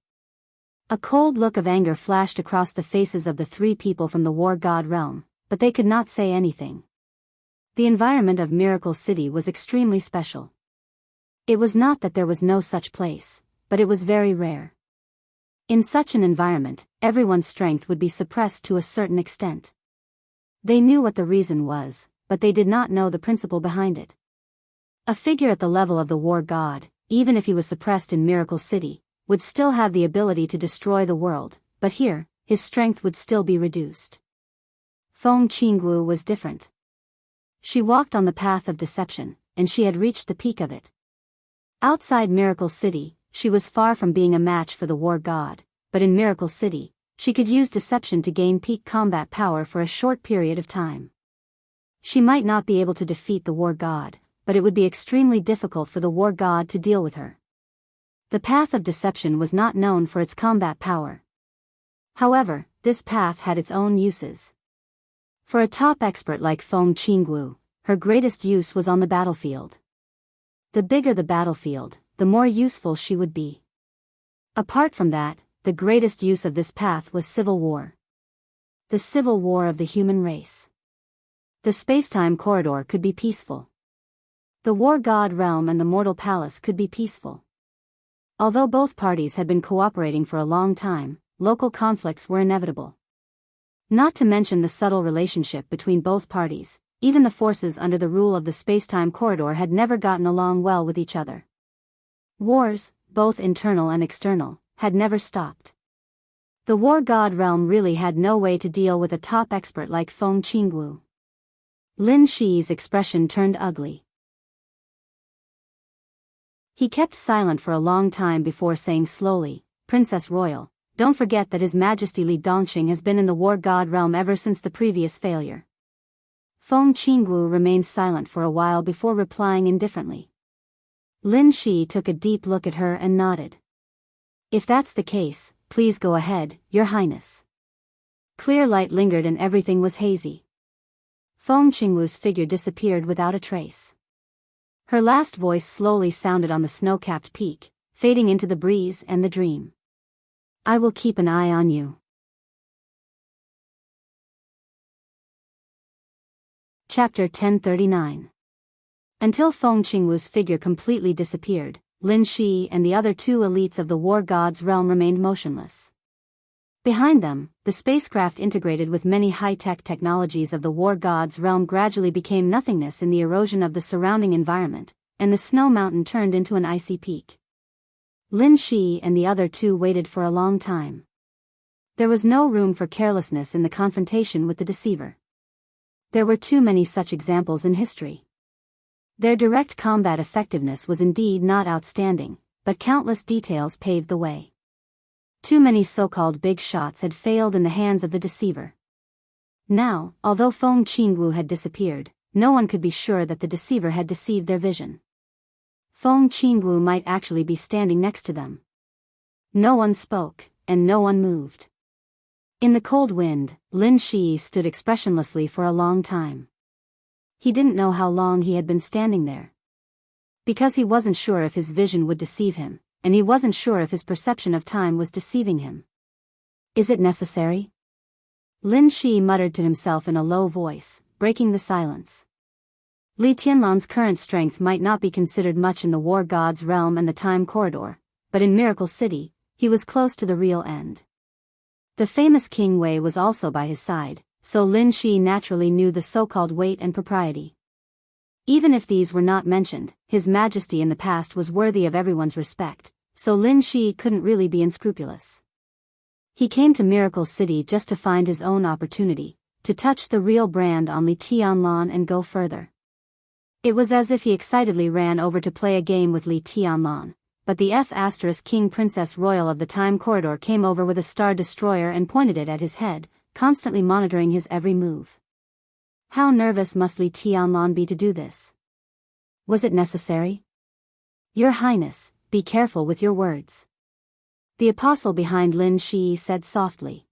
A cold look of anger flashed across the faces of the three people from the war god realm, but they could not say anything. The environment of Miracle City was extremely special. It was not that there was no such place, but it was very rare. In such an environment, everyone's strength would be suppressed to a certain extent. They knew what the reason was, but they did not know the principle behind it. A figure at the level of the war god, even if he was suppressed in Miracle City, would still have the ability to destroy the world, but here, his strength would still be reduced. Feng Qingwu was different. She walked on the path of deception, and she had reached the peak of it. Outside Miracle City, she was far from being a match for the war god, but in Miracle City, she could use deception to gain peak combat power for a short period of time. She might not be able to defeat the war god, but it would be extremely difficult for the war god to deal with her. The path of deception was not known for its combat power. However, this path had its own uses. For a top expert like Feng Qingwu, her greatest use was on the battlefield. The bigger the battlefield, the more useful she would be. Apart from that, the greatest use of this path was civil war. The civil war of the human race. The space-time corridor could be peaceful. The war god realm and the mortal palace could be peaceful. Although both parties had been cooperating for a long time, local conflicts were inevitable. Not to mention the subtle relationship between both parties, even the forces under the rule of the space-time corridor had never gotten along well with each other. Wars, both internal and external, had never stopped. The war god realm really had no way to deal with a top expert like Feng Qingwu. Lin Shi's expression turned ugly. He kept silent for a long time before saying slowly, Princess Royal, don't forget that His Majesty Li Dongxing has been in the war god realm ever since the previous failure. Feng Qingwu remained silent for a while before replying indifferently. Lin Shi took a deep look at her and nodded. If that's the case, please go ahead, Your Highness. Clear light lingered and everything was hazy. Feng Qingwu's figure disappeared without a trace. Her last voice slowly sounded on the snow-capped peak, fading into the breeze and the dream. I will keep an eye on you. Chapter 1039. Until Feng Qingwu's figure completely disappeared, Lin Shi and the other two elites of the war god's realm remained motionless. Behind them, the spacecraft integrated with many high-tech technologies of the war god's realm gradually became nothingness in the erosion of the surrounding environment, and the snow mountain turned into an icy peak. Lin Shi and the other two waited for a long time. There was no room for carelessness in the confrontation with the deceiver. There were too many such examples in history. Their direct combat effectiveness was indeed not outstanding, but countless details paved the way. Too many so-called big shots had failed in the hands of the deceiver. Now, although Feng Qingwu had disappeared, no one could be sure that the deceiver had deceived their vision. Feng Qingwu might actually be standing next to them. No one spoke, and no one moved. In the cold wind, Lin Shi stood expressionlessly for a long time. He didn't know how long he had been standing there. Because he wasn't sure if his vision would deceive him, and he wasn't sure if his perception of time was deceiving him. Is it necessary? Lin Shi muttered to himself in a low voice, breaking the silence. Li Tianlan's current strength might not be considered much in the war god's realm and the time corridor, but in Miracle City, he was close to the real end. The famous King Wei was also by his side, so Lin Shi naturally knew the so-called weight and propriety. Even if these were not mentioned, his majesty in the past was worthy of everyone's respect, so Lin Shi couldn't really be unscrupulous. He came to Miracle City just to find his own opportunity, to touch the real brand on Li Tianlan and go further. It was as if he excitedly ran over to play a game with Li Tianlan, but the King Princess Royal of the Time Corridor came over with a Star Destroyer and pointed it at his head, constantly monitoring his every move. How nervous must Li Tianlan be to do this? Was it necessary? Your Highness, be careful with your words. The apostle behind Lin Shi said softly.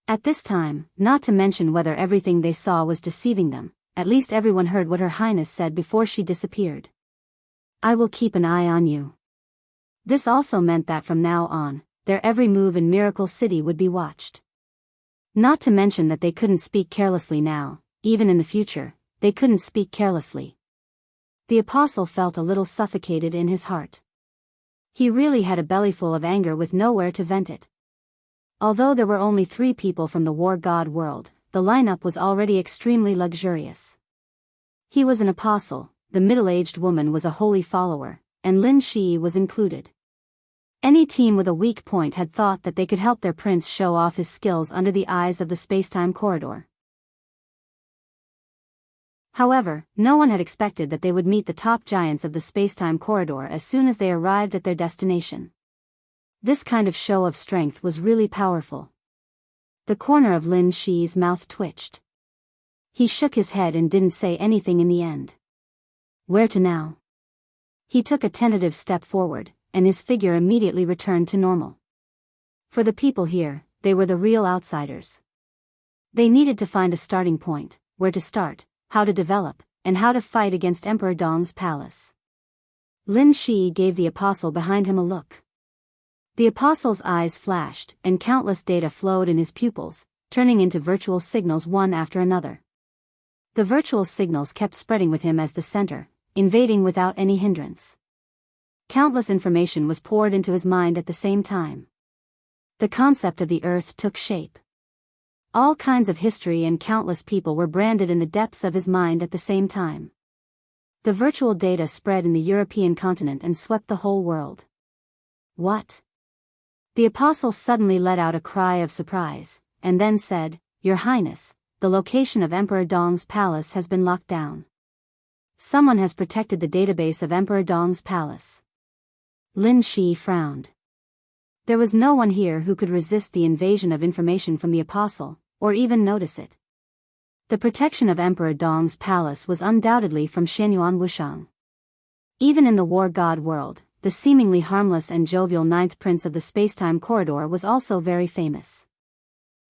At this time, not to mention whether everything they saw was deceiving them, at least everyone heard what Her Highness said before she disappeared. I will keep an eye on you. This also meant that from now on, their every move in Miracle City would be watched. Not to mention that they couldn't speak carelessly now. Even in the future, they couldn't speak carelessly. The apostle felt a little suffocated in his heart. He really had a bellyful of anger with nowhere to vent it. Although there were only 3 people from the war god world, the lineup was already extremely luxurious. He was an apostle, the middle-aged woman was a holy follower, and Lin Shi was included. Any team with a weak point had thought that they could help their prince show off his skills under the eyes of the spacetime corridor. However, no one had expected that they would meet the top giants of the spacetime corridor as soon as they arrived at their destination. This kind of show of strength was really powerful. The corner of Lin Shi's mouth twitched. He shook his head and didn't say anything in the end. Where to now? He took a tentative step forward, and his figure immediately returned to normal. For the people here, they were the real outsiders. They needed to find a starting point, where to start, how to develop, and how to fight against Emperor Dong's palace. Lin Shi gave the apostle behind him a look. The apostle's eyes flashed, and countless data flowed in his pupils, turning into virtual signals one after another. The virtual signals kept spreading with him as the center, invading without any hindrance. Countless information was poured into his mind at the same time. The concept of the earth took shape. All kinds of history and countless people were branded in the depths of his mind at the same time. The virtual data spread in the European continent and swept the whole world. What? The apostle suddenly let out a cry of surprise, and then said, Your Highness, the location of Emperor Dong's palace has been locked down. Someone has protected the database of Emperor Dong's palace. Lin Shi frowned. There was no one here who could resist the invasion of information from the apostle, or even notice it. The protection of Emperor Dong's palace was undoubtedly from Xianyuan Wushang. Even in the war god world, the seemingly harmless and jovial 9th prince of the spacetime corridor was also very famous.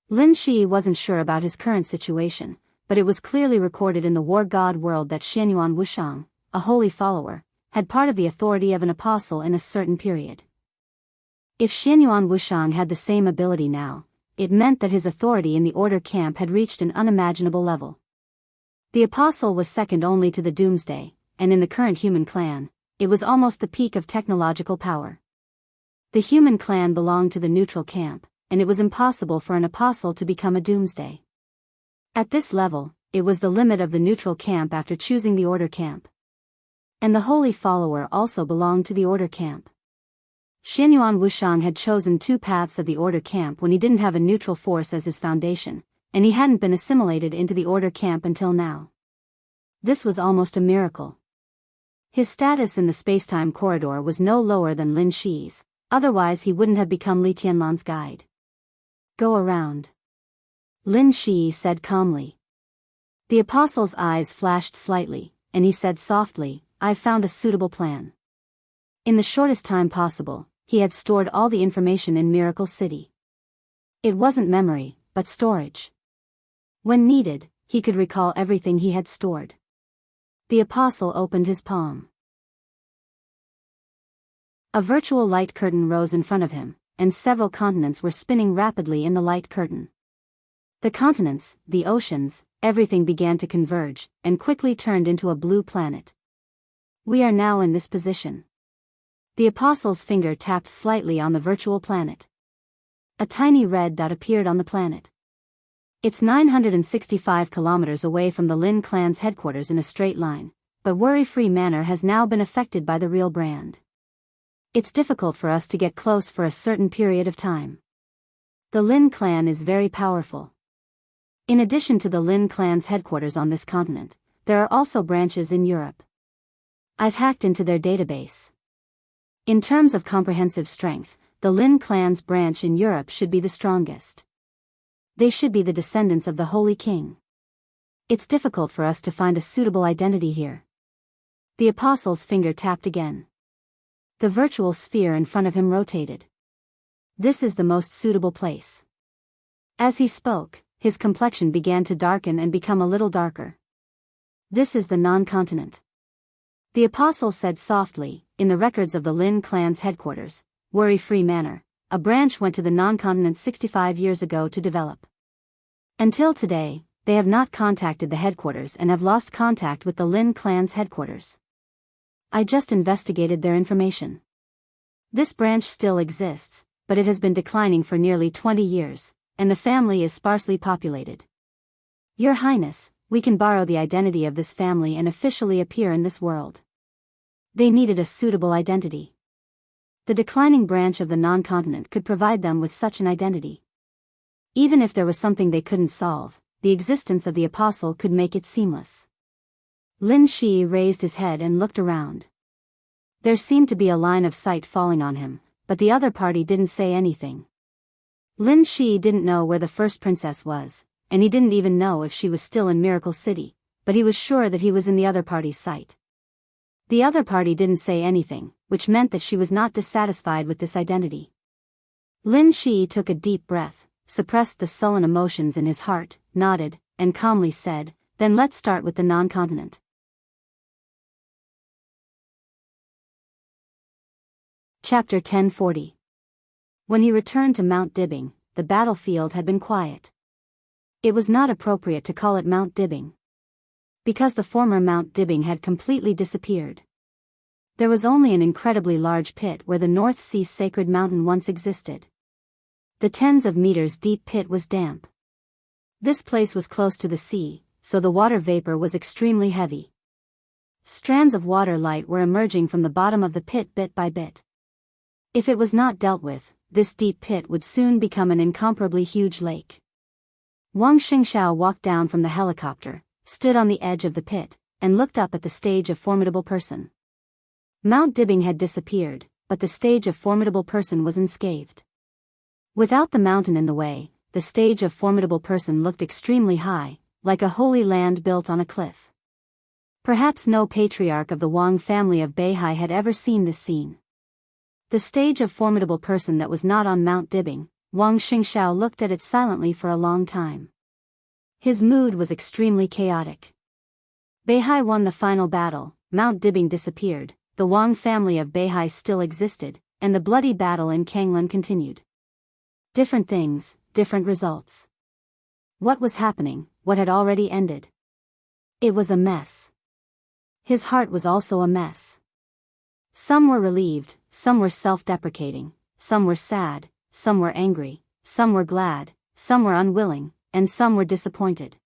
Lin Shi wasn't sure about his current situation, but it was clearly recorded in the war god world that Xianyuan Wushang, a holy follower, had part of the authority of an apostle in a certain period. If Xianyuan Wushang had the same ability now, it meant that his authority in the order camp had reached an unimaginable level. The apostle was second only to the Doomsday, and in the current human clan, it was almost the peak of technological power. The human clan belonged to the neutral camp, and it was impossible for an apostle to become a doomsday. At this level, it was the limit of the neutral camp after choosing the order camp. And the holy follower also belonged to the order camp. Xianyuan Wushang had chosen two paths of the order camp when he didn't have a neutral force as his foundation, and he hadn't been assimilated into the order camp until now. This was almost a miracle. His status in the spacetime corridor was no lower than Lin Shi's, otherwise he wouldn't have become Li Tianlan's guide. Go around. Lin Shi said calmly. The apostle's eyes flashed slightly, and he said softly, I've found a suitable plan. In the shortest time possible, he had stored all the information in Miracle City. It wasn't memory, but storage. When needed, he could recall everything he had stored. The apostle opened his palm. A virtual light curtain rose in front of him, and several continents were spinning rapidly in the light curtain. The continents, the oceans, everything began to converge, and quickly turned into a blue planet. We are now in this position. The apostle's finger tapped slightly on the virtual planet. A tiny red dot appeared on the planet. It's 965 kilometers away from the Lin clan's headquarters in a straight line, but worry-free manner has now been affected by the real brand. It's difficult for us to get close for a certain period of time. The Lin clan is very powerful. In addition to the Lin clan's headquarters on this continent, there are also branches in Europe. I've hacked into their database. In terms of comprehensive strength, the Lin clan's branch in Europe should be the strongest. They should be the descendants of the Holy King. It's difficult for us to find a suitable identity here. The apostle's finger tapped again. The virtual sphere in front of him rotated. This is the most suitable place. As he spoke, his complexion began to darken and become a little darker. This is the non-continent. The apostle said softly, in the records of the Lin clan's headquarters, worry-free manner, a branch went to the non-continent 65 years ago to develop. Until today, they have not contacted the headquarters and have lost contact with the Lin clan's headquarters. I just investigated their information. This branch still exists, but it has been declining for nearly 20 years, and the family is sparsely populated. Your Highness, we can borrow the identity of this family and officially appear in this world. They needed a suitable identity. The declining branch of the non-continent could provide them with such an identity. Even if there was something they couldn't solve, the existence of the apostle could make it seamless. Lin Shi raised his head and looked around. There seemed to be a line of sight falling on him, but the other party didn't say anything. Lin Shi didn't know where the first princess was, and he didn't even know if she was still in Miracle City, but he was sure that he was in the other party's sight. The other party didn't say anything, which meant that she was not dissatisfied with this identity. Lin Shi took a deep breath, suppressed the sullen emotions in his heart, nodded, and calmly said, then let's start with the non-continent. Chapter 1040. When he returned to Mount Dibbing, the battlefield had been quiet. It was not appropriate to call it Mount Dibbing, because the former Mount Dibbing had completely disappeared. There was only an incredibly large pit where the North Sea Sacred Mountain once existed. The tens of meters deep pit was damp. This place was close to the sea, so the water vapor was extremely heavy. Strands of water light were emerging from the bottom of the pit bit by bit. If it was not dealt with, this deep pit would soon become an incomparably huge lake. Wang Xingxiao walked down from the helicopter, stood on the edge of the pit, and looked up at the stage of Formidable Person. Mount Dibbing had disappeared, but the stage of Formidable Person was unscathed. Without the mountain in the way, the stage of Formidable Person looked extremely high, like a holy land built on a cliff. Perhaps no patriarch of the Wang family of Beihai had ever seen this scene. The stage of Formidable Person that was not on Mount Dibbing, Wang Xingxiao looked at it silently for a long time. His mood was extremely chaotic. Beihai won the final battle, Mount Dibbing disappeared, the Wang family of Beihai still existed, and the bloody battle in Kanglan continued. Different things, different results. What was happening, what had already ended? It was a mess. His heart was also a mess. Some were relieved, some were self-deprecating, some were sad, some were angry, some were glad, some were unwilling, and some were disappointed.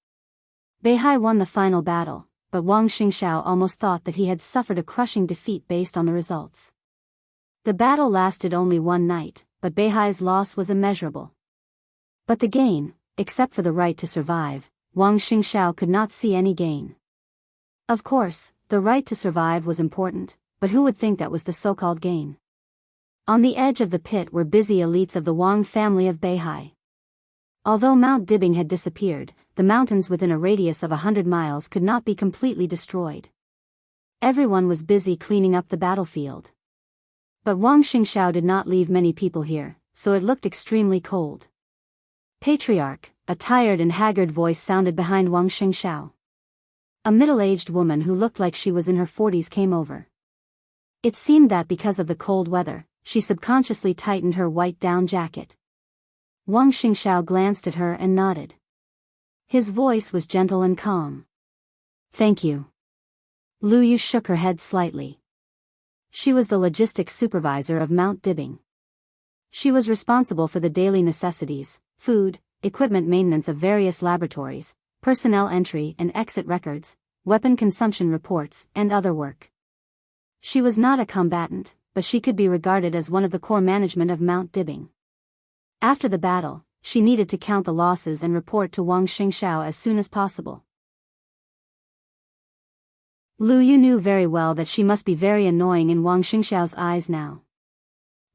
Beihai won the final battle, but Wang Xingxiao almost thought that he had suffered a crushing defeat based on the results. The battle lasted only one night, but Beihai's loss was immeasurable. But the gain, except for the right to survive, Wang Xingxiao could not see any gain. Of course, the right to survive was important, but who would think that was the so-called gain? On the edge of the pit were busy elites of the Wang family of Beihai. Although Mount Dibing had disappeared, the mountains within a radius of 100 miles could not be completely destroyed. Everyone was busy cleaning up the battlefield. But Wang Xingxiao did not leave many people here, so it looked extremely cold. Patriarch, a tired and haggard voice sounded behind Wang Xingxiao. A middle-aged woman who looked like she was in her 40s came over. It seemed that because of the cold weather, she subconsciously tightened her white down jacket. Wang Xingxiao glanced at her and nodded. His voice was gentle and calm. "Thank you." Lu Yu shook her head slightly. She was the logistics supervisor of Mount Dibing. She was responsible for the daily necessities, food, equipment maintenance of various laboratories, personnel entry and exit records, weapon consumption reports, and other work. She was not a combatant, but she could be regarded as one of the core management of Mount Dibing. After the battle, she needed to count the losses and report to Wang Xingxiao as soon as possible. Lu Yu knew very well that she must be very annoying in Wang Xingxiao's eyes now.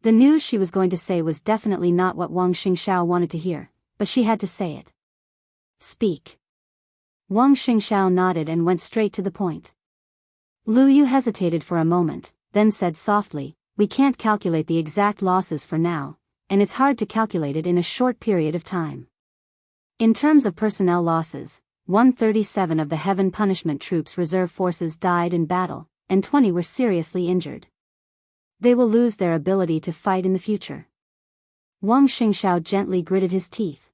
The news she was going to say was definitely not what Wang Xingxiao wanted to hear, but she had to say it. "Speak." Wang Xingxiao nodded and went straight to the point. Lu Yu hesitated for a moment, then said softly, "We can't calculate the exact losses for now, and it's hard to calculate it in a short period of time. In terms of personnel losses, 137 of the Heaven Punishment Troops reserve forces died in battle, and 20 were seriously injured. They will lose their ability to fight in the future." Wang Xingxiao gently gritted his teeth.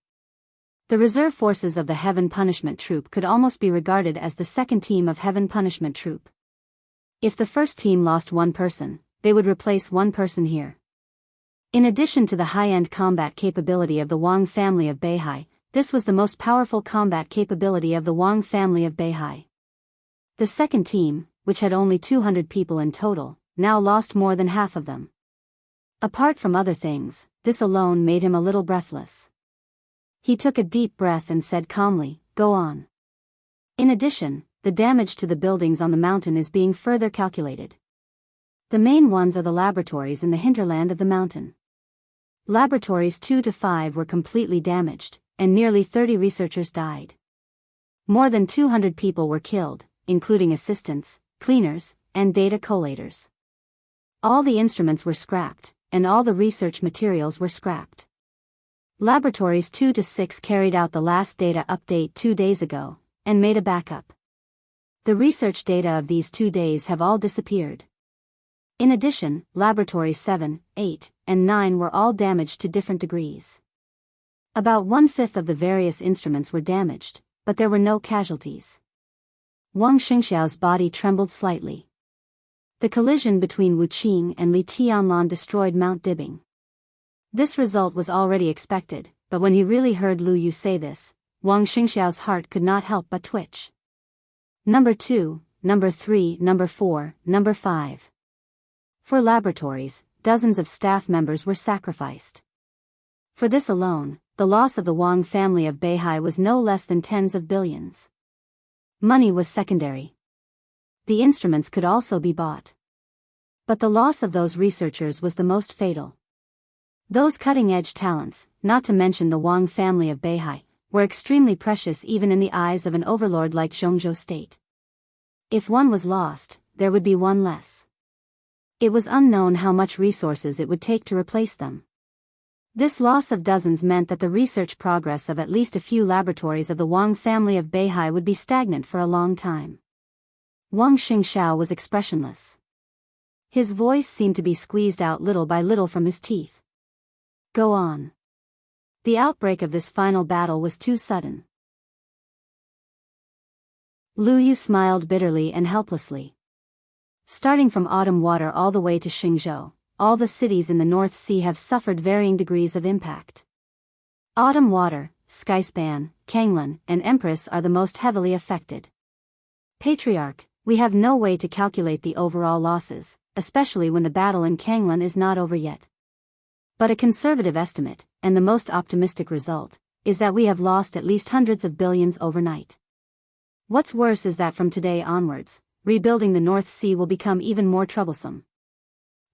The reserve forces of the Heaven Punishment Troop could almost be regarded as the second team of Heaven Punishment Troop. If the first team lost one person, they would replace one person here. In addition to the high-end combat capability of the Wang family of Beihai, this was the most powerful combat capability of the Wang family of Beihai. The second team, which had only 200 people in total, now lost more than half of them. Apart from other things, this alone made him a little breathless. He took a deep breath and said calmly, "Go on." In addition, the damage to the buildings on the mountain is being further calculated. The main ones are the laboratories in the hinterland of the mountain. Laboratories 2 to 5 were completely damaged, and nearly 30 researchers died. More than 200 people were killed, including assistants, cleaners, and data collators. All the instruments were scrapped, and all the research materials were scrapped. Laboratories 2 to 6 carried out the last data update 2 days ago, and made a backup. The research data of these 2 days have all disappeared. In addition, laboratories 7, 8, and 9 were all damaged to different degrees. About 1/5 of the various instruments were damaged, but there were no casualties. Wang Xingxiao's body trembled slightly. The collision between Wu Qing and Li Tianlan destroyed Mount Dibing. This result was already expected, but when he really heard Lu Yu say this, Wang Xingxiao's heart could not help but twitch. Number 2, Number 3, Number 4, Number 5. For laboratories, dozens of staff members were sacrificed. For this alone, the loss of the Wang family of Beihai was no less than tens of billions. Money was secondary. The instruments could also be bought. But the loss of those researchers was the most fatal. Those cutting-edge talents, not to mention the Wang family of Beihai, were extremely precious even in the eyes of an overlord like Zhongzhou State. If one was lost, there would be one less. It was unknown how much resources it would take to replace them. This loss of dozens meant that the research progress of at least a few laboratories of the Wang family of Beihai would be stagnant for a long time. Wang Xingxiao was expressionless. His voice seemed to be squeezed out little by little from his teeth. "Go on." The outbreak of this final battle was too sudden. Lu Yu smiled bitterly and helplessly. Starting from Autumn Water all the way to Xingzhou, all the cities in the North Sea have suffered varying degrees of impact. Autumn Water, Skyspan, Kanglan, and Empress are the most heavily affected. Patriarch, we have no way to calculate the overall losses, especially when the battle in Kanglan is not over yet. But a conservative estimate, and the most optimistic result, is that we have lost at least hundreds of billions overnight. What's worse is that from today onwards, rebuilding the North Sea will become even more troublesome.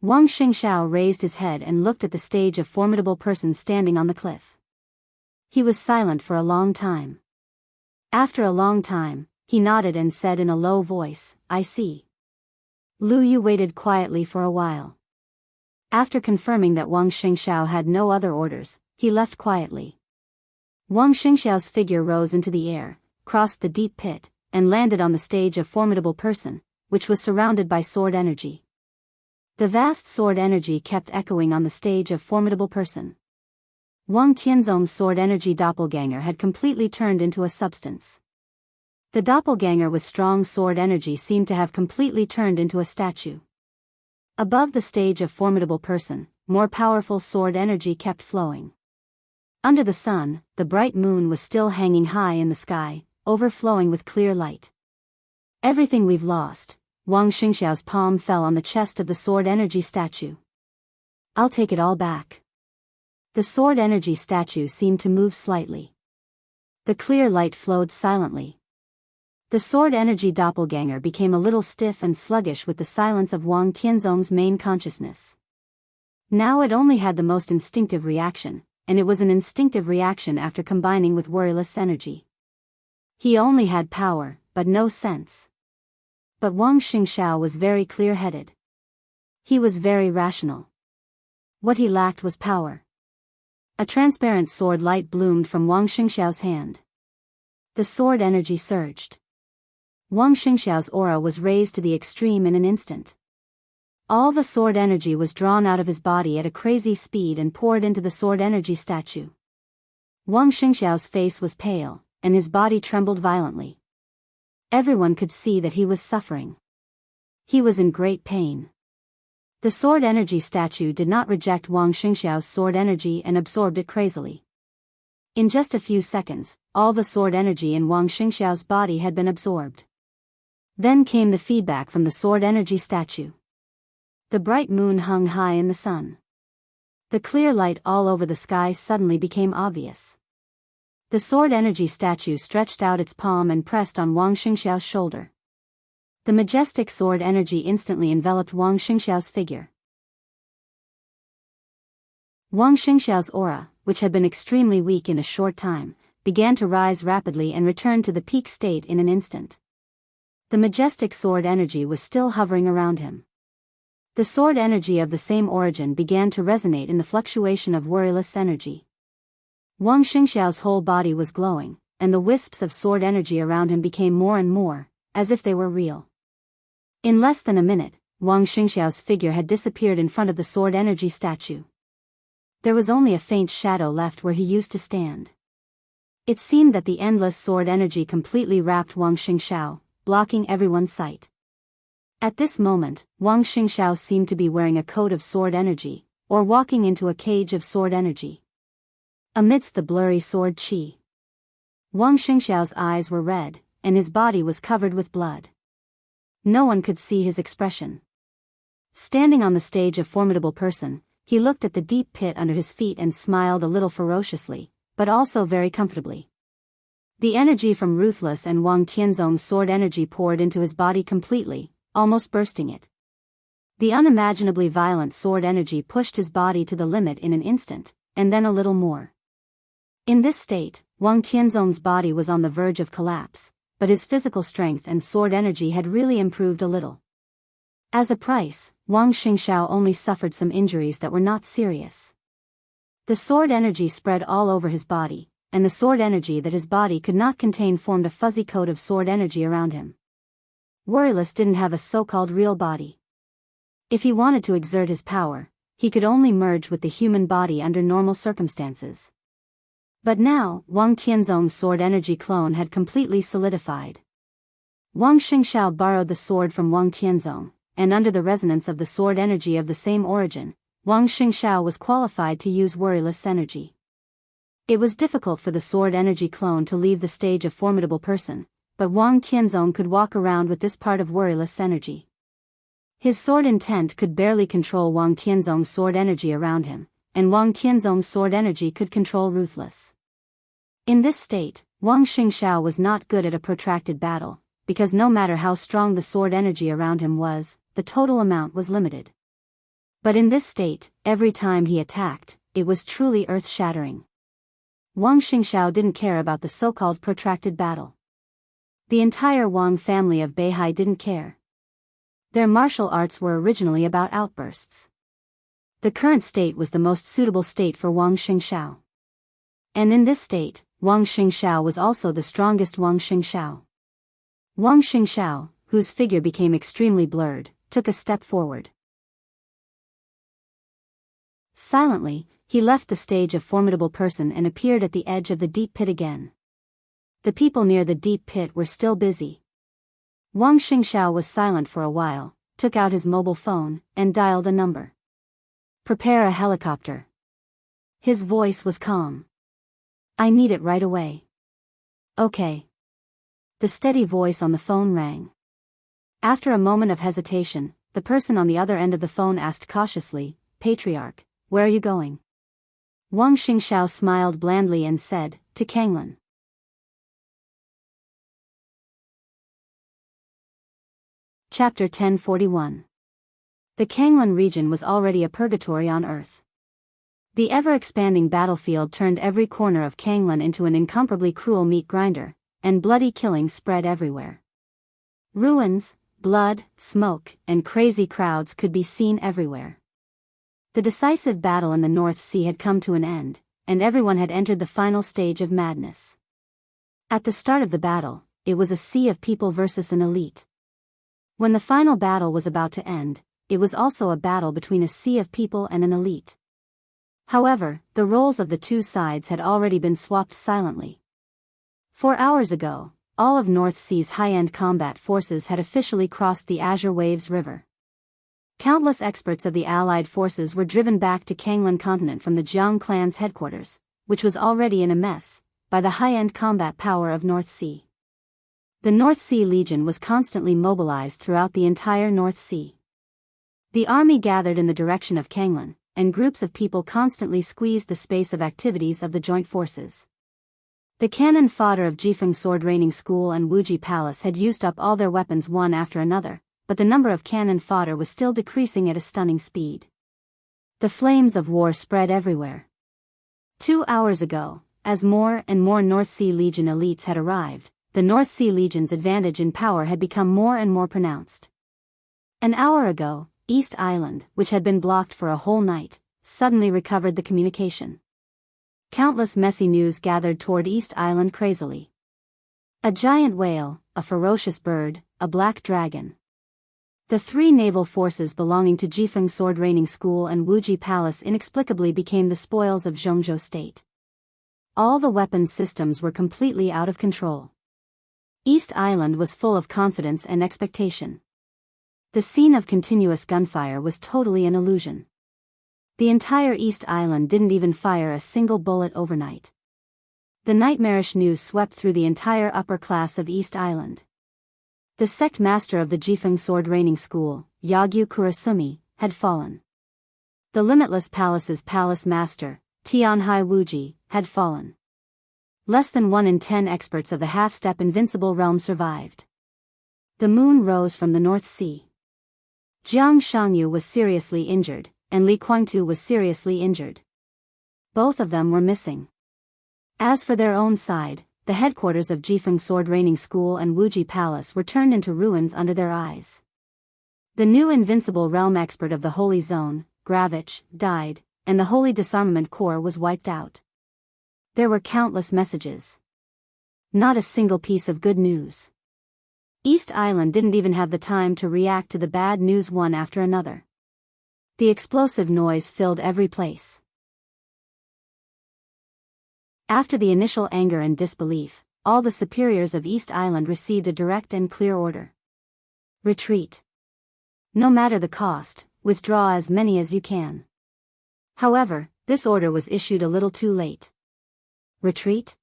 Wang Xingxiao raised his head and looked at the stage of formidable persons standing on the cliff. He was silent for a long time. After a long time, he nodded and said in a low voice, "I see." Lu Yu waited quietly for a while. After confirming that Wang Xingxiao had no other orders, he left quietly. Wang Xingxiao's figure rose into the air, crossed the deep pit, and landed on the stage of formidable person, which was surrounded by sword energy. The vast sword energy kept echoing on the stage of formidable person. Wang Tianzong's sword energy doppelganger had completely turned into a substance. The doppelganger with strong sword energy seemed to have completely turned into a statue. Above the stage of formidable person, more powerful sword energy kept flowing. Under the sun, the bright moon was still hanging high in the sky, overflowing with clear light. Everything we've lost. Wang Xingxiao's palm fell on the chest of the sword energy statue. I'll take it all back. The sword energy statue seemed to move slightly. The clear light flowed silently. The sword energy doppelganger became a little stiff and sluggish with the silence of Wang Tianzong's main consciousness. Now it only had the most instinctive reaction, and it was an instinctive reaction after combining with worryless energy. He only had power, but no sense. But Wang Xingxiao was very clear-headed. He was very rational. What he lacked was power. A transparent sword light bloomed from Wang Xingxiao's hand. The sword energy surged. Wang Xingxiao's aura was raised to the extreme in an instant. All the sword energy was drawn out of his body at a crazy speed and poured into the sword energy statue. Wang Xingxiao's face was pale, and his body trembled violently. Everyone could see that he was suffering. He was in great pain. The sword energy statue did not reject Wang Xingxiao's sword energy and absorbed it crazily. In just a few seconds, all the sword energy in Wang Xingxiao's body had been absorbed. Then came the feedback from the sword energy statue. The bright moon hung high in the sun. The clear light all over the sky suddenly became obvious. The sword energy statue stretched out its palm and pressed on Wang Xingxiao's shoulder. The majestic sword energy instantly enveloped Wang Xingxiao's figure. Wang Xingxiao's aura, which had been extremely weak in a short time, began to rise rapidly and returned to the peak state in an instant. The majestic sword energy was still hovering around him. The sword energy of the same origin began to resonate in the fluctuation of worryless energy. Wang Xingxiao's whole body was glowing, and the wisps of sword energy around him became more and more, as if they were real. In less than a minute, Wang Xingxiao's figure had disappeared in front of the sword energy statue. There was only a faint shadow left where he used to stand. It seemed that the endless sword energy completely wrapped Wang Xingxiao, blocking everyone's sight. At this moment, Wang Xingxiao seemed to be wearing a coat of sword energy, or walking into a cage of sword energy. Amidst the blurry sword qi, Wang Xingxiao's eyes were red, and his body was covered with blood. No one could see his expression. Standing on the stage of formidable person, he looked at the deep pit under his feet and smiled a little ferociously, but also very comfortably. The energy from Ruthless and Wang Tianzong's sword energy poured into his body completely, almost bursting it. The unimaginably violent sword energy pushed his body to the limit in an instant, and then a little more. In this state, Wang Tianzong's body was on the verge of collapse, but his physical strength and sword energy had really improved a little. As a price, Wang Xingxiao only suffered some injuries that were not serious. The sword energy spread all over his body, and the sword energy that his body could not contain formed a fuzzy coat of sword energy around him. Worryless didn't have a so-called real body. If he wanted to exert his power, he could only merge with the human body under normal circumstances. But now, Wang Tianzong's sword energy clone had completely solidified. Wang Xingxiao borrowed the sword from Wang Tianzong, and under the resonance of the sword energy of the same origin, Wang Xingxiao was qualified to use worryless energy. It was difficult for the sword energy clone to leave the stage of formidable person, but Wang Tianzong could walk around with this part of worryless energy. His sword intent could barely control Wang Tianzong's sword energy around him, and Wang Tianzong's sword energy could control ruthless. In this state, Wang Xianxia was not good at a protracted battle, because no matter how strong the sword energy around him was, the total amount was limited. But in this state, every time he attacked, it was truly earth-shattering. Wang Xianxia didn't care about the so-called protracted battle. The entire Wang family of Beihai didn't care. Their martial arts were originally about outbursts. The current state was the most suitable state for Wang Xianxia. And in this state, Wang Xianxia was also the strongest Wang Xianxia. Wang Xianxia, whose figure became extremely blurred, took a step forward. Silently, he left the stage of formidable person and appeared at the edge of the deep pit again. The people near the deep pit were still busy. Wang Xianxia was silent for a while, took out his mobile phone, and dialed a number. "Prepare a helicopter." His voice was calm. "I need it right away." "Okay." The steady voice on the phone rang. After a moment of hesitation, the person on the other end of the phone asked cautiously, "Patriarch, where are you going?" Wang Xianxia smiled blandly and said, "To Kanglan." Chapter 1041. The Kanglan region was already a purgatory on Earth. The ever-expanding battlefield turned every corner of Kanglan into an incomparably cruel meat grinder, and bloody killing spread everywhere. Ruins, blood, smoke, and crazy crowds could be seen everywhere. The decisive battle in the North Sea had come to an end, and everyone had entered the final stage of madness. At the start of the battle, it was a sea of people versus an elite. When the final battle was about to end, it was also a battle between a sea of people and an elite. However, the roles of the two sides had already been swapped silently. 4 hours ago, all of North Sea's high-end combat forces had officially crossed the Azure Waves River. Countless experts of the Allied forces were driven back to Kanglan continent from the Jiang clan's headquarters, which was already in a mess, by the high-end combat power of North Sea. The North Sea Legion was constantly mobilized throughout the entire North Sea. The army gathered in the direction of Kanglan, and groups of people constantly squeezed the space of activities of the joint forces. The cannon fodder of Jifeng Sword Training School and Wuji Palace had used up all their weapons one after another, but the number of cannon fodder was still decreasing at a stunning speed. The flames of war spread everywhere. 2 hours ago, as more and more North Sea Legion elites had arrived, the North Sea Legion's advantage in power had become more and more pronounced. An hour ago, East Island, which had been blocked for a whole night, suddenly recovered the communication. Countless messy news gathered toward East Island crazily. A giant whale, a ferocious bird, a black dragon. The 3 naval forces belonging to Jifeng Sword Training School and Wuji Palace inexplicably became the spoils of Zhongzhou State. All the weapons systems were completely out of control. East Island was full of confidence and expectation. The scene of continuous gunfire was totally an illusion. The entire East Island didn't even fire a single bullet overnight. The nightmarish news swept through the entire upper class of East Island. The sect master of the Jifeng Sword Training School, Yagyu Kurasumi, had fallen. The Limitless Palace's palace master, Tianhai Wuji, had fallen. Less than 1 in 10 experts of the half-step invincible realm survived. The moon rose from the North Sea. Jianghu was seriously injured, and Li Guangtu was seriously injured. Both of them were missing. As for their own side, the headquarters of Jifeng Sword Training School and Wuji Palace were turned into ruins under their eyes. The new invincible realm expert of the Holy Zone, Gravich, died, and the Holy Disarmament Corps was wiped out. There were countless messages. Not a single piece of good news. East Island didn't even have the time to react to the bad news one after another. The explosive noise filled every place. After the initial anger and disbelief, all the superiors of East Island received a direct and clear order. Retreat. No matter the cost, withdraw as many as you can. However, this order was issued a little too late. Retreat?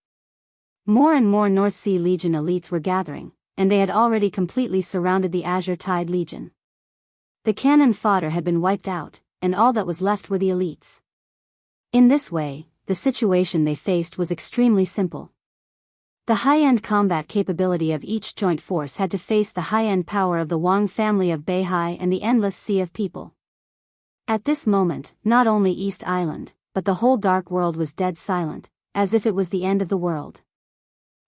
More and more North Sea Legion elites were gathering, and they had already completely surrounded the Azure Tide Legion. The cannon fodder had been wiped out, and all that was left were the elites. In this way, the situation they faced was extremely simple. The high-end combat capability of each joint force had to face the high-end power of the Wang family of Beihai and the endless sea of people. At this moment, not only East Island, but the whole dark world was dead silent, as if it was the end of the world.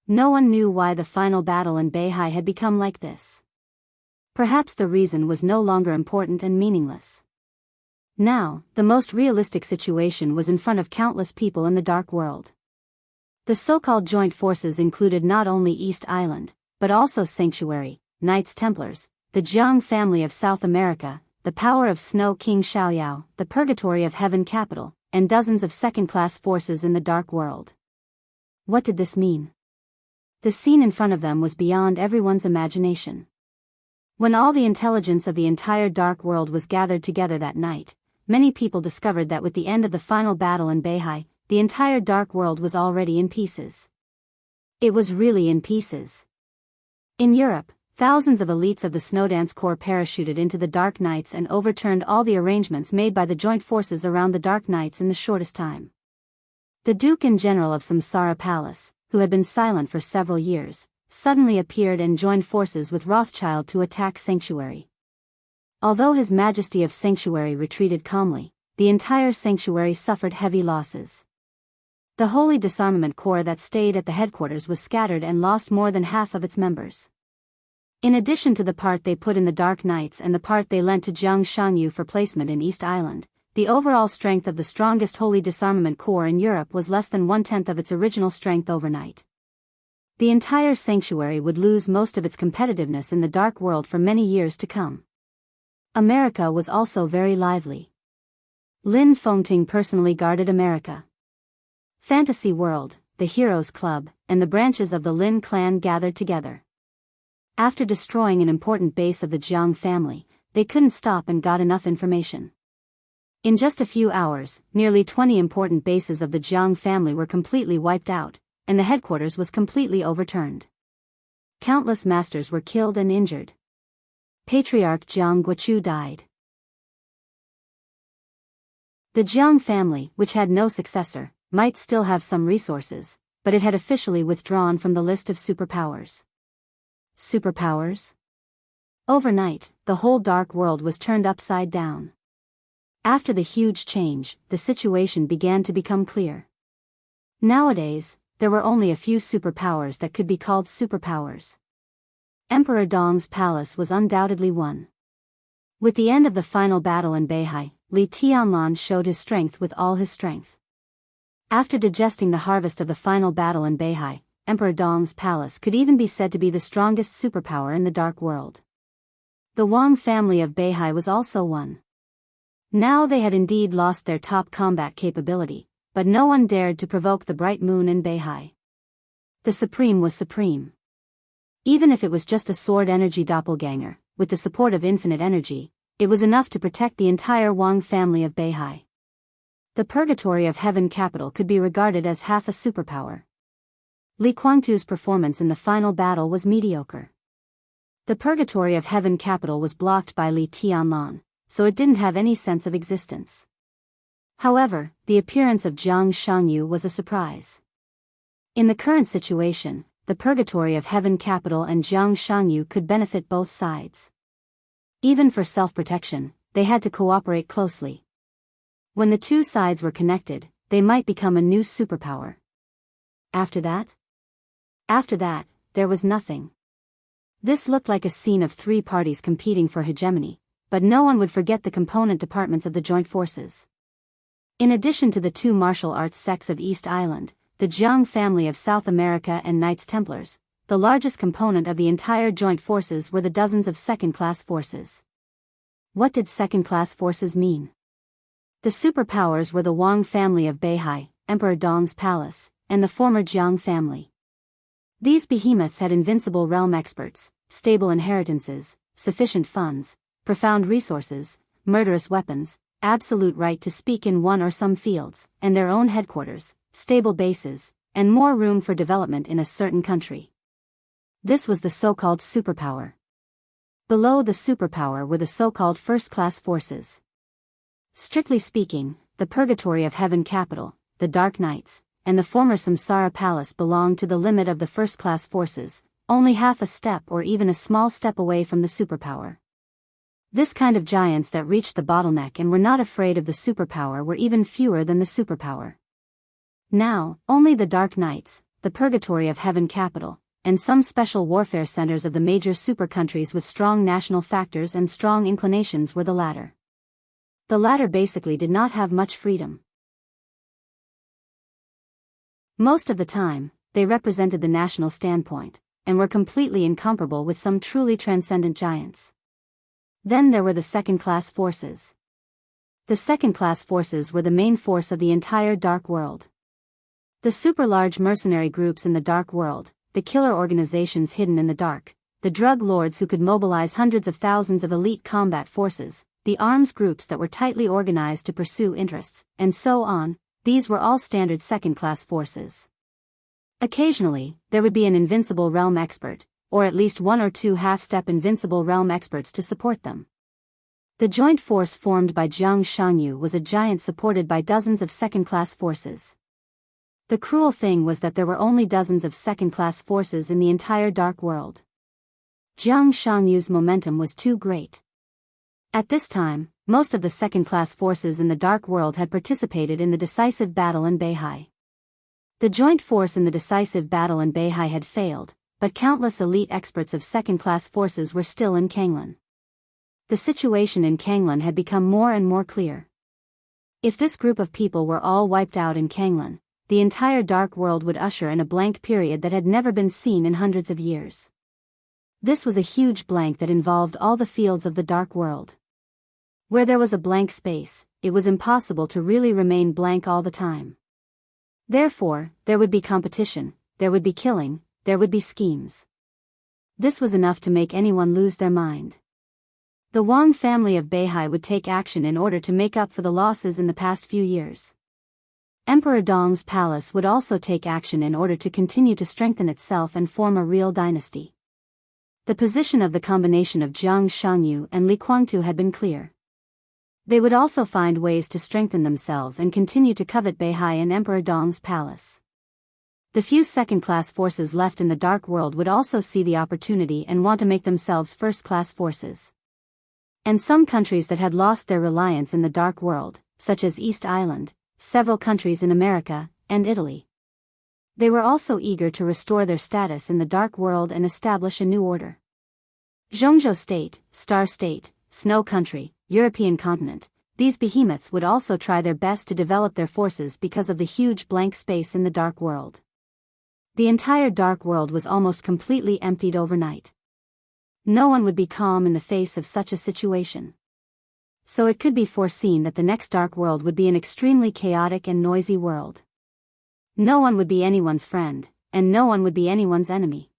No one knew why the final battle in Beihai had become like this. Perhaps the reason was no longer important and meaningless. Now, the most realistic situation was in front of countless people in the dark world. The so-called joint forces included not only East Island, but also Sanctuary, Knights Templars, the Jianghu family of South America, the power of Snow King Xiaoyao, the Purgatory of Heaven capital, and dozens of second-class forces in the dark world. What did this mean? The scene in front of them was beyond everyone's imagination. When all the intelligence of the entire dark world was gathered together that night, many people discovered that with the end of the final battle in Beihai, the entire dark world was already in pieces. It was really in pieces. In Europe, thousands of elites of the Snowdance Corps parachuted into the Dark Knights and overturned all the arrangements made by the joint forces around the Dark Knights in the shortest time. The Duke and General of Samsara Palace, who had been silent for several years, suddenly appeared and joined forces with Rothschild to attack Sanctuary. Although His Majesty of Sanctuary retreated calmly, the entire Sanctuary suffered heavy losses. The Holy Disarmament Corps that stayed at the headquarters was scattered and lost more than half of its members. In addition to the part they put in the Dark Knights and the part they lent to Jianghu Shanyu for placement in East Island, the overall strength of the strongest Holy Disarmament Corps in Europe was less than 1/10 of its original strength overnight. The entire Sanctuary would lose most of its competitiveness in the dark world for many years to come. America was also very lively. Lin Fengting personally guarded America. Fantasy World, the Heroes Club, and the branches of the Lin clan gathered together. After destroying an important base of the Jiang family, they couldn't stop and got enough information. In just a few hours, nearly 20 important bases of the Jiang family were completely wiped out, and the headquarters was completely overturned. Countless masters were killed and injured. Patriarch Jiang Guochu died. The Jiang family, which had no successor, might still have some resources, but it had officially withdrawn from the list of superpowers. Superpowers? Overnight, the whole dark world was turned upside down. After the huge change, the situation began to become clear. Nowadays, there were only a few superpowers that could be called superpowers. Emperor Dong's palace was undoubtedly one. With the end of the final battle in Beihai, Li Tianlan showed his strength with all his strength. After digesting the harvest of the final battle in Beihai, Emperor Dong's palace could even be said to be the strongest superpower in the dark world. The Wang family of Beihai was also one. Now they had indeed lost their top combat capability, but no one dared to provoke the bright moon in Beihai. The Supreme was supreme. Even if it was just a sword energy doppelganger, with the support of infinite energy, it was enough to protect the entire Wang family of Beihai. The Purgatory of Heaven capital could be regarded as half a superpower. Li Guangtu's performance in the final battle was mediocre. The Purgatory of Heaven capital was blocked by Li Tianlan, so it didn't have any sense of existence. However, the appearance of Jianghu Shanyu was a surprise. In the current situation, the Purgatory of Heaven capital and Jianghu Shanyu could benefit both sides. Even for self-protection, they had to cooperate closely. When the two sides were connected, they might become a new superpower. After that, there was nothing. This looked like a scene of three parties competing for hegemony, but no one would forget the component departments of the joint forces. In addition to the two martial arts sects of East Island, the Jiang family of South America and Knights Templars, the largest component of the entire joint forces were the dozens of second-class forces. What did second-class forces mean? The superpowers were the Wang family of Beihai, Emperor Dong's palace, and the former Jiang family. These behemoths had invincible realm experts, stable inheritances, sufficient funds, profound resources, murderous weapons, absolute right to speak in one or some fields, and their own headquarters, stable bases, and more room for development in a certain country. This was the so-called superpower. Below the superpower were the so-called first-class forces. Strictly speaking, the Purgatory of Heaven capital, the Dark Knights, and the former Samsara Palace belonged to the limit of the first-class forces, only half a step or even a small step away from the superpower. This kind of giants that reached the bottleneck and were not afraid of the superpower were even fewer than the superpower. Now, only the Dark Knights, the Purgatory of Heaven capital, and some special warfare centers of the major super countries with strong national factors and strong inclinations were the latter. The latter basically did not have much freedom. Most of the time, they represented the national standpoint, and were completely incomparable with some truly transcendent giants. Then there were the second-class forces. The second-class forces were the main force of the entire Dark World. The super-large mercenary groups in the Dark World, the killer organizations hidden in the dark, the drug lords who could mobilize hundreds of thousands of elite combat forces, the arms groups that were tightly organized to pursue interests, and so on, these were all standard second-class forces. Occasionally, there would be an invincible realm expert, or at least one or two half-step invincible realm experts to support them. The joint force formed by Wuxia Xianxia was a giant supported by dozens of second-class forces. The cruel thing was that there were only dozens of second-class forces in the entire Dark World. Wuxia Xianxia's momentum was too great. At this time, most of the second-class forces in the Dark World had participated in the decisive battle in Beihai. The joint force in the decisive battle in Beihai had failed, but countless elite experts of second-class forces were still in Kanglan. The situation in Kanglan had become more and more clear. If this group of people were all wiped out in Kanglan, the entire Dark World would usher in a blank period that had never been seen in hundreds of years. This was a huge blank that involved all the fields of the Dark World. Where there was a blank space, it was impossible to really remain blank all the time. Therefore, there would be competition, there would be killing, there would be schemes. This was enough to make anyone lose their mind. The Wang family of Beihai would take action in order to make up for the losses in the past few years. Emperor Dong's palace would also take action in order to continue to strengthen itself and form a real dynasty. The position of the combination of Wuxia Xianxia and Li Guangtu had been clear. They would also find ways to strengthen themselves and continue to covet Beihai and Emperor Dong's palace. The few second-class forces left in the Dark World would also see the opportunity and want to make themselves first-class forces. And some countries that had lost their reliance in the Dark World, such as East Island, several countries in America, and Italy. They were also eager to restore their status in the Dark World and establish a new order. Jianghu State, Star State, Snow Country, European continent, these behemoths would also try their best to develop their forces because of the huge blank space in the Dark World. The entire Dark World was almost completely emptied overnight. No one would be calm in the face of such a situation. So it could be foreseen that the next Dark World would be an extremely chaotic and noisy world. No one would be anyone's friend, and no one would be anyone's enemy.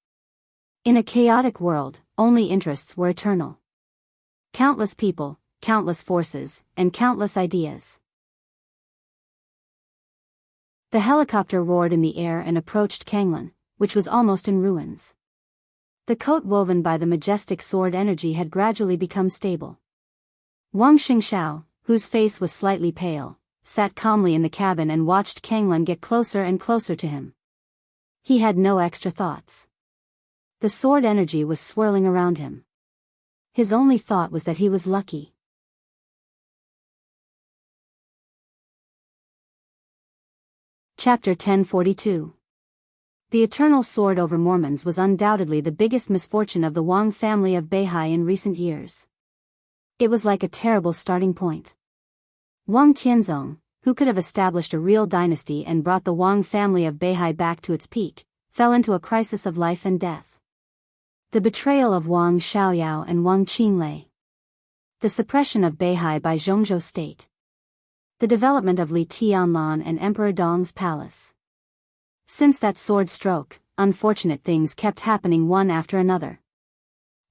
In a chaotic world, only interests were eternal. Countless people, countless forces, and countless ideas. The helicopter roared in the air and approached Kanglan, which was almost in ruins. The coat woven by the majestic sword energy had gradually become stable. Wang Xingxiao, whose face was slightly pale, sat calmly in the cabin and watched Kanglan get closer and closer to him. He had no extra thoughts. The sword energy was swirling around him. His only thought was that he was lucky. Chapter 1042. The eternal sword over Mormons was undoubtedly the biggest misfortune of the Wang family of Beihai in recent years. It was like a terrible starting point. Wang Tianzong, who could have established a real dynasty and brought the Wang family of Beihai back to its peak, fell into a crisis of life and death. The betrayal of Wang Xiaoyao and Wang Qinglei. The suppression of Beihai by Jianghu State. The development of Li Tianlan and Emperor Dong's palace. Since that sword stroke, unfortunate things kept happening one after another.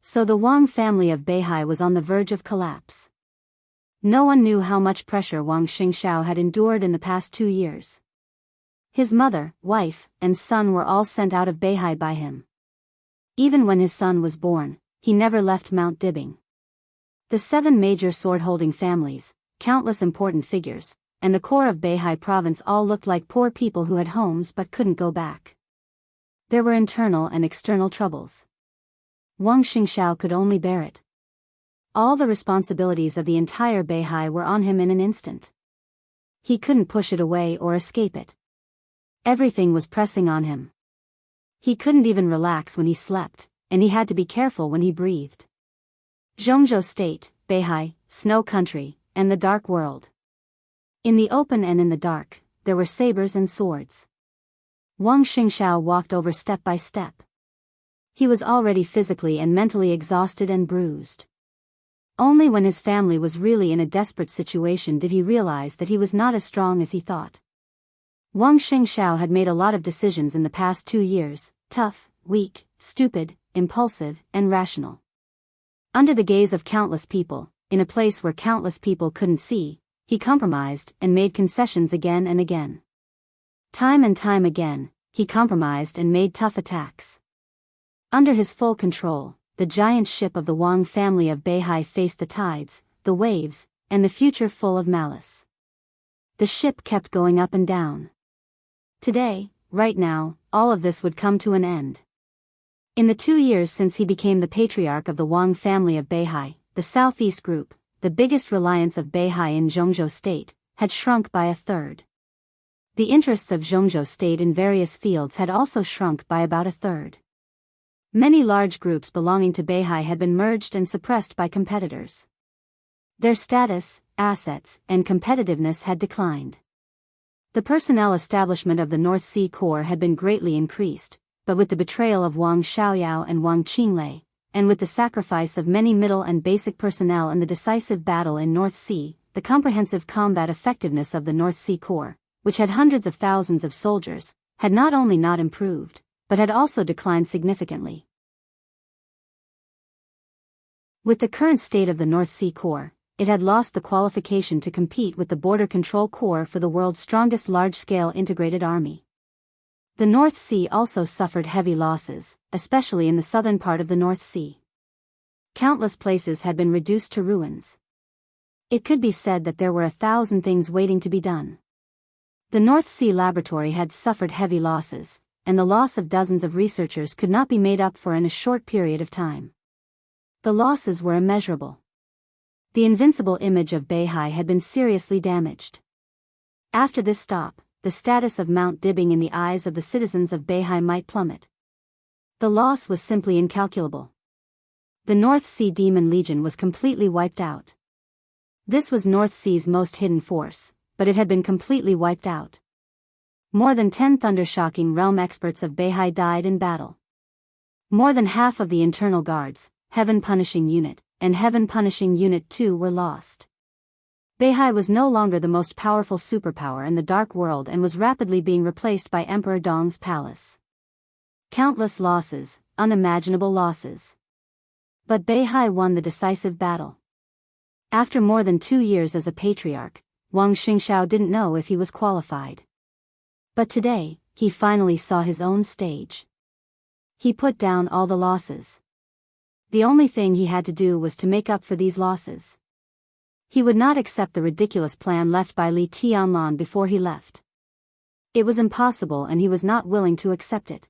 So the Wang family of Beihai was on the verge of collapse. No one knew how much pressure Wang Xingxiao had endured in the past 2 years. His mother, wife, and son were all sent out of Beihai by him. Even when his son was born, he never left Mount Dibbing. The 7 major sword-holding families, countless important figures, and the core of Beihai province all looked like poor people who had homes but couldn't go back. There were internal and external troubles. Wang Xingxiao could only bear it. All the responsibilities of the entire Beihai were on him in an instant. He couldn't push it away or escape it. Everything was pressing on him. He couldn't even relax when he slept, and he had to be careful when he breathed. Jianghu State, Beihai, Snow Country, and the Dark World. In the open and in the dark, there were sabers and swords. Wang Xingxiao walked over step by step. He was already physically and mentally exhausted and bruised. Only when his family was really in a desperate situation did he realize that he was not as strong as he thought. Wang Xingxiao had made a lot of decisions in the past 2 years, tough, weak, stupid, impulsive, and rational. Under the gaze of countless people, in a place where countless people couldn't see, he compromised and made concessions again and again. Time and time again, he compromised and made tough attacks. Under his full control, the giant ship of the Wang family of Beihai faced the tides, the waves, and the future full of malice. The ship kept going up and down. Today, right now, all of this would come to an end. In the 2 years since he became the patriarch of the Wang family of Beihai, the Southeast Group, the biggest reliance of Beihai in Jianghu State, had shrunk by 1/3. The interests of Jianghu State in various fields had also shrunk by about 1/3. Many large groups belonging to Beihai had been merged and suppressed by competitors. Their status, assets, and competitiveness had declined. The personnel establishment of the North Sea Corps had been greatly increased, but with the betrayal of Wang Xiaoyao and Wang Qinglei, and with the sacrifice of many middle and basic personnel in the decisive battle in North Sea, the comprehensive combat effectiveness of the North Sea Corps, which had hundreds of thousands of soldiers, had not only not improved, but had also declined significantly. With the current state of the North Sea Corps, it had lost the qualification to compete with the Border Control Corps for the world's strongest large-scale integrated army. The North Sea also suffered heavy losses, especially in the southern part of the North Sea. Countless places had been reduced to ruins. It could be said that there were 1,000 things waiting to be done. The North Sea Laboratory had suffered heavy losses, and the loss of dozens of researchers could not be made up for in a short period of time. The losses were immeasurable. The invincible image of Beihai had been seriously damaged. After this stop, the status of Mount Dibbing in the eyes of the citizens of Beihai might plummet. The loss was simply incalculable. The North Sea Demon Legion was completely wiped out. This was North Sea's most hidden force, but it had been completely wiped out. More than 10 Thundershocking Realm experts of Beihai died in battle. More than half of the internal guards, Heaven Punishing Unit, and Heaven Punishing Unit 2 were lost. Beihai was no longer the most powerful superpower in the Dark World and was rapidly being replaced by Emperor Dong's palace. Countless losses, unimaginable losses. But Beihai won the decisive battle. After more than 2 years as a patriarch, Wang Xingxiao didn't know if he was qualified. But today, he finally saw his own stage. He put down all the losses. The only thing he had to do was to make up for these losses. He would not accept the ridiculous plan left by Li Tianlan before he left. It was impossible and he was not willing to accept it.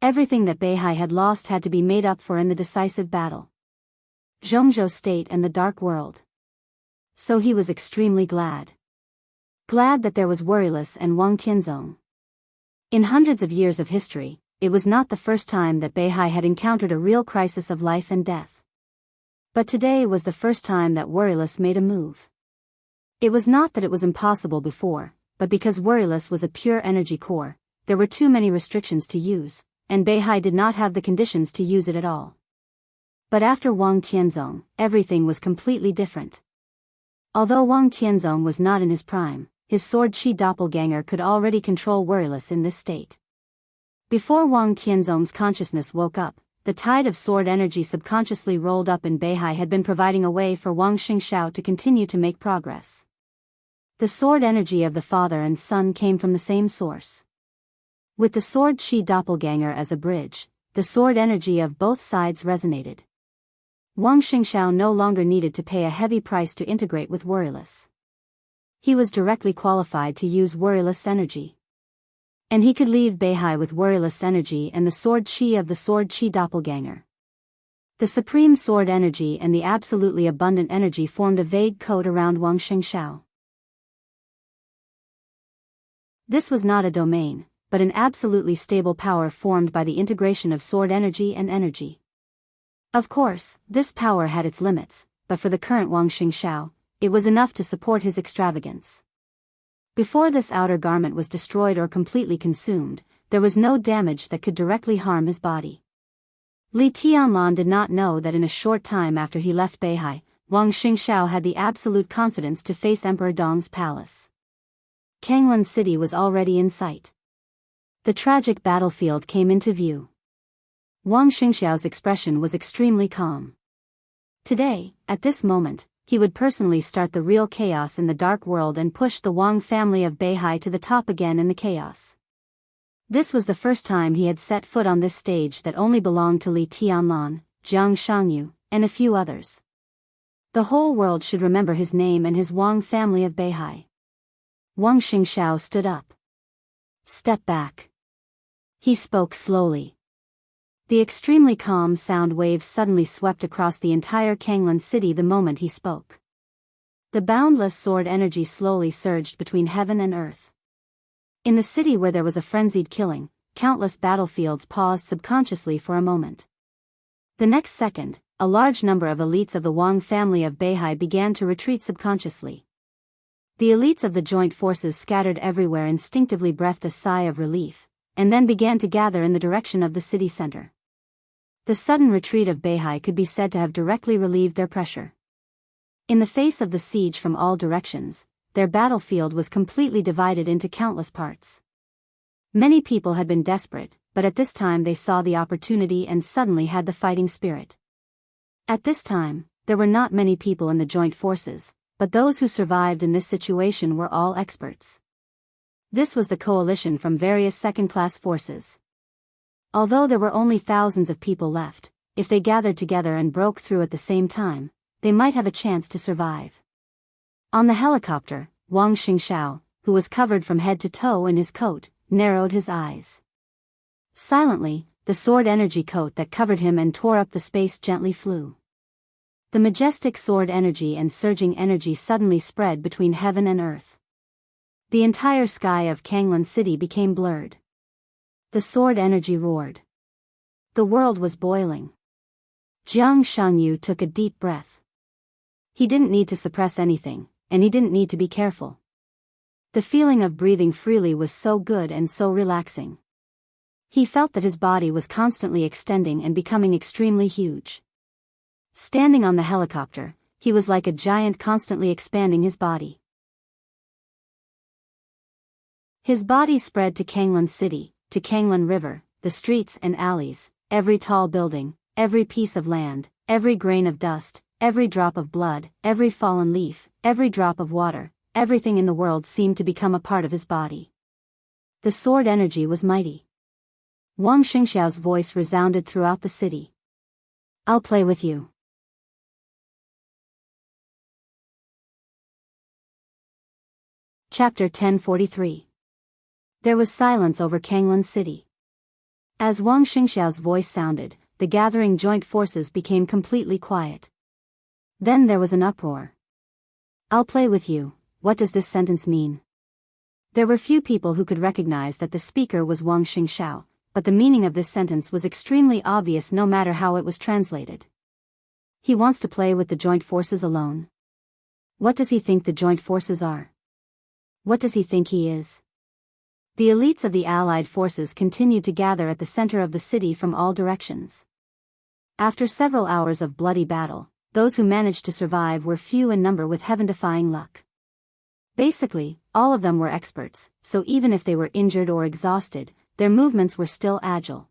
Everything that Beihai had lost had to be made up for in the decisive battle. Jianghu State and the Dark World. So he was extremely glad. Glad that there was Worryless and Wang Tianzong. In hundreds of years of history, it was not the first time that Beihai had encountered a real crisis of life and death. But today was the first time that Worryless made a move. It was not that it was impossible before, but because Worryless was a pure energy core, there were too many restrictions to use, and Beihai did not have the conditions to use it at all. But after Wang Tianzong, everything was completely different. Although Wang Tianzong was not in his prime, his sword chi doppelganger could already control Worryless in this state. Before Wang Tianzong's consciousness woke up, the tide of sword energy subconsciously rolled up in Beihai had been providing a way for Wang Xingxiao to continue to make progress. The sword energy of the father and son came from the same source. With the sword chi doppelganger as a bridge, the sword energy of both sides resonated. Wang Xingxiao no longer needed to pay a heavy price to integrate with worryless. He was directly qualified to use worryless energy. And he could leave Beihai with worryless energy and the sword chi of the sword chi doppelganger. The supreme sword energy and the absolutely abundant energy formed a vague coat around Wang Xingxiao. This was not a domain, but an absolutely stable power formed by the integration of sword energy and energy. Of course, this power had its limits, but for the current Wang Xingxiao, it was enough to support his extravagance. Before this outer garment was destroyed or completely consumed, there was no damage that could directly harm his body. Li Tianlan did not know that in a short time after he left Beihai, Wang Xingxiao had the absolute confidence to face Emperor Dong's palace. Kanglan City was already in sight. The tragic battlefield came into view. Wang Xingxiao's expression was extremely calm. Today, at this moment, he would personally start the real chaos in the dark world and push the Wang family of Beihai to the top again in the chaos. This was the first time he had set foot on this stage that only belonged to Li Tianlan, Jiang Shangyu, and a few others. The whole world should remember his name and his Wang family of Beihai. Wang Xingxiao stood up. Step back. He spoke slowly. The extremely calm sound waves suddenly swept across the entire Kanglan City the moment he spoke. The boundless sword energy slowly surged between heaven and earth. In the city where there was a frenzied killing, countless battlefields paused subconsciously for a moment. The next second, a large number of elites of the Wang family of Beihai began to retreat subconsciously. The elites of the joint forces scattered everywhere instinctively breathed a sigh of relief, and then began to gather in the direction of the city center. The sudden retreat of Beihai could be said to have directly relieved their pressure. In the face of the siege from all directions, their battlefield was completely divided into countless parts. Many people had been desperate, but at this time they saw the opportunity and suddenly had the fighting spirit. At this time, there were not many people in the joint forces, but those who survived in this situation were all experts. This was the coalition from various second-class forces. Although there were only thousands of people left, if they gathered together and broke through at the same time, they might have a chance to survive. On the helicopter, Wang Xingxiao, who was covered from head to toe in his coat, narrowed his eyes. Silently, the sword energy coat that covered him and tore up the space gently flew. The majestic sword energy and surging energy suddenly spread between heaven and earth. The entire sky of Kanglan City became blurred. The sword energy roared. The world was boiling. Jiang Shangyu took a deep breath. He didn't need to suppress anything, and he didn't need to be careful. The feeling of breathing freely was so good and so relaxing. He felt that his body was constantly extending and becoming extremely huge. Standing on the helicopter, he was like a giant constantly expanding his body. His body spread to Kanglan City, to Kanglan River, the streets and alleys, every tall building, every piece of land, every grain of dust, every drop of blood, every fallen leaf, every drop of water, everything in the world seemed to become a part of his body. The sword energy was mighty. Wang Xingxiao's voice resounded throughout the city. I'll play with you. Chapter 1043. There was silence over Kanglan City. As Wang Xingxiao's voice sounded, the gathering joint forces became completely quiet. Then there was an uproar. I'll play with you, what does this sentence mean? There were few people who could recognize that the speaker was Wang Xingxiao, but the meaning of this sentence was extremely obvious no matter how it was translated. He wants to play with the joint forces alone. What does he think the joint forces are? What does he think he is? The elites of the allied forces continued to gather at the center of the city from all directions. After several hours of bloody battle, those who managed to survive were few in number with heaven-defying luck. Basically, all of them were experts, so even if they were injured or exhausted, their movements were still agile.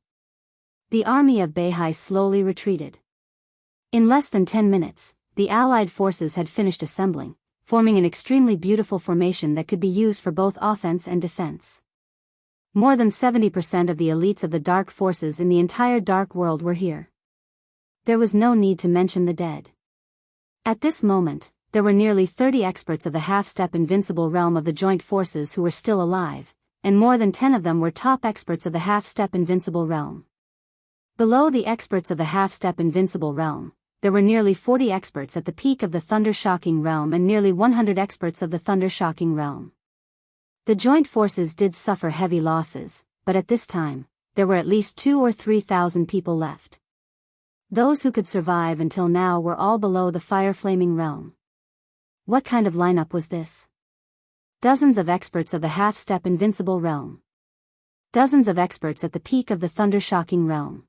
The army of Beihai slowly retreated. In less than 10 minutes, the allied forces had finished assembling, forming an extremely beautiful formation that could be used for both offense and defense. More than 70% of the elites of the dark forces in the entire dark world were here. There was no need to mention the dead. At this moment, there were nearly 30 experts of the half-step invincible realm of the joint forces who were still alive, and more than 10 of them were top experts of the half-step invincible realm. Below the experts of the half-step invincible realm, there were nearly 40 experts at the peak of the thunder-shocking realm and nearly 100 experts of the thunder-shocking realm. The joint forces did suffer heavy losses, but at this time, there were at least 2,000 or 3,000 people left. Those who could survive until now were all below the fire-flaming realm. What kind of lineup was this? Dozens of experts of the half-step invincible realm. Dozens of experts at the peak of the thunder-shocking realm.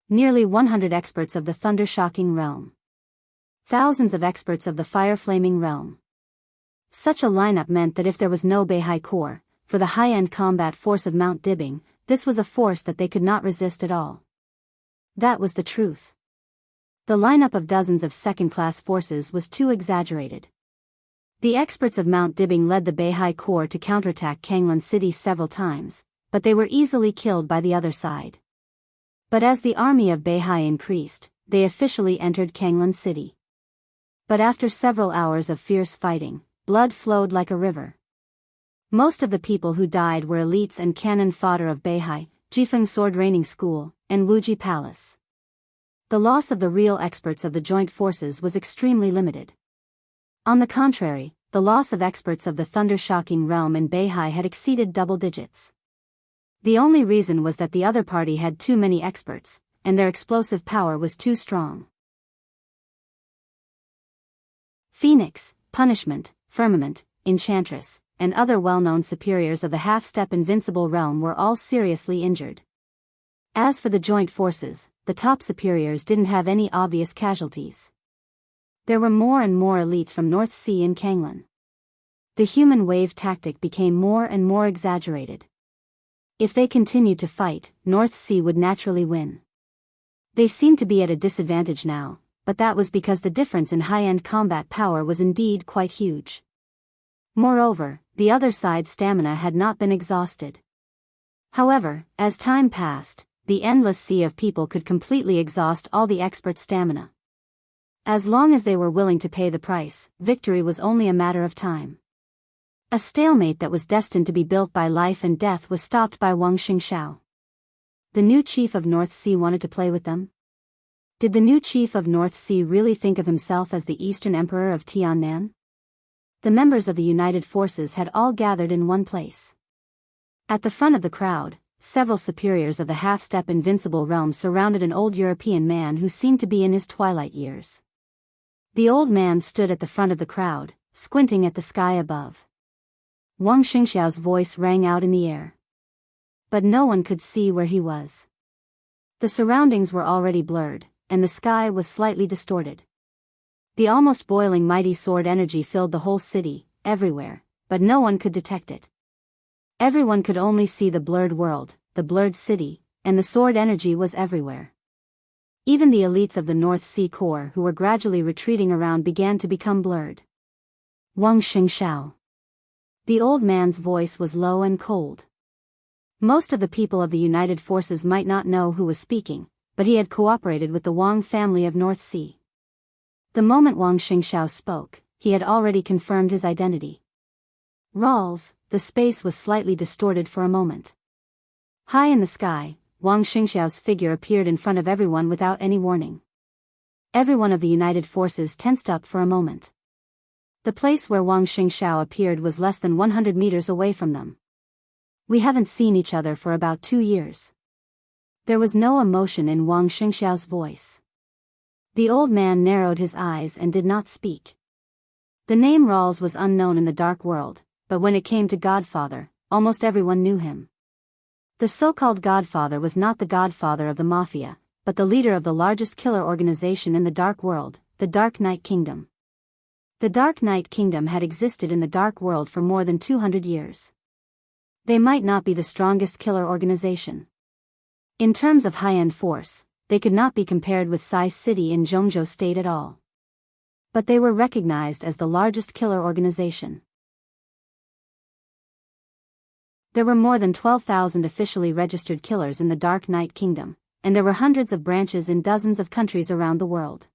Nearly 100 experts of the thunder-shocking realm. Thousands of experts of the fire-flaming realm. Such a lineup meant that if there was no Beihai Corps, for the high-end combat force of Mount Dibbing, this was a force that they could not resist at all. That was the truth. The lineup of dozens of second-class forces was too exaggerated. The experts of Mount Dibbing led the Beihai Corps to counterattack Kanglan City several times, but they were easily killed by the other side. But as the army of Beihai increased, they officially entered Kanglan City. But after several hours of fierce fighting, blood flowed like a river. Most of the people who died were elites and cannon fodder of Beihai, Jifeng Sword Training School, and Wuji Palace. The loss of the real experts of the joint forces was extremely limited. On the contrary, the loss of experts of the thunder-shocking realm in Beihai had exceeded double digits. The only reason was that the other party had too many experts, and their explosive power was too strong. Phoenix, Punishment, Firmament, Enchantress, and other well-known superiors of the half-step invincible realm were all seriously injured. As for the joint forces, the top superiors didn't have any obvious casualties. There were more and more elites from North Sea and Kanglan. The human wave tactic became more and more exaggerated. If they continued to fight, North Sea would naturally win. They seemed to be at a disadvantage now, but that was because the difference in high-end combat power was indeed quite huge. Moreover, the other side's stamina had not been exhausted. However, as time passed, the endless sea of people could completely exhaust all the experts' stamina. As long as they were willing to pay the price, victory was only a matter of time. A stalemate that was destined to be built by life and death was stopped by Wang Xingxiao. The new chief of North Sea wanted to play with them? Did the new chief of North Sea really think of himself as the Eastern Emperor of Tiannan? The members of the United Forces had all gathered in one place. At the front of the crowd, several superiors of the half-step invincible realm surrounded an old European man who seemed to be in his twilight years. The old man stood at the front of the crowd, squinting at the sky above. Wang Xingxiao's voice rang out in the air. But no one could see where he was. The surroundings were already blurred, and the sky was slightly distorted. The almost boiling mighty sword energy filled the whole city, everywhere, but no one could detect it. Everyone could only see the blurred world, the blurred city, and the sword energy was everywhere. Even the elites of the North Sea Corps who were gradually retreating around began to become blurred. Wang Xingxiao. The old man's voice was low and cold. Most of the people of the United Forces might not know who was speaking, but he had cooperated with the Wang family of North Sea. The moment Wang Xingxiao spoke, he had already confirmed his identity. Rawls, the space was slightly distorted for a moment. High in the sky, Wang Xingxiao's figure appeared in front of everyone without any warning. Everyone of the United Forces tensed up for a moment. The place where Wang Xingxiao appeared was less than 100 meters away from them. We haven't seen each other for about 2 years. There was no emotion in Wang Xingxiao's voice. The old man narrowed his eyes and did not speak. The name Rawls was unknown in the dark world, but when it came to Godfather, almost everyone knew him. The so-called Godfather was not the godfather of the Mafia, but the leader of the largest killer organization in the dark world, the Dark Knight Kingdom. The Dark Knight Kingdom had existed in the dark world for more than 200 years. They might not be the strongest killer organization. In terms of high-end force, they could not be compared with Sai City in Zhongzhou State at all. But they were recognized as the largest killer organization. There were more than 12,000 officially registered killers in the Dark Knight Kingdom, and there were hundreds of branches in dozens of countries around the world.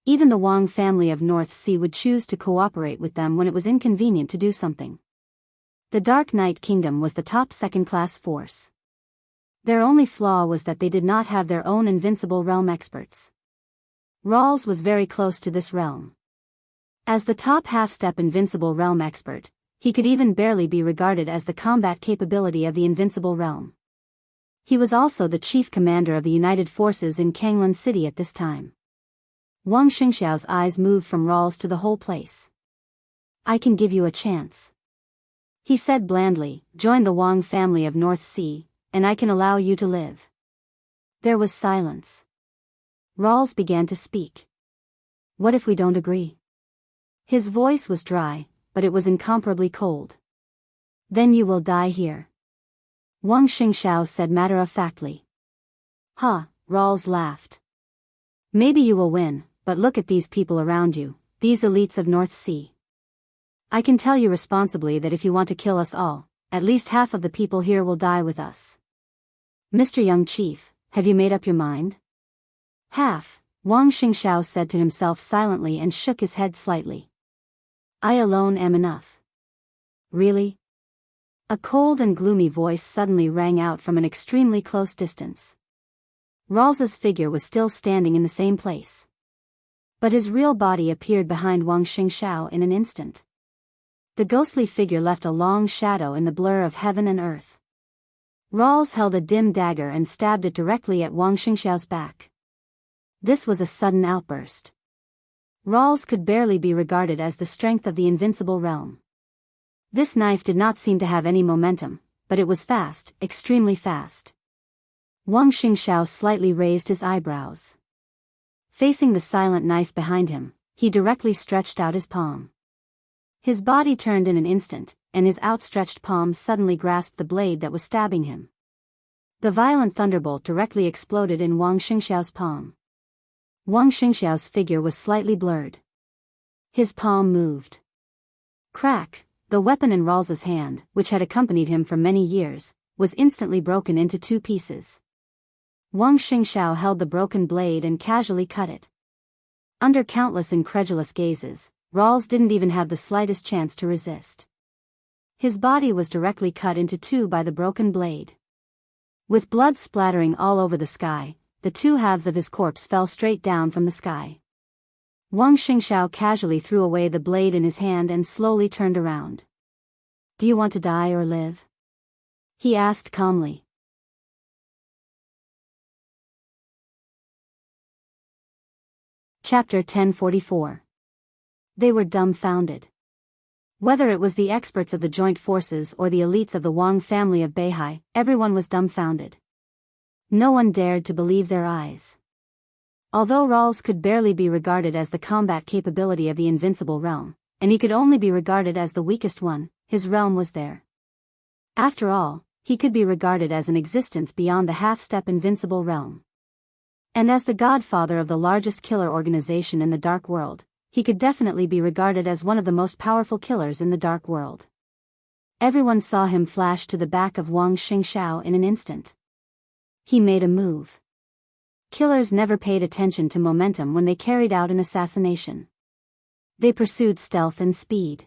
Even the Wang family of North Sea would choose to cooperate with them when it was inconvenient to do something. The Dark Knight Kingdom was the top second-class force. Their only flaw was that they did not have their own invincible realm experts. Rawls was very close to this realm. As the top half-step invincible realm expert, he could even barely be regarded as the combat capability of the invincible realm. He was also the chief commander of the United Forces in Kanglan City at this time. Wang Xingxiao's eyes moved from Rawls to the whole place. "I can give you a chance," he said blandly. "Join the Wang family of North Sea, and I can allow you to live." There was silence. Rawls began to speak. "What if we don't agree?" His voice was dry, but it was incomparably cold. "Then you will die here," Wang Xingxiao said matter-of-factly. "Ha," Rawls laughed. "Maybe you will win, but look at these people around you, these elites of North Sea. I can tell you responsibly that if you want to kill us all, at least half of the people here will die with us. Mr. Young Chief, have you made up your mind?" "Half," Wang Xingxiao said to himself silently and shook his head slightly. "I alone am enough." "Really?" A cold and gloomy voice suddenly rang out from an extremely close distance. Rawls's figure was still standing in the same place. But his real body appeared behind Wang Xingxiao in an instant. The ghostly figure left a long shadow in the blur of heaven and earth. Rawls held a dim dagger and stabbed it directly at Wang Xingxiao's back. This was a sudden outburst. Rawls could barely be regarded as the strength of the invincible realm. This knife did not seem to have any momentum, but it was fast, extremely fast. Wang Xingxiao slightly raised his eyebrows. Facing the silent knife behind him, he directly stretched out his palm. His body turned in an instant, and his outstretched palm suddenly grasped the blade that was stabbing him. The violent thunderbolt directly exploded in Wang Xingxiao's palm. Wang Xingxiao's figure was slightly blurred. His palm moved. Crack! The weapon in Rawls's hand, which had accompanied him for many years, was instantly broken into two pieces. Wang Xingxiao held the broken blade and casually cut it. Under countless incredulous gazes, Rawls didn't even have the slightest chance to resist. His body was directly cut into two by the broken blade. With blood splattering all over the sky, the two halves of his corpse fell straight down from the sky. Wang Xingxiao casually threw away the blade in his hand and slowly turned around. "Do you want to die or live?" he asked calmly. Chapter 1044. They were dumbfounded. Whether it was the experts of the joint forces or the elites of the Wang family of Beihai, everyone was dumbfounded. No one dared to believe their eyes. Although Rawls could barely be regarded as the combat capability of the invincible realm, and he could only be regarded as the weakest one, his realm was there. After all, he could be regarded as an existence beyond the half-step invincible realm. And as the godfather of the largest killer organization in the Dark World, he could definitely be regarded as one of the most powerful killers in the Dark World. Everyone saw him flash to the back of Wang Xingxiao in an instant. He made a move. Killers never paid attention to momentum when they carried out an assassination. They pursued stealth and speed.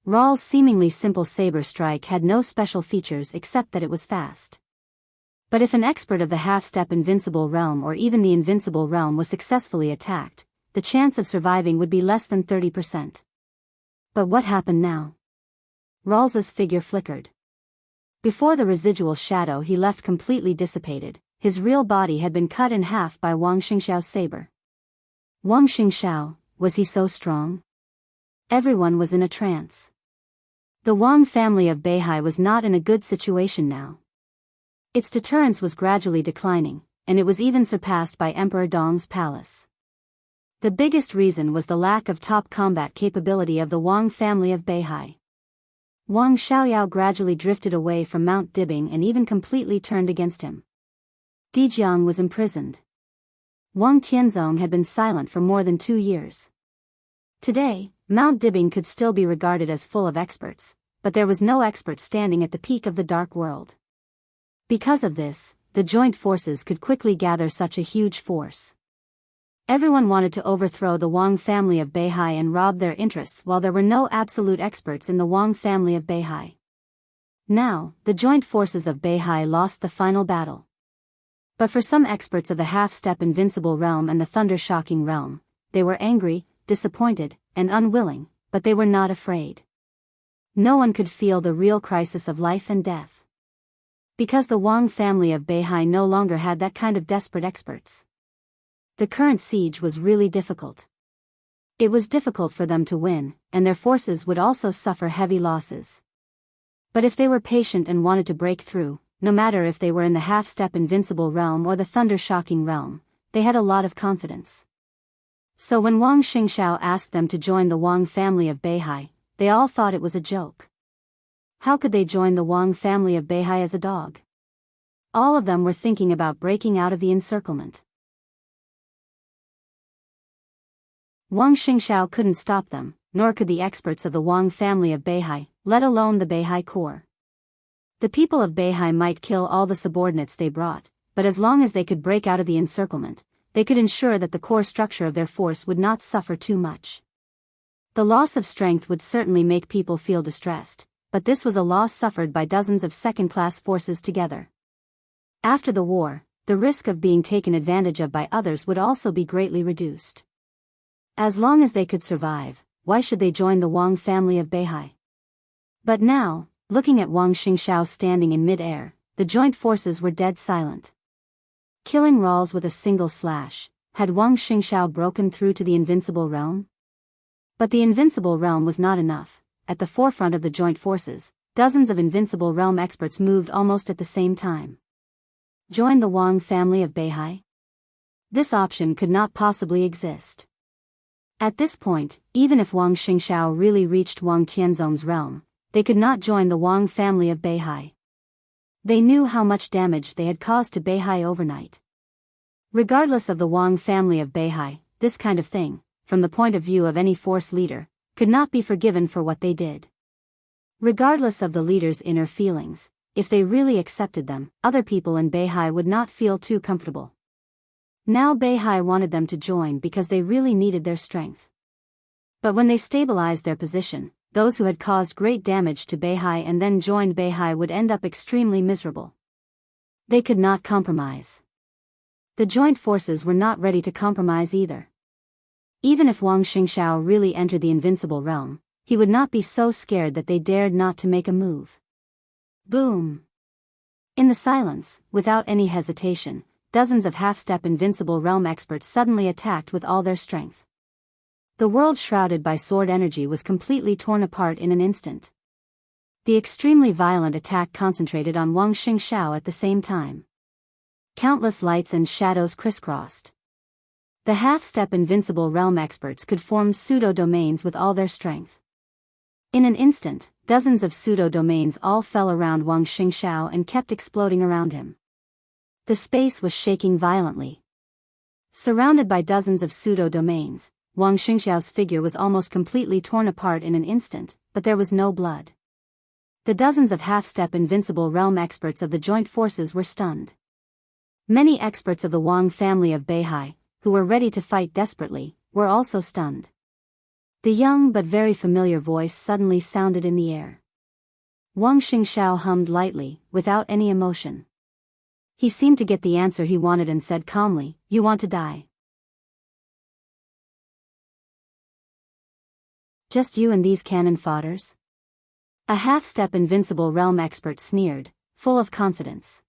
Rawls' seemingly simple saber strike had no special features except that it was fast. But if an expert of the half-step invincible realm or even the invincible realm was successfully attacked, the chance of surviving would be less than 30%. But what happened now? Rawls's figure flickered. Before the residual shadow he left completely dissipated, his real body had been cut in half by Wang Xingxiao's saber. Wang Xingxiao, was he so strong? Everyone was in a trance. The Wang family of Beihai was not in a good situation now. Its deterrence was gradually declining, and it was even surpassed by Emperor Dong's palace. The biggest reason was the lack of top combat capability of the Wang family of Beihai. Wang Xiaoyao gradually drifted away from Mount Dibing and even completely turned against him. Jianghu was imprisoned. Wang Tianzong had been silent for more than 2 years. Today, Mount Dibbing could still be regarded as full of experts, but there was no expert standing at the peak of the dark world. Because of this, the joint forces could quickly gather such a huge force. Everyone wanted to overthrow the Wang family of Beihai and rob their interests while there were no absolute experts in the Wang family of Beihai. Now, the joint forces of Beihai lost the final battle. But for some experts of the half-step invincible realm and the thunder-shocking realm, they were angry, disappointed, and unwilling, but they were not afraid. No one could feel the real crisis of life and death. Because the Wang family of Beihai no longer had that kind of desperate experts. The current siege was really difficult. It was difficult for them to win, and their forces would also suffer heavy losses. But if they were patient and wanted to break through, no matter if they were in the half-step invincible realm or the thunder-shocking realm, they had a lot of confidence. So when Wang Xianxia asked them to join the Wang family of Beihai, they all thought it was a joke. How could they join the Wang family of Beihai as a dog? All of them were thinking about breaking out of the encirclement. Wang Xianxia couldn't stop them, nor could the experts of the Wang family of Beihai, let alone the Beihai core. The people of Beihai might kill all the subordinates they brought, but as long as they could break out of the encirclement, they could ensure that the core structure of their force would not suffer too much. The loss of strength would certainly make people feel distressed, but this was a loss suffered by dozens of second-class forces together. After the war, the risk of being taken advantage of by others would also be greatly reduced. As long as they could survive, why should they join the Wang family of Beihai? But now, looking at Wang Xianxia standing in mid-air, the joint forces were dead silent. Killing Rawls with a single slash, had Wang Xianxia broken through to the invincible realm? But the invincible realm was not enough. At the forefront of the joint forces, dozens of invincible realm experts moved almost at the same time. Join the Wang family of Beihai? This option could not possibly exist. At this point, even if Wang Xianxia really reached Wang Tianzong's realm, they could not join the Wang family of Beihai. They knew how much damage they had caused to Beihai overnight. Regardless of the Wang family of Beihai, this kind of thing, from the point of view of any force leader, could not be forgiven for what they did. Regardless of the leader's inner feelings, if they really accepted them, other people in Beihai would not feel too comfortable. Now Beihai wanted them to join because they really needed their strength. But when they stabilized their position, those who had caused great damage to Beihai and then joined Beihai would end up extremely miserable. They could not compromise. The joint forces were not ready to compromise either. Even if Wang Xianxia really entered the invincible realm, he would not be so scared that they dared not to make a move. Boom! In the silence, without any hesitation, dozens of half-step invincible realm experts suddenly attacked with all their strength. The world shrouded by sword energy was completely torn apart in an instant. The extremely violent attack concentrated on Wang Xianxia at the same time. Countless lights and shadows crisscrossed. The half-step invincible realm experts could form pseudo-domains with all their strength. In an instant, dozens of pseudo-domains all fell around Wang Xianxia and kept exploding around him. The space was shaking violently. Surrounded by dozens of pseudo-domains, Wang Xianxia's figure was almost completely torn apart in an instant, but there was no blood. The dozens of half-step invincible realm experts of the joint forces were stunned. Many experts of the Wang family of Beihai, who were ready to fight desperately, were also stunned. The young but very familiar voice suddenly sounded in the air. Wang Xianxia hummed lightly, without any emotion. He seemed to get the answer he wanted and said calmly, "You want to die? Just you and these cannon fodders?" A half-step invincible realm expert sneered, full of confidence.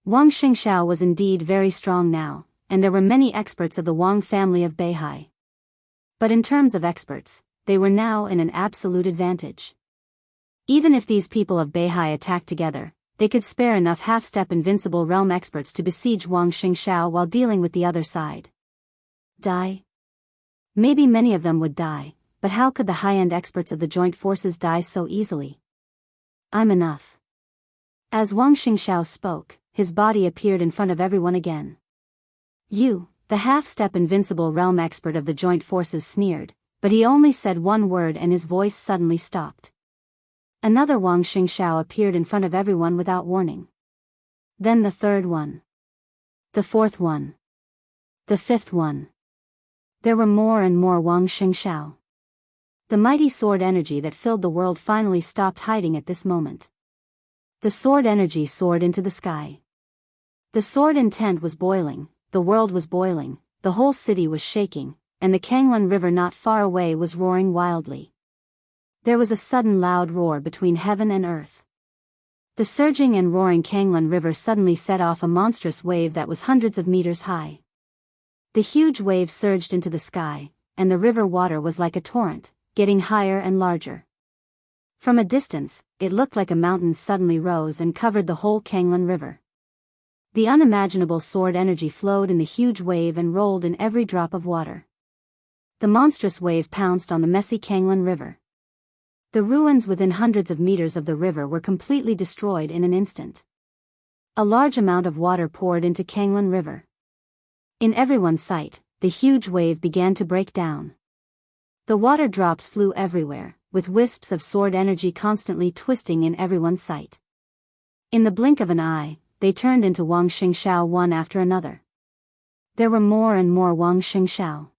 Wang Xianxia was indeed very strong now, and there were many experts of the Wang family of Beihai. But in terms of experts, they were now in an absolute advantage. Even if these people of Beihai attacked together, they could spare enough half-step invincible realm experts to besiege Wang Xianxia while dealing with the other side. Die? Maybe many of them would die. But how could the high-end experts of the joint forces die so easily? I'm enough. As Wang Xianxia spoke, his body appeared in front of everyone again. You, the half-step invincible realm expert of the joint forces sneered, but he only said one word and his voice suddenly stopped. Another Wang Xianxia appeared in front of everyone without warning. Then the third one. The fourth one. The fifth one. There were more and more Wang Xianxia. The mighty sword energy that filled the world finally stopped hiding at this moment. The sword energy soared into the sky. The sword intent was boiling, the world was boiling, the whole city was shaking, and the Kanglan River not far away was roaring wildly. There was a sudden loud roar between heaven and earth. The surging and roaring Kanglan River suddenly set off a monstrous wave that was hundreds of meters high. The huge wave surged into the sky, and the river water was like a torrent, getting higher and larger. From a distance, it looked like a mountain suddenly rose and covered the whole Kanglan River. The unimaginable sword energy flowed in the huge wave and rolled in every drop of water. The monstrous wave pounced on the messy Kanglan River. The ruins within hundreds of meters of the river were completely destroyed in an instant. A large amount of water poured into Kanglan River. In everyone's sight, the huge wave began to break down. The water drops flew everywhere, with wisps of sword energy constantly twisting in everyone's sight. In the blink of an eye, they turned into Wang Xianxia one after another. There were more and more Wang Xianxia.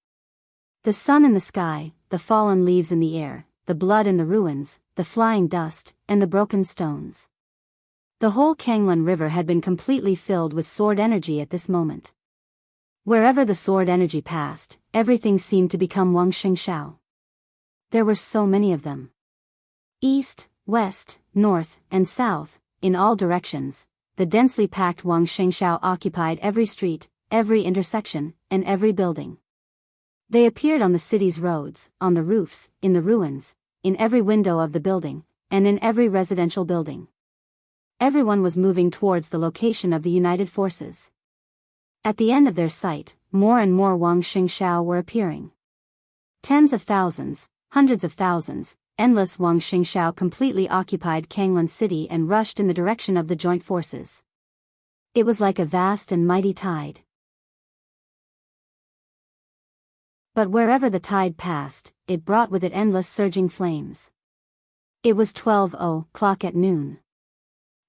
The sun in the sky, the fallen leaves in the air, the blood in the ruins, the flying dust, and the broken stones. The whole Kanglan River had been completely filled with sword energy at this moment. Wherever the sword energy passed, everything seemed to become Wang Xianxia. There were so many of them. East, west, north, and south, in all directions, the densely packed Wang Xianxia occupied every street, every intersection, and every building. They appeared on the city's roads, on the roofs, in the ruins, in every window of the building, and in every residential building. Everyone was moving towards the location of the united forces. At the end of their sight, more and more Wang Xianxia were appearing. Tens of thousands, hundreds of thousands, endless Wang Xianxia completely occupied Kanglan City and rushed in the direction of the joint forces. It was like a vast and mighty tide. But wherever the tide passed, it brought with it endless surging flames. It was 12:00 at noon.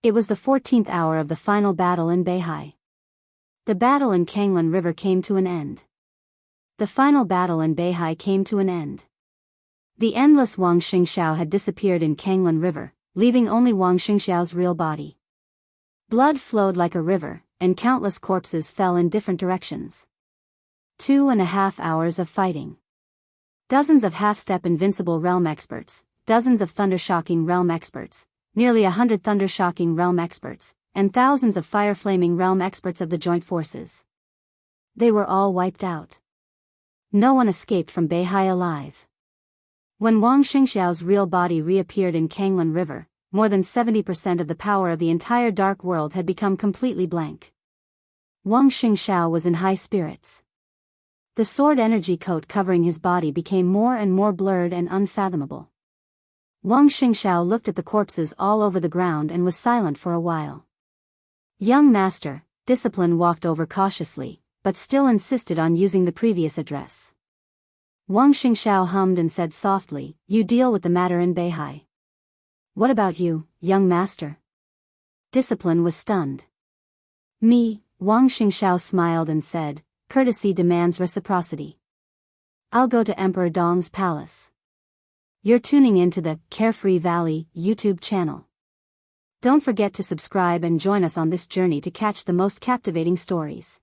It was the 14th hour of the final battle in Beihai. The battle in Kanglan River came to an end. The final battle in Beihai came to an end. The endless Wang Xianxia had disappeared in Kanglan River, leaving only Wang Xianxia's real body. Blood flowed like a river, and countless corpses fell in different directions. 2.5 hours of fighting. Dozens of half-step invincible realm experts, dozens of thunder-shocking realm experts, nearly 100 thunder-shocking realm experts, and thousands of fire-flaming realm experts of the joint forces. They were all wiped out. No one escaped from Beihai alive. When Wang Xianxia's real body reappeared in Kanglan River, more than 70% of the power of the entire dark world had become completely blank. Wang Xianxia was in high spirits. The sword energy coat covering his body became more and more blurred and unfathomable. Wang Xianxia looked at the corpses all over the ground and was silent for a while. Young master, Discipline walked over cautiously, but still insisted on using the previous address. Wang Xianxia hummed and said softly, "You deal with the matter in Beihai." "What about you, young master?" Discipline was stunned. "Me," Wang Xianxia smiled and said, "Courtesy demands reciprocity. I'll go to Emperor Dong's palace." You're tuning into the Carefree Valley YouTube channel. Don't forget to subscribe and join us on this journey to catch the most captivating stories.